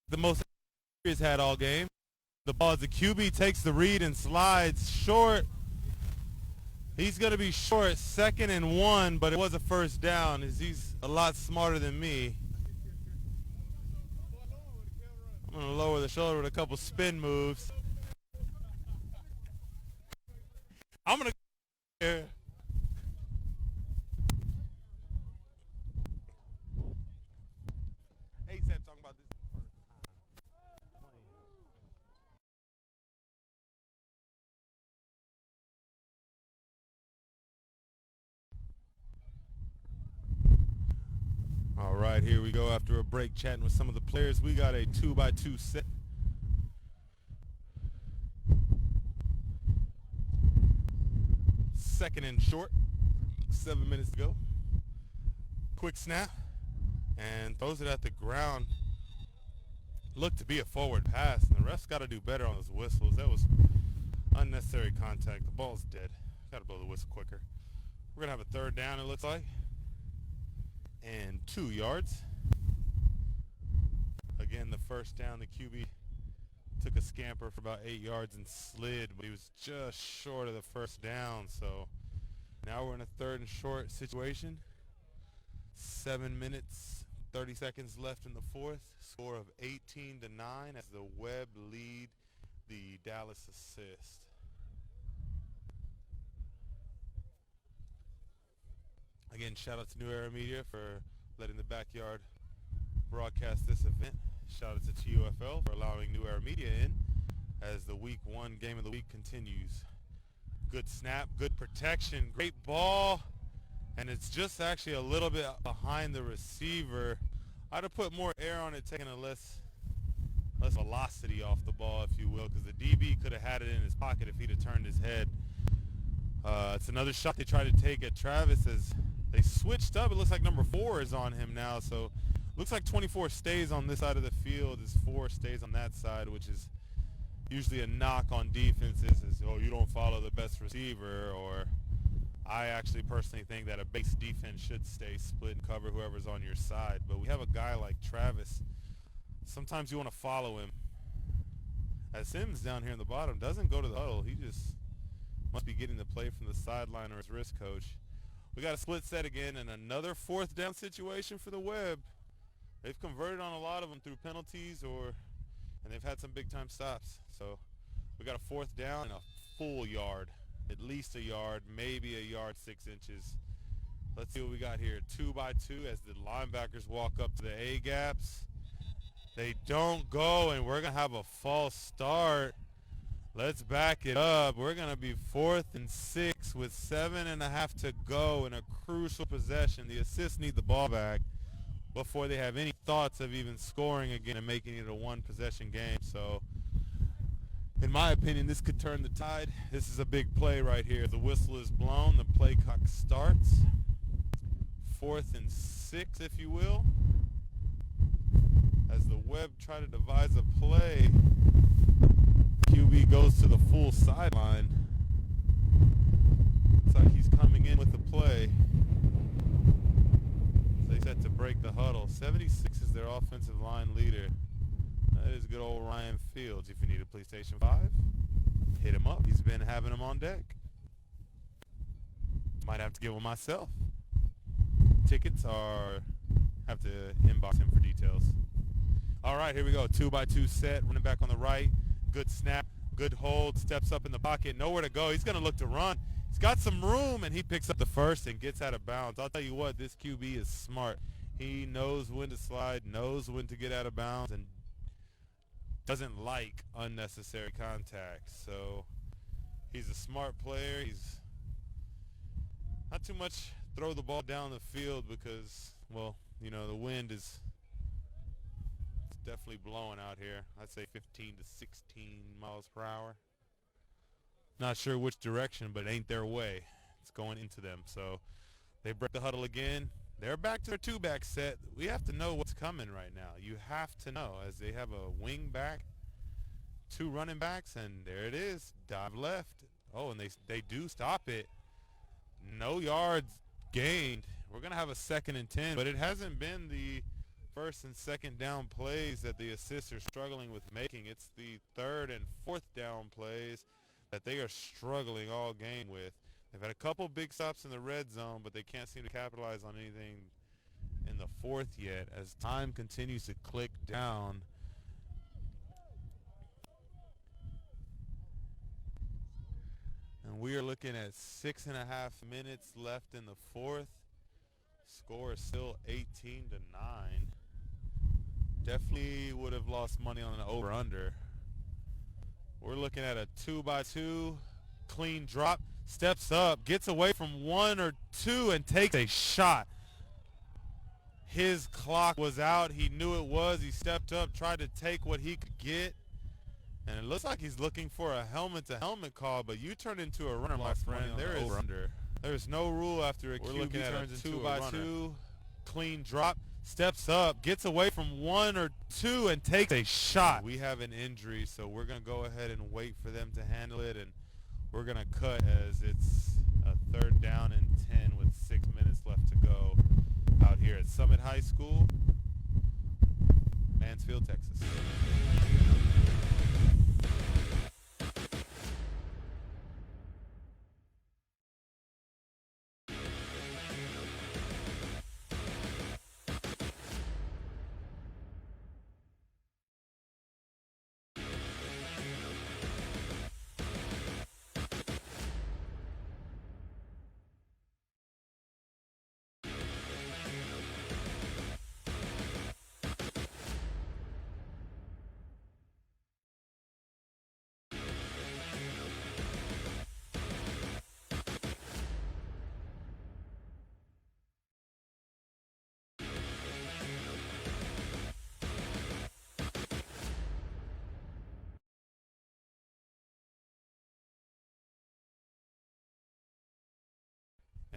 The most he's had all game. The ball as the QB takes the read and slides short. He's going to be short, 2nd and 1, but it was a 1st down as he's a lot smarter than me. I'm going to lower the shoulder with a couple spin moves. I'm going to go here. ASAP talking about this. All here we go after a break chatting with some of the players. We got a 2x2 set. Second and short. 7 minutes to go. Quick snap. And throws it at the ground. Looked to be a forward pass. And the ref's got to do better on those whistles. That was unnecessary contact. The ball's dead. Got to blow the whistle quicker. We're going to have a third down, it looks like. And 2 yards. Again, the first down, the QB took a scamper for about 8 yards and slid, but he was just short of the first down. So now we're in a third and short situation. 7 minutes, 30 seconds left in the fourth. Score of 18-9 as the Web lead the Dallas assist. Again, shout out to New Era Media for letting the Backyard broadcast this event. Shout out to TUFL for allowing New Era Media in as the week 1 game of the week continues. Good snap, good protection, great ball, and it's just actually a little bit behind the receiver. I'd have put more air on it, taking a less velocity off the ball, if you will, because the DB could have had it in his pocket if he'd have turned his head. It's another shot they tried to take at Travis as they switched up. It looks like number 4 is on him now, so looks like 24 stays on this side of the field as 4 stays on that side, which is usually a knock on defenses is, oh, you don't follow the best receiver, or I actually personally think that a base defense should stay split and cover whoever's on your side. But we have a guy like Travis. Sometimes you want to follow him. As Sims down here in the bottom doesn't go to the huddle. He just must be getting the play from the sideline or his wrist coach. We got a split set again and another fourth down situation for the Web. They've converted on a lot of them through penalties and they've had some big time stops. So we got a fourth down and a full yard, at least a yard, maybe a yard 6 inches. Let's see what we got here. 2x2 as the linebackers walk up to the A gaps. They don't go, and we're gonna have a false start. Let's back it up. We're going to be 4th and 6 with 7.5 to go in a crucial possession. The assists need the ball back before they have any thoughts of even scoring again and making it a one-possession game. So, in my opinion, this could turn the tide. This is a big play right here. The whistle is blown. The play clock starts. 4th and 6, if you will. As the Web try to devise a play, QB goes to the full sideline. Looks like he's coming in with the play. They set to break the huddle. 76 is their offensive line leader. That is good old Ryan Fields. If you need a PlayStation 5, hit him up. He's been having them on deck. Might have to get one myself. Tickets are, have to inbox him for details. All right, here we go. 2x2 set. Running back on the right. Good snap, good hold, steps up in the pocket, nowhere to go. He's going to look to run. He's got some room, and he picks up the first and gets out of bounds. I'll tell you what, this QB is smart. He knows when to slide, knows when to get out of bounds, and doesn't like unnecessary contact. So he's a smart player. He's not too much throw the ball down the field because, well, you know, the wind is definitely blowing out here. I'd say 15 to 16 miles per hour. Not sure which direction, but it ain't their way. It's going into them. So they break the huddle again. They're back to their 2-back set. We have to know what's coming right now. You have to know, as they have a wing back, 2 running backs, and there it is. Dive left. Oh, and they do stop it. No yards gained. We're going to have a 2nd and 10, but it hasn't been the 1st and 2nd down plays that the assists are struggling with making. It's the 3rd and 4th down plays that they are struggling all game with. They've had a couple big stops in the red zone, but they can't seem to capitalize on anything in the 4th yet as time continues to click down. And we are looking at 6.5 minutes left in the 4th. Score is still 18 to 9. Definitely would have lost money on an over-under. We're looking at a 2x2, clean drop, steps up, gets away from 1 or 2, and takes a shot. His clock was out. He knew it was. He stepped up, tried to take what he could get. And it looks like he's looking for a helmet-to-helmet call, but you turn into a runner, my friend. There's no rule after a QB turns into a 2x2. Clean drop, steps up, gets away from 1 or 2, and takes a shot. We have an injury, so we're going to go ahead and wait for them to handle it, and we're going to cut as it's a 3rd down and 10 with 6 minutes left to go out here at Summit High School, Mansfield, Texas.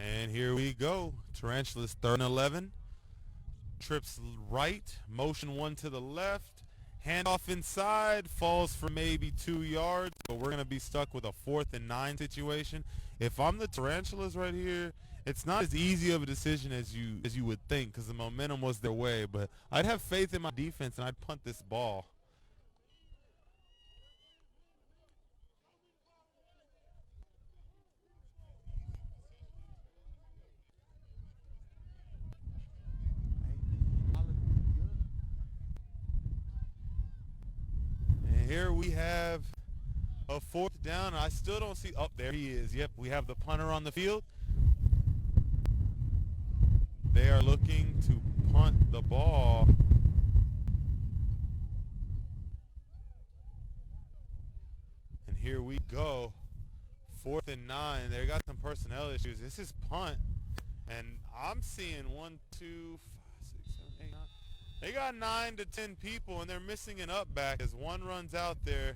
And here we go. Tarantulas 3rd and 11. Trips right, motion 1 to the left, handoff inside, falls for maybe 2 yards, but we're going to be stuck with a 4th and 9 situation. If I'm the Tarantulas right here, it's not as easy of a decision as you would think because the momentum was their way, but I'd have faith in my defense and I'd punt this ball. And here we have a 4th down. I still don't see. Oh, there he is. Yep, we have the punter on the field. They are looking to punt the ball. And here we go. 4th and 9. They got some personnel issues. This is punt. And I'm seeing 1, 2, 5, 6, 7, 8, 9. They got 9 to 10 people, and they're missing an up back as one runs out there.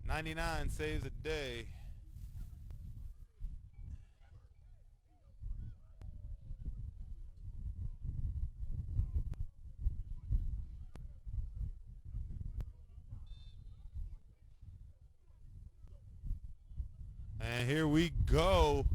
99 saves a day. And here we go.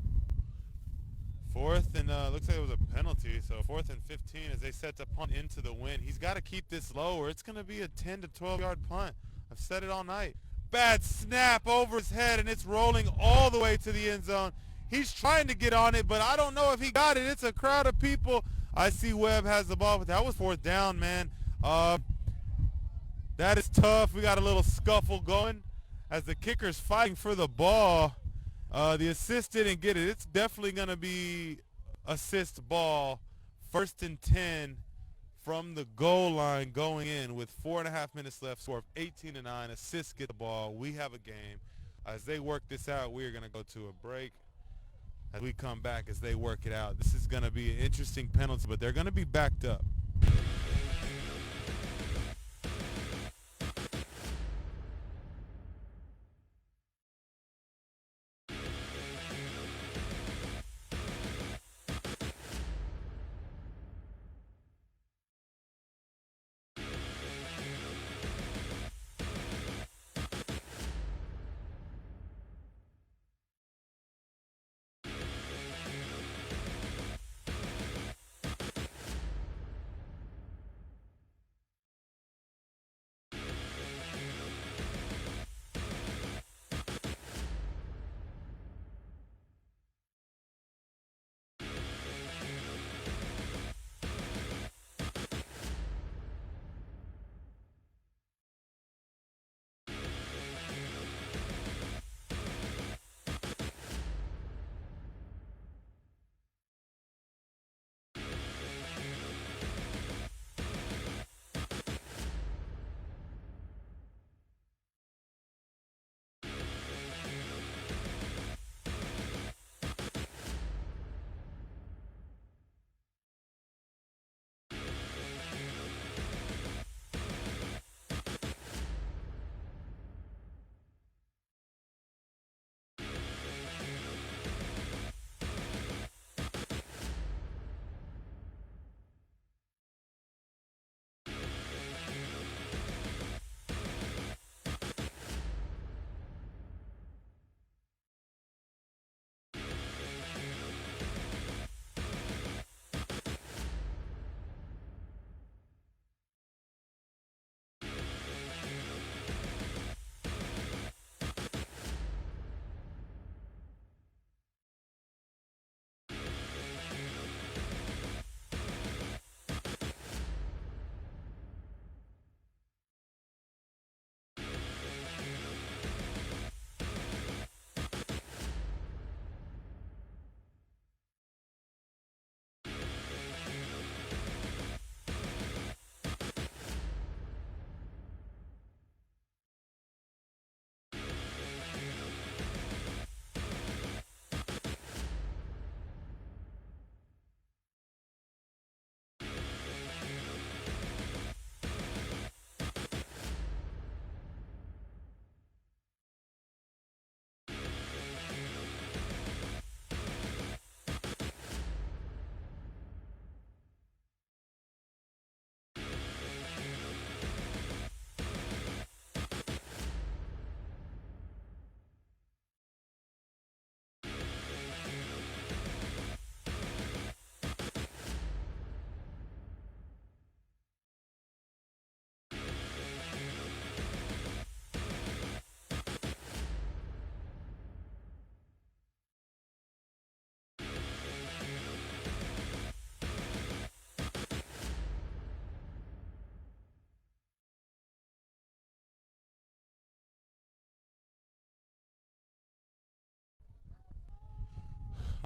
4th and looks like it was a penalty. So 4th and 15 as they set the punt into the wind. He's got to keep this low or it's going to be a 10 to 12 yard punt. I've said it all night. Bad snap over his head and it's rolling all the way to the end zone. He's trying to get on it, but I don't know if he got it. It's a crowd of people. I see Webb has the ball, but that was 4th down, man. That is tough. We got a little scuffle going as the kicker's fighting for the ball. The assist didn't get it. It's definitely going to be assist ball. 1st and 10 from the goal line going in with 4.5 minutes left. Score of 18-9. Assists get the ball. We have a game. As they work this out, we are going to go to a break. As we come back, as they work it out, this is going to be an interesting penalty, but they're going to be backed up.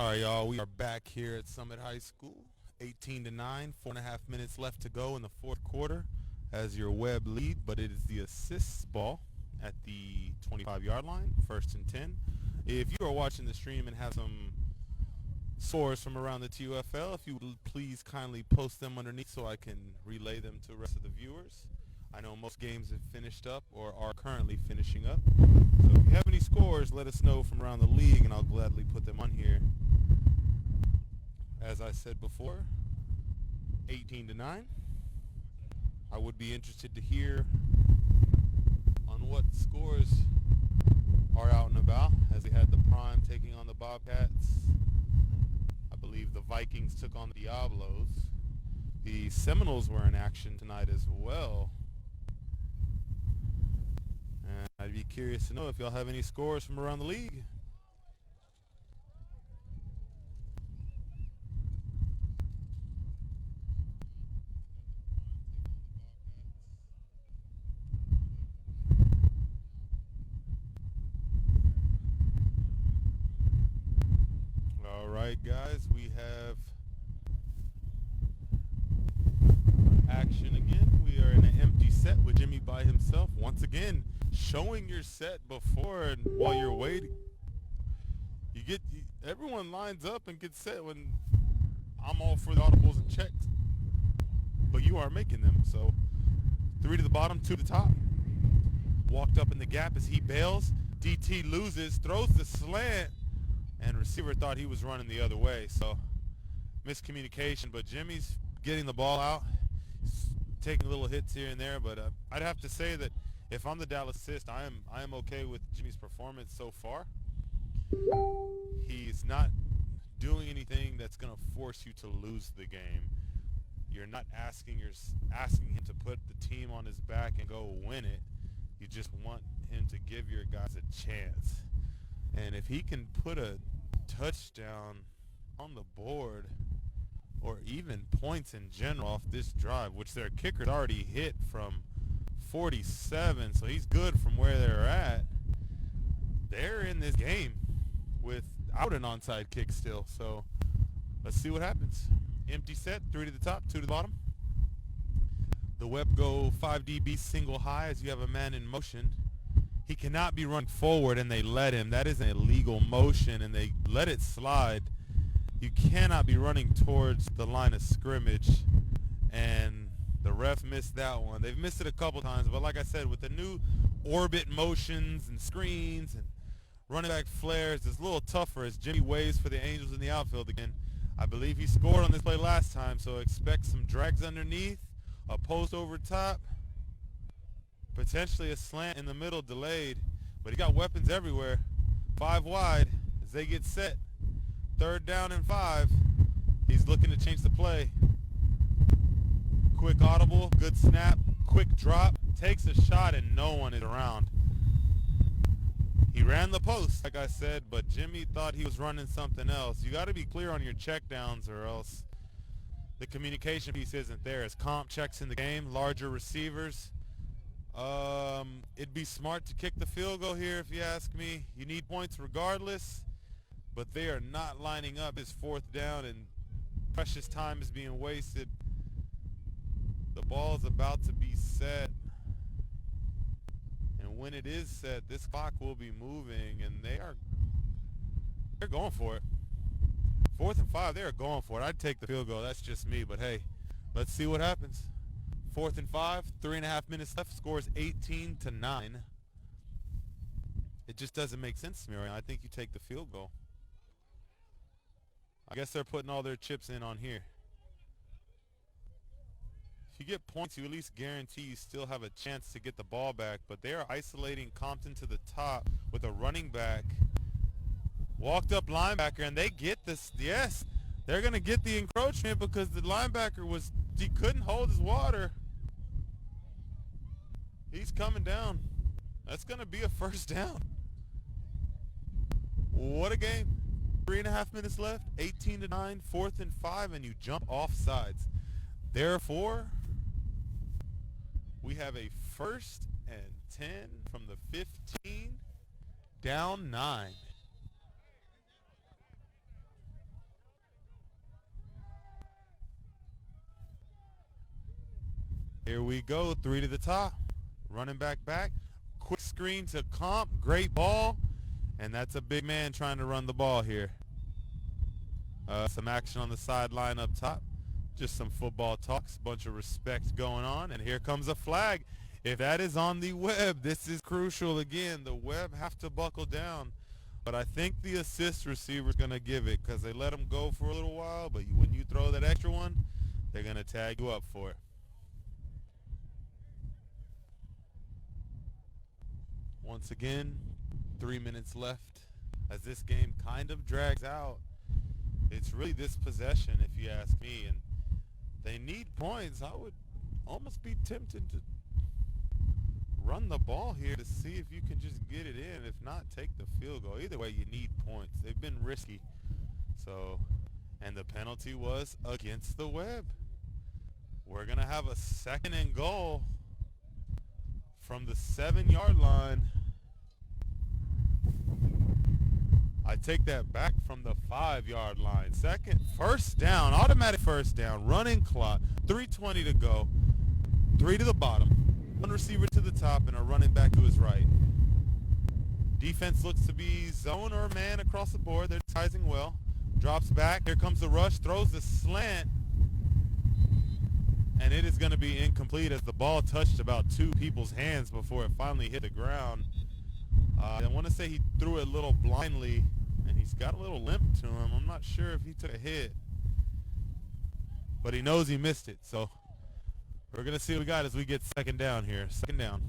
All right, y'all. We are back here at Summit High School. 18-9, 4.5 minutes left to go in the fourth quarter as your Webb lead, but it is the assists ball at the 25-yard line, 1st and 10. If you are watching the stream and have some scores from around the TUFL, if you would please kindly post them underneath so I can relay them to the rest of the viewers. I know most games have finished up or are currently finishing up. So if you have any scores, let us know from around the league, and I'll gladly put them on here. As I said before, 18-9. I would be interested to hear on what scores are out and about, as we had the Prime taking on the Bobcats. I believe the Vikings took on the Diablos. The Seminoles were in action tonight as well. And I'd be curious to know if y'all have any scores from around the league. All right, guys, we have action again. We are in an empty set with Jimmy by himself. Once again, showing your set before and while you're waiting. Everyone lines up and gets set when I'm all for the audibles and checks. But you are making them. So 3 to the bottom, 2 to the top. Walked up in the gap as he bails. DT loses, throws the slant, and receiver thought he was running the other way. So miscommunication, but Jimmy's getting the ball out, taking little hits here and there. But I'd have to say that if I'm the Dallas assist, I am okay with Jimmy's performance so far. He's not doing anything that's going to force you to lose the game. You're not asking him to put the team on his back and go win it. You just want him to give your guys a chance. And if he can put a touchdown on the board, or even points in general off this drive, which their kicker's already hit from 47, so he's good from where they're at. They're in this game without an onside kick still, so let's see what happens. Empty set, 3 to the top, 2 to the bottom. The Webb go 5 DB single high as you have a man in motion. He cannot be run forward, and they let him. That is an illegal motion, and they let it slide. You cannot be running towards the line of scrimmage, and the ref missed that one. They've missed it a couple times, but like I said, with the new orbit motions and screens and running back flares, it's a little tougher as Jimmy waves for the Angels in the outfield again. I believe he scored on this play last time, so expect some drags underneath, a post over top, potentially a slant in the middle delayed, but he got weapons everywhere. 5 wide as they get set. 3rd down and 5. He's looking to change the play. Quick audible, good snap, quick drop, takes a shot and no one is around. He ran the post, like I said, but Jimmy thought he was running something else. You got to be clear on your check downs or else the communication piece isn't there. As comp checks in the game, larger receivers. It'd be smart to kick the field goal here if you ask me. You need points regardless, but they are not lining up. It's 4th down and precious time is being wasted. The ball is about to be set. And when it is set, this clock will be moving, and they're going for it. 4th and 5, they're going for it. I'd take the field goal. That's just me, but hey, let's see what happens. 4th and 5, 3.5 minutes left. Scores 18-9. It just doesn't make sense to me right now. I think you take the field goal. I guess they're putting all their chips in on here. If you get points, you at least guarantee you still have a chance to get the ball back, but they are isolating Compton to the top with a running back. Walked up linebacker, and they get this. Yes, they're going to get the encroachment because the linebacker he couldn't hold his water. He's coming down. That's going to be a 1st down. What a game. 3.5 minutes left, 18-9, 4th and 5, and you jump off sides. Therefore, we have a 1st and 10 from the 15, down 9. Here we go, 3 to the top. Running back. Quick screen to Comp. Great ball. And that's a big man trying to run the ball here. Some action on the sideline up top. Just some football talks. Bunch of respect going on. And here comes a flag. If that is on the Webb, this is crucial again. The Webb have to buckle down. But I think the assist receiver's going to give it because they let him go for a little while. But when you throw that extra one, they're going to tag you up for it. Once again, 3 minutes left as this game kind of drags out. It's really this possession, if you ask me, and they need points. I would almost be tempted to run the ball here to see if you can just get it in. If not, take the field goal. Either way, you need points. They've been risky. So, and the penalty was against the Webb. We're going to have a 2nd and goal from the 7-yard line. I take that back from the 5-yard line. First down, automatic first down, running clock, 3:20 to go, 3 to the bottom, 1 receiver to the top, and a running back to his right. Defense looks to be zone or man across the board. They're sizing well. Drops back. Here comes the rush. Throws the slant. And it is going to be incomplete as the ball touched about 2 people's hands before it finally hit the ground. I want to say he threw it a little blindly, and he's got a little limp to him. I'm not sure if he took a hit, but he knows he missed it. So we're going to see what we got as we get 2nd down here. 2nd down.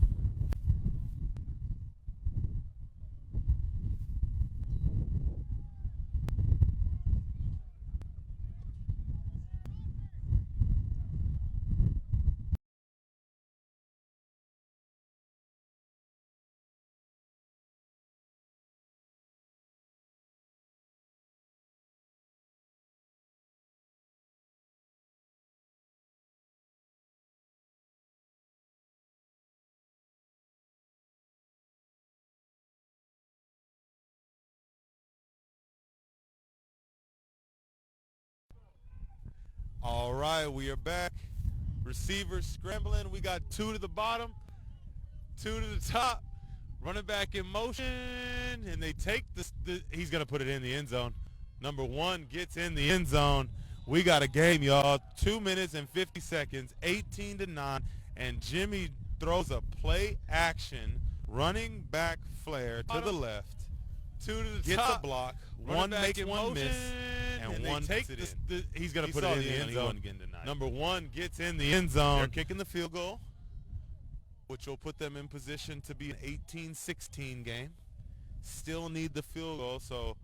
All right, we are back. Receivers scrambling. We got 2 to the bottom, 2 to the top. Running back in motion, and they take he's going to put it in the end zone. Number 1 gets in the end zone. We got a game, y'all. 2 minutes and 50 seconds, 18-9, and Jimmy throws a play action running back flare to the left. 2 to the top. Gets a block. 1 makes 1 miss. And 1 puts it in. He's going to put it in the end zone. Number 1 gets in the end zone. They're kicking the field goal, which will put them in position to be an 18-16 game. Still need the field goal, so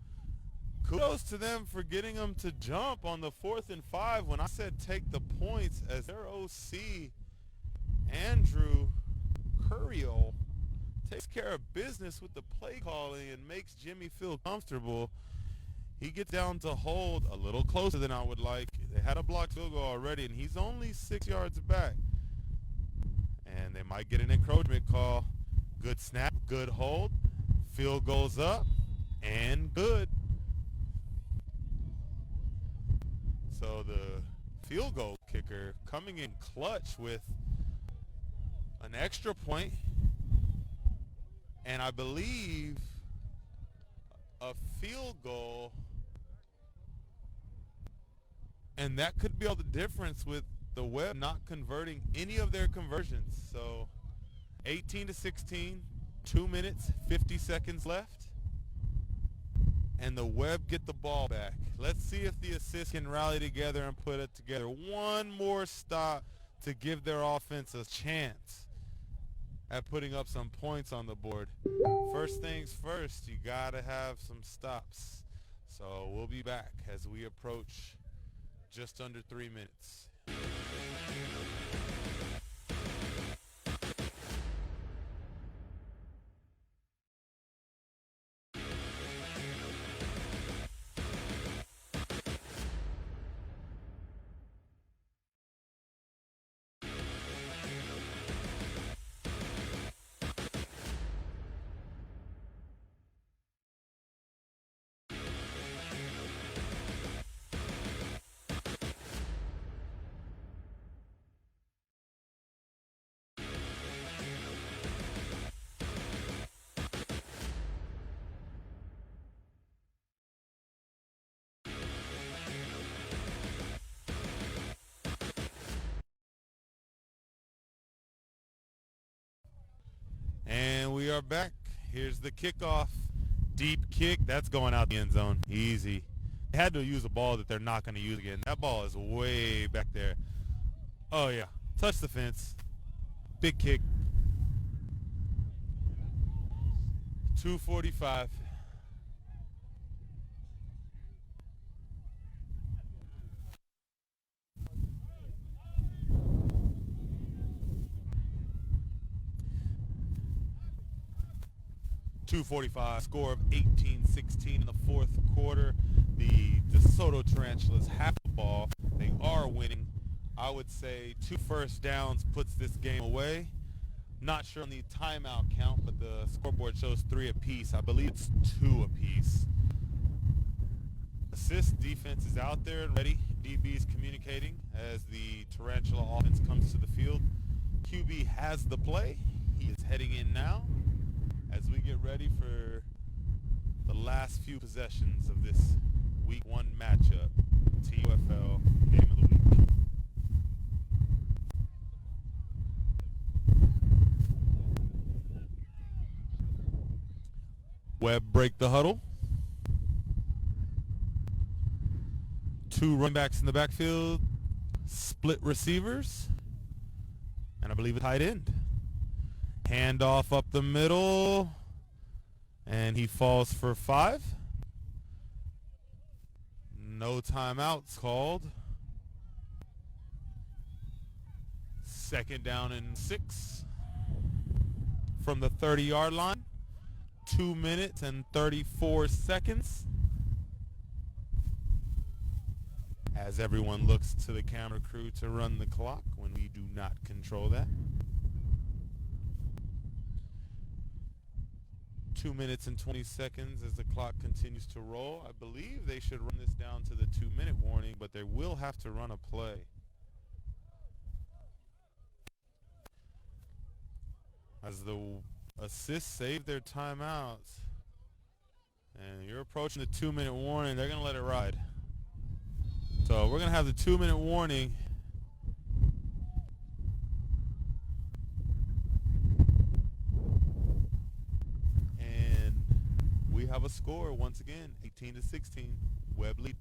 kudos to them for getting them to jump on the 4th and 5 when I said take the points, as their OC, Andrew Curiel, takes care of business with the play calling and makes Jimmy feel comfortable. He gets down to hold a little closer than I would like. They had a blocked field goal already, and he's only 6 yards back. And they might get an encroachment call. Good snap, good hold. Field goes up, and good. So the field goal kicker coming in clutch with an extra point, and I believe a field goal. And that could be all the difference with the Webb not converting any of their conversions. So 18-16, 2 minutes, 50 seconds left. And the Webb get the ball back. Let's see if the assist can rally together and put it together. One more stop to give their offense a chance at putting up some points on the board. First things first, you got to have some stops. So we'll be back as we approach just under 3 minutes. And we are back. Here's the kickoff. Deep kick. That's going out the end zone. Easy. They had to use a ball that they're not going to use again. That ball is way back there. Oh, yeah. Touch the fence. Big kick. 2:45. .245, score of 18-16 in the fourth quarter. The Desoto Tarantulas have the ball. They are winning. I would say 2 first downs puts this game away. Not sure on the timeout count, but the scoreboard shows 3 apiece. I believe it's 2 apiece. Assist defense is out there and ready. DB's communicating as the Tarantula offense comes to the field. QB has the play. He is heading in now as we get ready for the last few possessions of this Week 1 matchup, TUFL Game of the Week. Webb break the huddle. 2 running backs in the backfield, split receivers, and I believe a tight end. Handoff up the middle, and he falls for 5. No timeouts called. 2nd down and 6 from the 30-yard line. 2 minutes and 34 seconds. As everyone looks to the camera crew to run the clock when we do not control that. 2 minutes and 20 seconds as the clock continues to roll. I believe they should run this down to the 2-minute warning, but they will have to run a play. As the assists save their timeouts. And you're approaching the 2-minute warning. They're going to let it ride. So we're going to have the 2-minute warning. And we have a score once again, 18-16, Webb lead.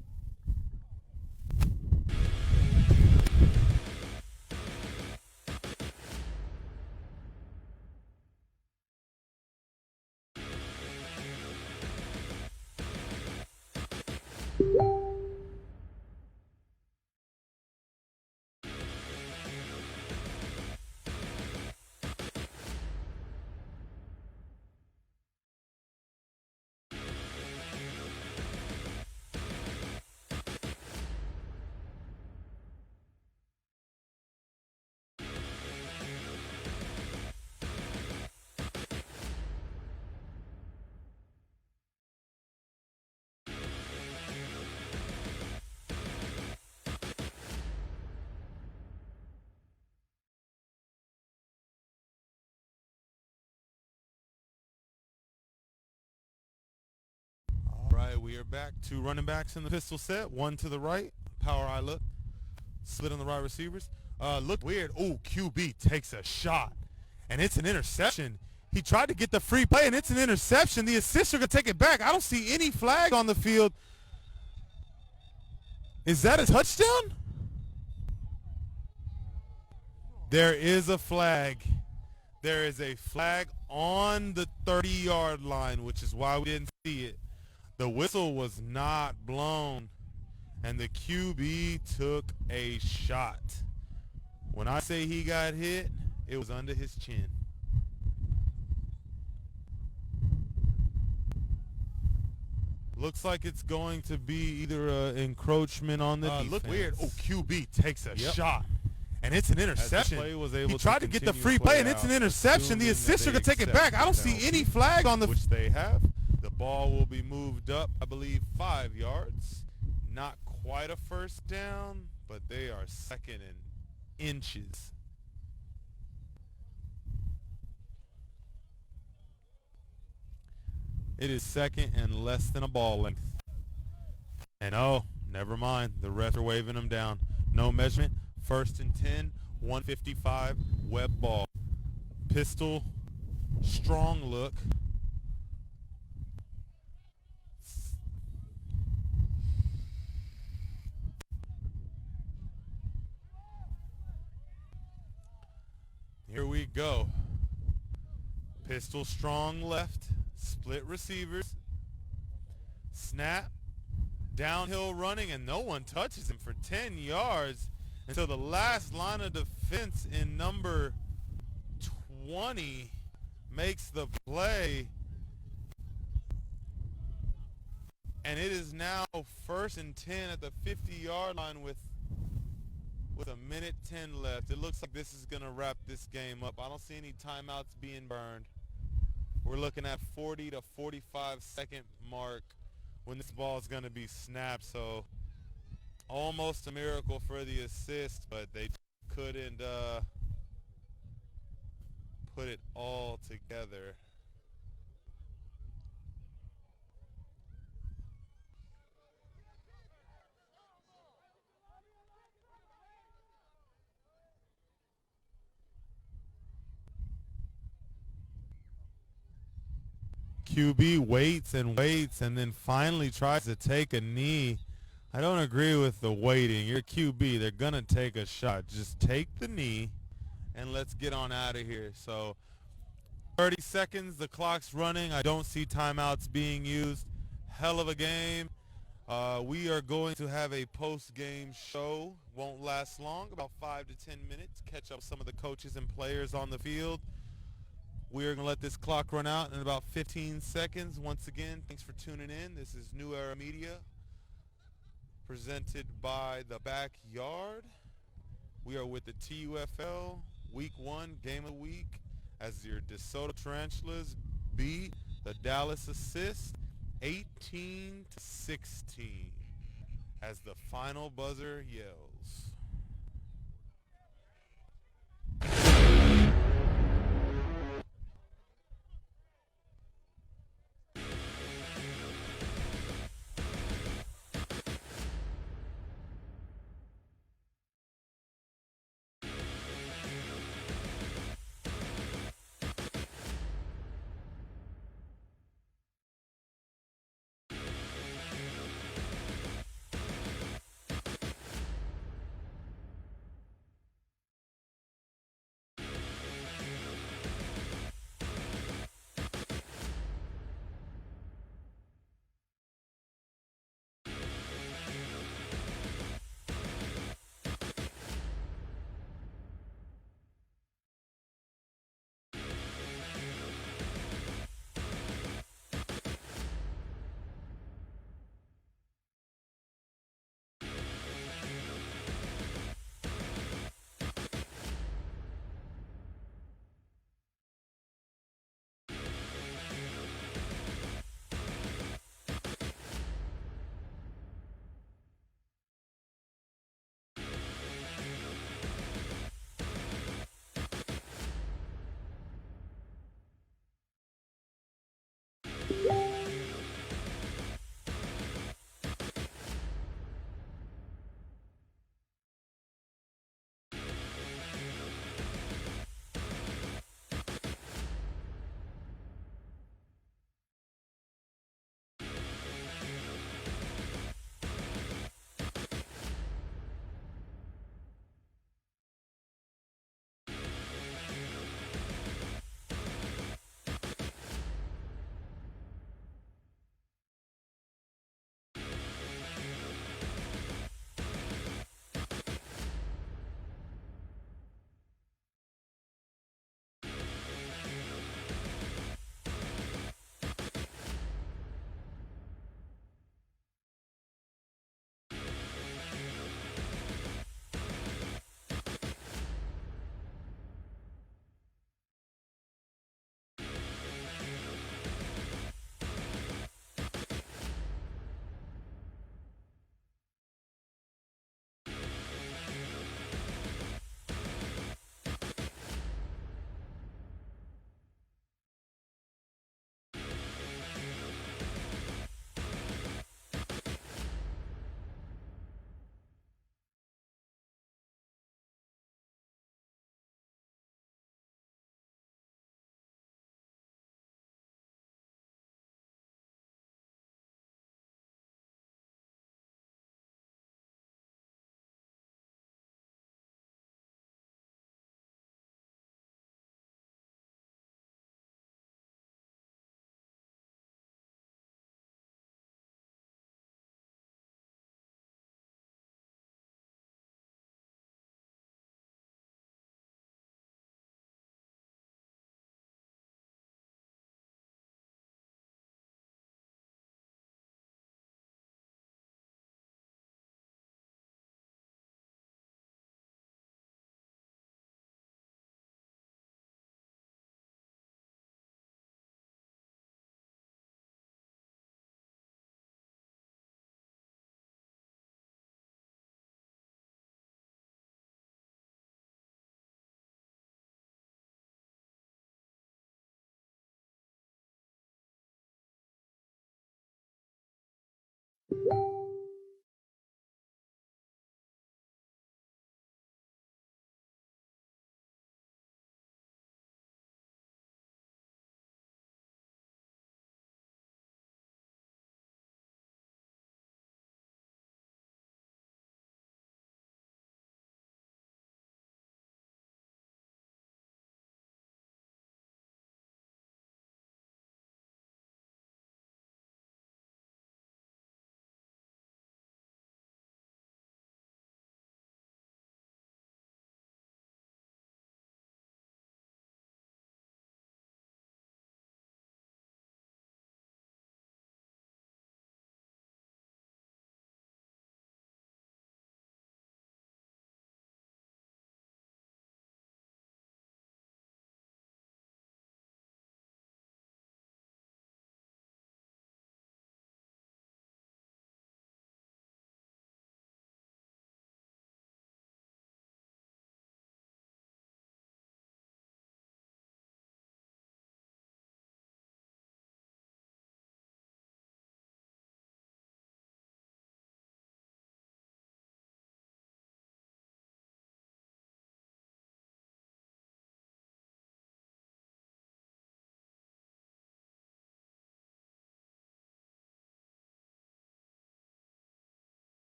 Right, we are back. 2 running backs in the pistol set. 1 to the right. Power eye look. Split on the right receivers. Look weird. Oh, QB takes a shot. And it's an interception. He tried to get the free play, and it's an interception. The assist are going to take it back. I don't see any flag on the field. Is that a touchdown? There is a flag. There is a flag on the 30-yard line, which is why we didn't see it. The whistle was not blown, and the QB took a shot. When I say he got hit, it was under his chin. Looks like it's going to be either an encroachment on the defense. Look weird. Oh, QB takes a shot. And it's an interception. He tried to get the free play, and it's an interception. The assist are going to take it back. I don't see any flag on the... Which they have. The ball will be moved up, I believe, 5 yards. Not quite a first down, but they are 2nd and inches. It is 2nd and less than a ball length. And oh, never mind. The refs are waving them down. No measurement. 1st and 10, 155, Webb ball. Pistol Strong look. Here we go. Pistol strong left. Split receivers. Snap. Downhill running, and no one touches him for 10 yards until the last line of defense in number 20 makes the play. And it is now 1st and 10 at the 50-yard line with a minute 10 left. It looks like this is going to wrap this game up. I don't see any timeouts being burned. We're looking at 40 to 45 second mark when this ball is going to be snapped. So almost a miracle for the assist, but they couldn't put it all together. QB waits and waits and then finally tries to take a knee. I don't agree with the waiting. You're QB. They're going to take a shot. Just take the knee and let's get on out of here. So 30 seconds, the clock's running. I don't see timeouts being used. Hell of a game. We are going to have a post-game show. Won't last long, about 5 to 10 minutes. Catch up with some of the coaches and players on the field. We are going to let this clock run out in about 15 seconds. Once again, thanks for tuning in. This is New Era Media, presented by The Backyard. We are with the TUFL Week 1 Game of the Week as your Desoto Tarantulas beat the Dallas Assist 18-16 as the final buzzer yells.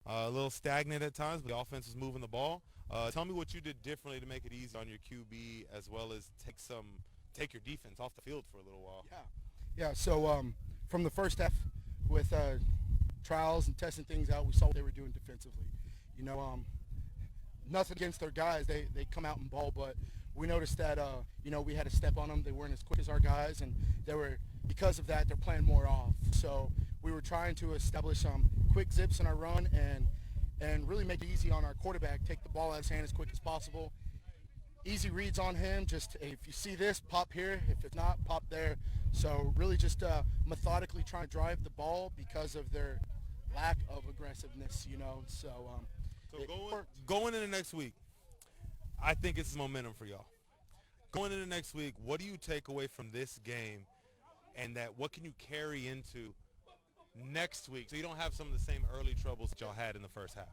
A little stagnant at times, but the offense was moving the ball. Tell me what you did differently to make it easy on your QB, as well as take your defense off the field for a little while. Yeah. So from the first half, with trials and testing things out, we saw what they were doing defensively. You know, nothing against their guys. They come out and ball, but we noticed that we had to step on them. They weren't as quick as our guys, and because of that they're playing more off. So we were trying to establish some quick zips in our run and really make it easy on our quarterback. Take the ball out of his hand as quick as possible. Easy reads on him. Just if you see this, pop here. If it's not, pop there. So really just methodically trying to drive the ball because of their lack of aggressiveness. So going into next week, I think it's momentum for y'all. Going into next week, what do you take away from this game, and what can you carry into next week so you don't have some of the same early troubles that y'all had in the first half?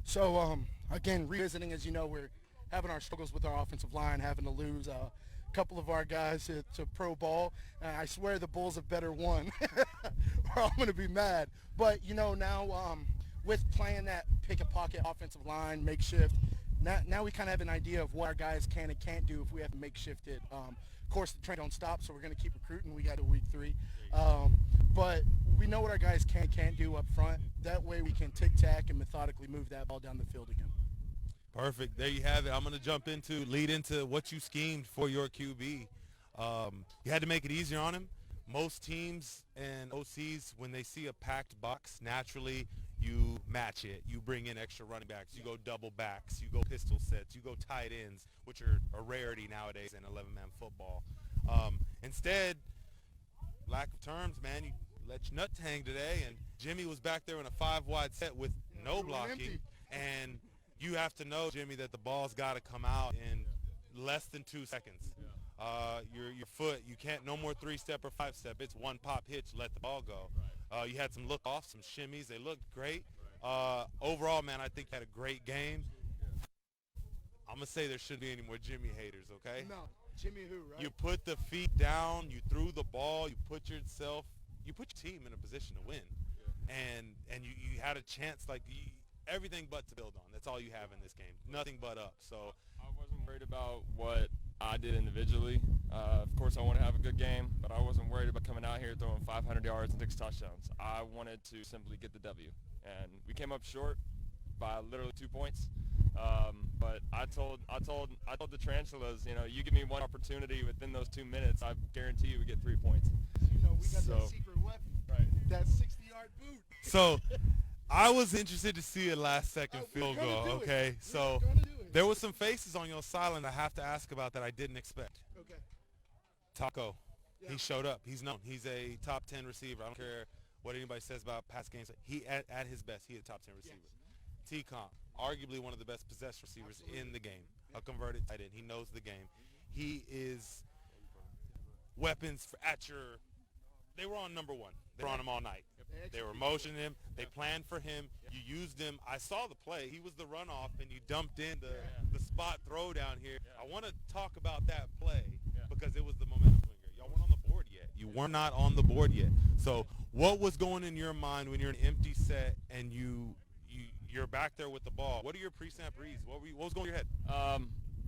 So again, revisiting, as you know, we're having our struggles with our offensive line, having to lose a couple of our guys to pro ball. And I swear the Bulls have better won, or I'm going to be mad. But now with playing that pick a pocket offensive line makeshift, now we kind of have an idea of what our guys can and can't do if we have to makeshift it. Of course, the train don't stop, so we're going to keep recruiting. We got to week 3. But we know what our guys can and can't do up front. That way we can tic-tac and methodically move that ball down the field again. Perfect. There you have it. I'm going to lead into what you schemed for your QB. You had to make it easier on him. Most teams and OCs, when they see a packed box, naturally you match it. You bring in extra running backs. You go double backs. You go pistol sets. You go tight ends, which are a rarity nowadays in 11-man football. Instead, lack of terms, man, you let your nuts hang today, and Jimmy was back there in a 5-wide set with no blocking, and you have to know, Jimmy, that the ball's got to come out in less than 2 seconds. Your foot, you can't, no more 3-step or 5-step. It's one pop hitch, let the ball go. You had some look-offs, some shimmies. They looked great. Overall, man, I think you had a great game. I'm going to say there shouldn't be any more Jimmy haters, okay? No, Jimmy who, right? You put the feet down. You threw the ball. You put your team in a position to win. And you had a chance, everything but to build on. That's all you have in this game. Nothing but up. So I wasn't worried about what I did individually. Of course, I want to have a good game, but I wasn't worried about coming out here throwing 500 yards and 6 touchdowns. I wanted to simply get the W, and we came up short by literally 2 points. But I told the Tarantulas, you give me one opportunity within those 2 minutes, I guarantee you we get 3 points. We got that secret weapon, right? That 60-yard boot. So I was interested to see a last-second field goal, okay? So there was some faces on your sideline I have to ask about that I didn't expect. Okay. Taco, he showed up. He's known. He's a top 10 receiver. I don't care what anybody says about past games. He at his best, he a top 10 receiver. Yes. T-Comp, arguably one of the best possessed receivers in the game. A converted tight end. He knows the game. He is weapons they were on number 1. They were on him all night. They were motioning him. They planned for him. You used him. I saw the play. He was the runoff, and you dumped in the spot throw down here. I want to talk about that play because it was the momentum swinger. Y'all weren't on the board yet. You were not on the board yet. So what was going in your mind when you're an empty set and you're back there with the ball? What are your pre-snap reads? What was going through your head?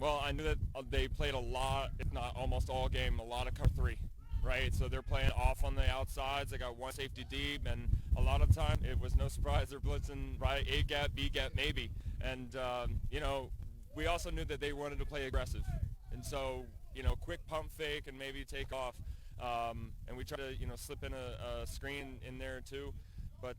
Well, I knew that they played a lot, if not almost all game, a lot of cover 3. Right, so they're playing off on the outsides. They got one safety deep, and a lot of the time it was no surprise they're blitzing right A gap, B gap, maybe. And we also knew that they wanted to play aggressive, and so quick pump fake and maybe take off. And we tried to slip in a screen in there too, but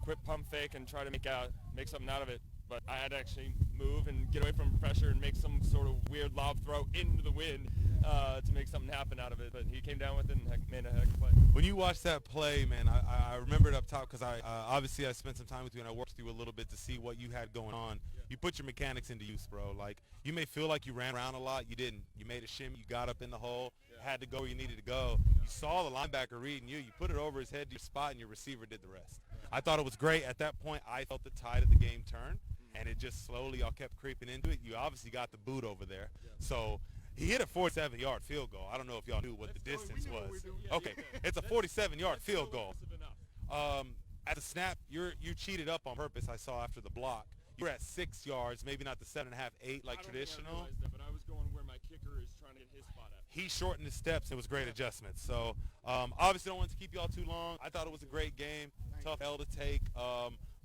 quick pump fake and try to make something out of it. But I had to actually move and get away from pressure and make some sort of weird lob throw into the wind to make something happen out of it. But he came down with it and made a heck of a play. When you watch that play, man, I remember it up top because obviously I spent some time with you and I worked through a little bit to see what you had going on. You put your mechanics into use, bro. Like, you may feel like you ran around a lot. You didn't. You made a shimmy. You got up in the hole. Had to go where you needed to go. You saw the linebacker reading you. You put it over his head to your spot, and your receiver did the rest. I thought it was great. At that point, I felt the tide of the game turn. And it just slowly all kept creeping into it. You obviously got the boot over there. So he hit a 47-yard field goal. I don't know if y'all knew what the distance was. Okay, it's a 47-yard field goal. at the snap, you cheated up on purpose. I saw after the block. You were at 6 yards, maybe not the 7.5, 8 like traditional. I realized that, but I was going where my kicker is trying to get his spot at. He shortened his steps. It was great adjustments. So obviously don't want to keep y'all too long. I thought it was a great game, tough L to take,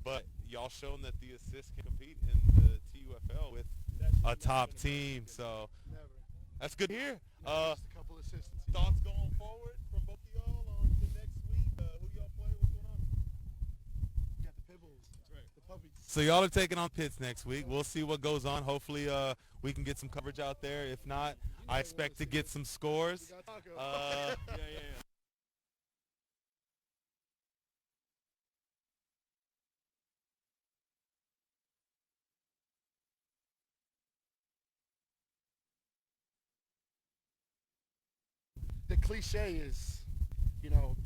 but y'all shown that the assist can compete in the TUFL with a top team. So Never. that's good to hear. Just a couple assists. Thoughts going forward from both of y'all on to next week? Who do y'all play? What's going on? You got the pit bulls. That's right. The puppies. So y'all are taking on Pitts next week. We'll see what goes on. Hopefully we can get some coverage out there. If not, I expect to get some scores. We got taco. Yeah. The cliche is,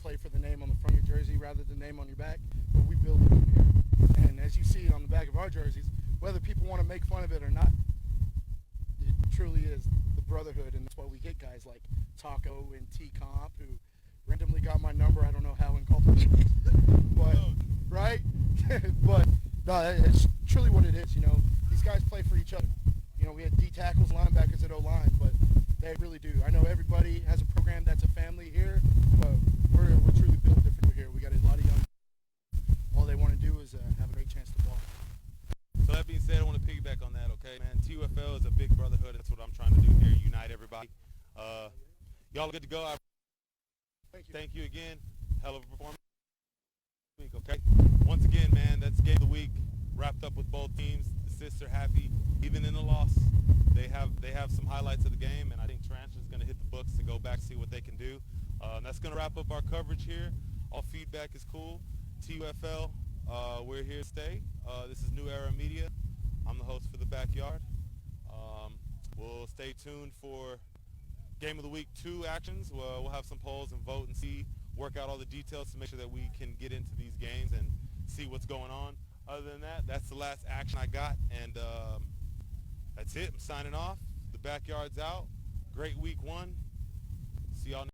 play for the name on the front of your jersey rather than the name on your back, but we build it over here. And as you see it on the back of our jerseys, whether people want to make fun of it or not, it truly is the brotherhood, and that's why we get guys like Taco and T-Comp who randomly got my number. I don't know how in culture, but right? But no, it's truly what it is. These guys play for each other. We had D tackles, linebackers at O-line, but they really do. I know everybody has a program that's a family here, but we're truly built different here. We got a lot of young. All they want to do is have a great chance to ball. So that being said, I want to piggyback on that, okay? Man, TUFL is a big brotherhood. That's what I'm trying to do here, unite everybody. Y'all are good to go. Thank you again. Hell of a performance week, okay? Once again, man, that's game of the week. Wrapped up with both teams. The assists are happy. Even in the loss, they have some highlights of the game, and I think Tarantula is going to hit the books to go back, see what they can do. That's going to wrap up our coverage here. All feedback is cool. TUFL, we're here to stay. This is New Era Media. I'm the host for The Backyard. We'll stay tuned for Game of the Week 2 actions. We'll have some polls and vote and work out all the details to make sure that we can get into these games and see what's going on. Other than that, that's the last action I got, and that's it. I'm signing off. The Backyard's out. Great week 1. See y'all next